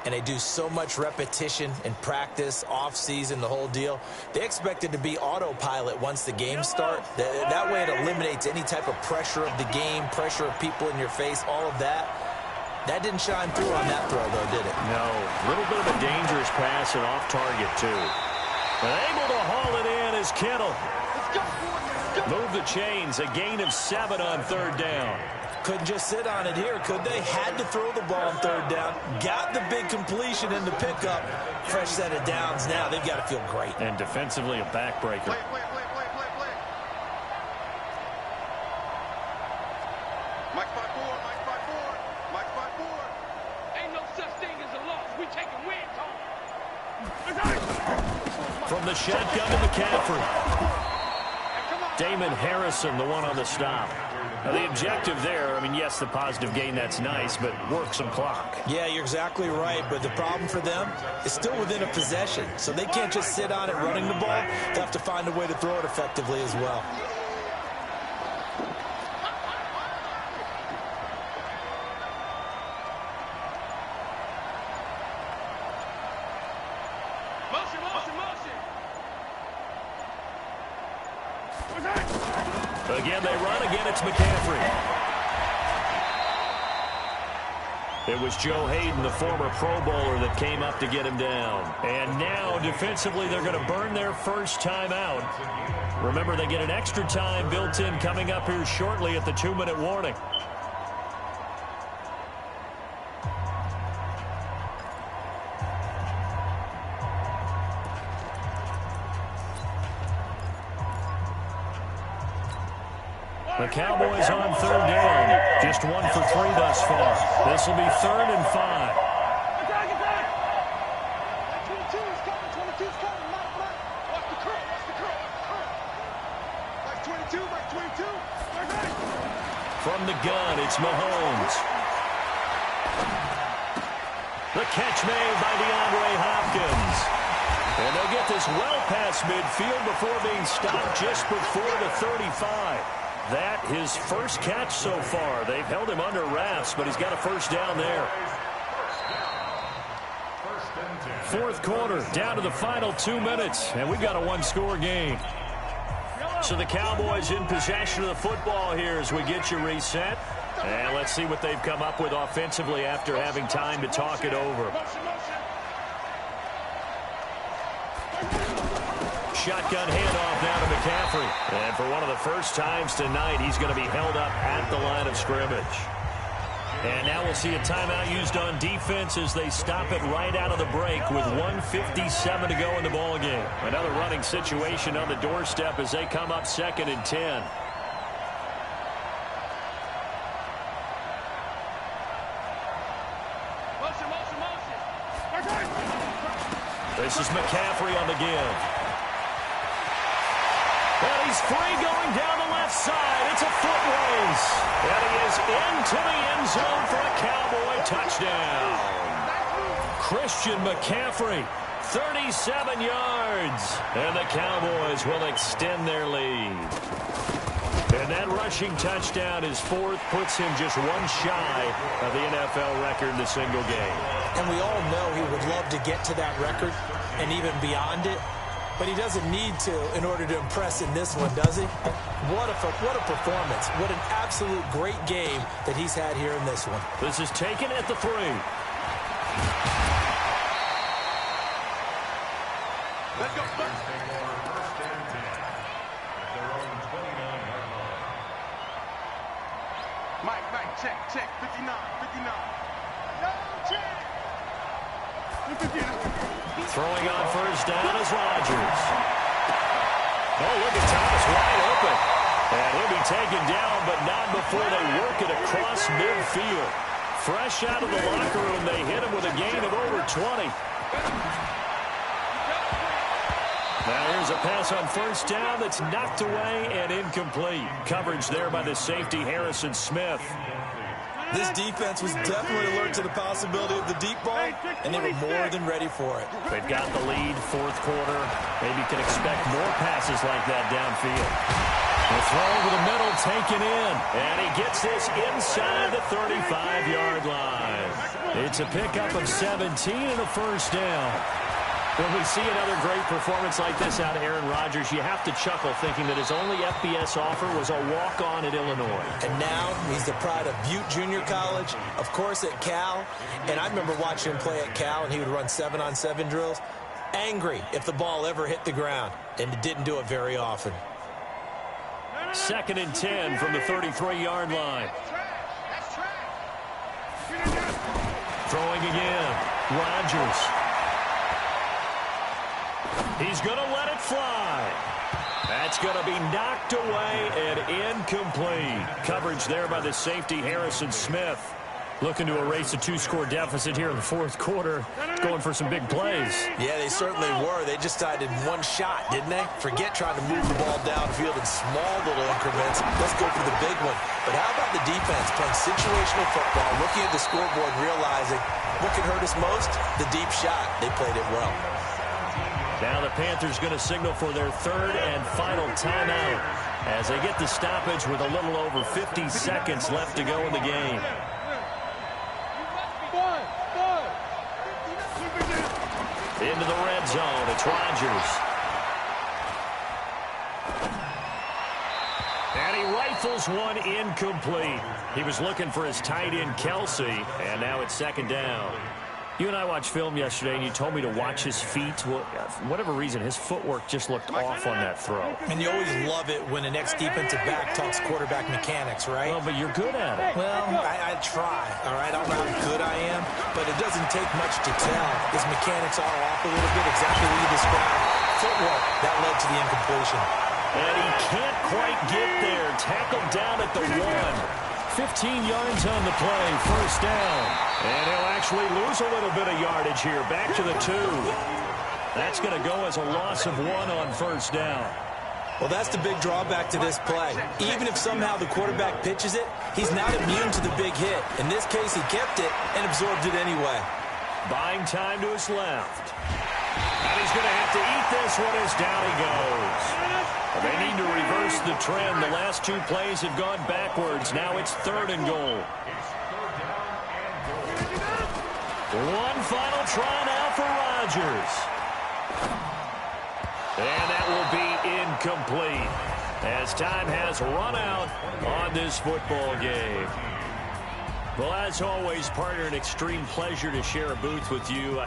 and they do so much repetition and practice, off-season, the whole deal. They expect it to be autopilot once the game starts. That way it eliminates any type of pressure of the game, pressure of people in your face, all of that. That didn't shine through on that throw, though, did it? No. A little bit of a dangerous pass and off target, too. And able to haul it in is Kittle. Move the chains. A gain of 7 on third down. Couldn't just sit on it here, could they? Had to throw the ball on third down. Got the big completion in the pickup. Fresh set of downs now. They've got to feel great. And defensively, a backbreaker. Play. Mike 5-4. Ain't no such thing as a loss. We taking wins home. From the shotgun to McCaffrey. Damon Harrison, the one on the stop. Now, the objective there, I mean, yes, the positive gain, that's nice, but work some clock. Yeah, you're exactly right, but the problem for them is still within a possession, so they can't just sit on it running the ball. They have to find a way to throw it effectively as well. Again, they run. Again, it's McCaffrey. It was Joe Hayden, the former Pro Bowler, that came up to get him down. And now, defensively, they're going to burn their first time out. Remember, they get an extra time built in coming up here shortly at the 2-minute warning. The Cowboys on third down. Just 1 for 3 thus far. This will be 3rd and 5. From the gun, it's Mahomes. The catch made by DeAndre Hopkins. And they'll get this well past midfield before being stopped just before the 35. That his first catch so far. They've held him under wraps, but he's got a first down there. Fourth quarter, down to the final 2 minutes, and we've got a 1-score game. So the Cowboys in possession of the football here as we get you reset. And let's see what they've come up with offensively after having time to talk it over. Shotgun handoff now to McCaffrey. And for one of the first times tonight, he's going to be held up at the line of scrimmage. And now we'll see a timeout used on defense as they stop it right out of the break with 1:57 to go in the ballgame. Another running situation on the doorstep as they come up 2nd and 10. This is McCaffrey on the give. And he's free going down the left side. It's a foot race. And he is into the end zone for a Cowboy touchdown. Christian McCaffrey 37 yards, and the Cowboys will extend their lead. And that rushing touchdown, his fourth, puts him just one shy of the NFL record in a single game. And we all know he would love to get to that record and even beyond it, but he doesn't need to in order to impress in this one, does he? What a performance. What an absolute great game that he's had here in this one. This is taken at the 3. Let's go. Mike, check, 59. No, check. Throwing on first down is Rodgers. Oh, look at Thomas wide open. And he'll be taken down, but not before they work it across midfield. Fresh out of the locker room, they hit him with a gain of over 20. Now here's a pass on first down that's knocked away and incomplete. Coverage there by the safety, Harrison Smith. This defense was definitely alert to the possibility of the deep ball, and they were more than ready for it. They've got the lead, fourth quarter. Maybe can expect more passes like that downfield. The throw over the middle taken in, and he gets this inside the 35-yard line. It's a pickup of 17 and a first down. When we see another great performance like this out of Aaron Rodgers, you have to chuckle thinking that his only FBS offer was a walk-on at Illinois. And now he's the pride of Butte Junior College, of course at Cal. And I remember watching him play at Cal, and he would run 7-on-7 drills. Angry if the ball ever hit the ground, and it didn't do it very often. 2nd and 10 from the 33-yard line. Throwing again. Rodgers. He's going to let it fly. That's going to be knocked away and incomplete. Coverage there by the safety, Harrison Smith. Looking to erase a 2-score deficit here in the fourth quarter. Going for some big plays. Yeah, they certainly were. They just decided one shot, didn't they? Forget trying to move the ball downfield in small little increments. Let's go for the big one. But how about the defense playing situational football, looking at the scoreboard, realizing what can hurt us most? The deep shot. They played it well. Now the Panthers going to signal for their third and final timeout as they get the stoppage with a little over 50 seconds left to go in the game. Into the red zone. It's Rodgers. And he rifles one incomplete. He was looking for his tight end, Kelsey, and now it's 2nd down. You and I watched film yesterday, and you told me to watch his feet. Well, for whatever reason, his footwork just looked off on that throw. And you always love it when an ex-defensive back talks quarterback mechanics, right? Well, but you're good at it. Well, I try, all right? I don't know how good I am, but it doesn't take much to tell. His mechanics are off a little bit, exactly what you described. Footwork, that led to the incompletion. And he can't quite get there. Tackled down at the 1. 15 yards on the play, first down. And he'll actually lose a little bit of yardage here, back to the 2. That's going to go as a loss of 1 on first down. Well, that's the big drawback to this play. Even if somehow the quarterback pitches it, he's not immune to the big hit. In this case, he kept it and absorbed it anyway. Buying time to his left. And he's going to have to eat this one as down he goes. They need to reverse the trend. The last 2 plays have gone backwards. Now it's 3rd and goal. One final try now for Rodgers. And that will be incomplete as time has run out on this football game. Well, as always, partner, an extreme pleasure to share a booth with you.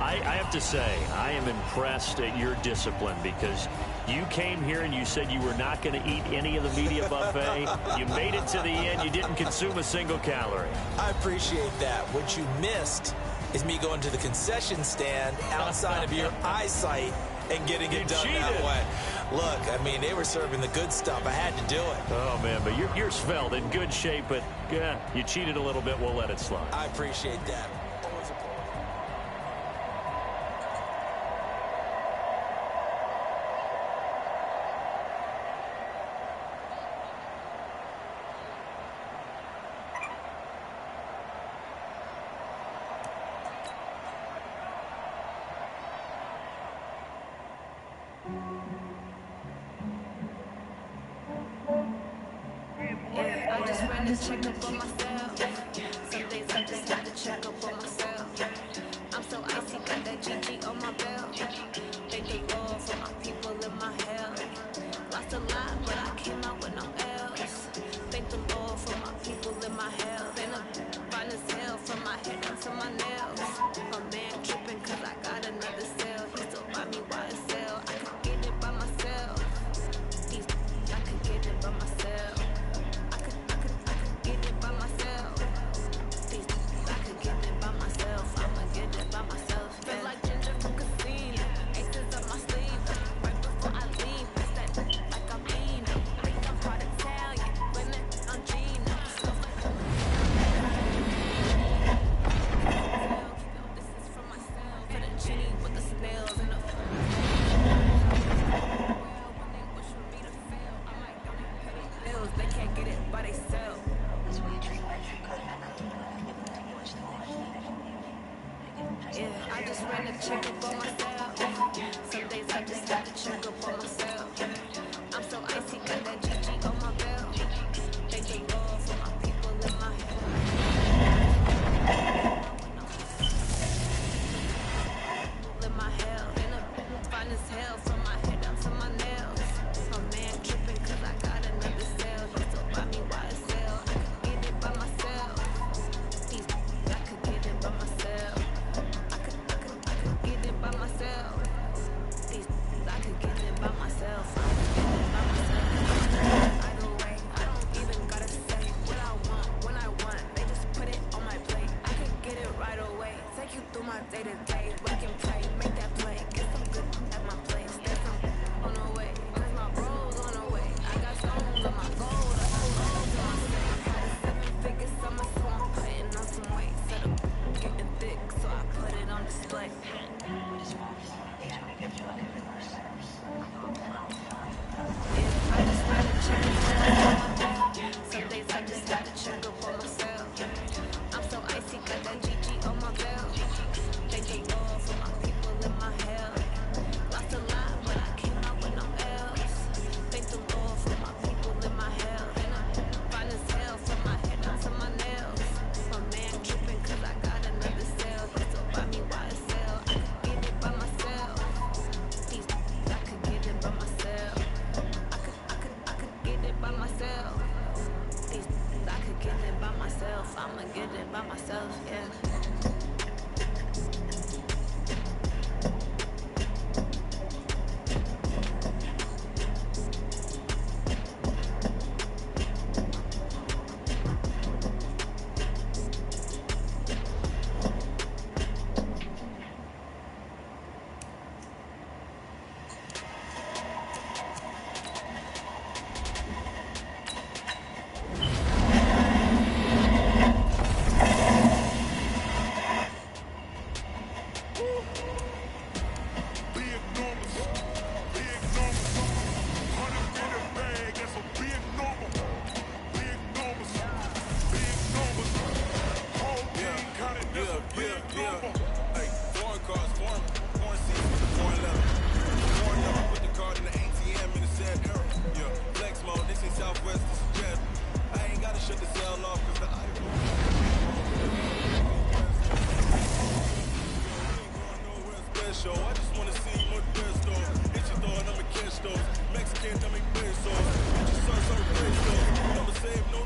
I have to say, I am impressed at your discipline because you came here and you said you were not going to eat any of the media buffet. You made it to the end. You didn't consume a single calorie. I appreciate that. What you missed is me going to the concession stand outside of your eyesight and getting it done that way. Look, I mean, they were serving the good stuff. I had to do it. Oh, man, but you're svelte, in good shape, but yeah, you cheated a little bit. We'll let it slide. I appreciate that. Always a pleasure. gotta check up on myself. Some days I just have to check up on myself. I'm so icy, got that GG on my belt. Thank the Lord for my people in my hell. Lost a lot, but I came out with no else. Thank the Lord for my people in my hell. Then I'm fine as hell from my head down to my nails. A man tripping cause I got another cell. He still buy me YSL. I could get it by myself. I could get it by myself. I could get it by myself. I could get it by myself. I'ma get it by myself. Feel like Ginger from Casino. Aces up my sleeve. Right before I leave. Press that like I'm Eno. Think I'm part Italian. Women, I'm Gina. This is from myself. For the genie with the snails and the they can't get it by themselves. Yeah, I just ran a check up on myself. Some days I just have to check up on myself. I'm so icy, got that GG on my belt. Thank the Lord for my people in my head. In my hell, in a fine as hell from my head down to my nails. A man tripping cause I got another cell. He still buy me YSL. I could get it by myself. I could get it by myself. I could get it by myself. I could get it by myself. I could get it by myself. Either way, I don't even gotta say what I want when I want. They just put it on my plate. I could get it right away. Take you through my day to day. Work and play, make that play. Get some good at my place. There's some on the way. Cause my bro's on the way. I got stones on my gold. I got rolls on my safe. Had a 7-figure summer, so I'm putting on some weight. Set up getting thick, so I put it on display. I just ran a check up on myself. Some days I just have to check up on myself. I'm so icy, got that GG on my belt. Thank the Lord for my people in my hell. Lost a lot, but I came out with no else. Thank the Lord for my people in my hell. And I'm fine as hell from my head down to my nails. A man tripping cause I got another cell. He still buy me YSL. I could get it by myself. I could get it by myself. I could get it by myself. I could get it by myself. I'ma get it by myself, yeah. Mexican, that make pesos. Get your son some pesos. Never save no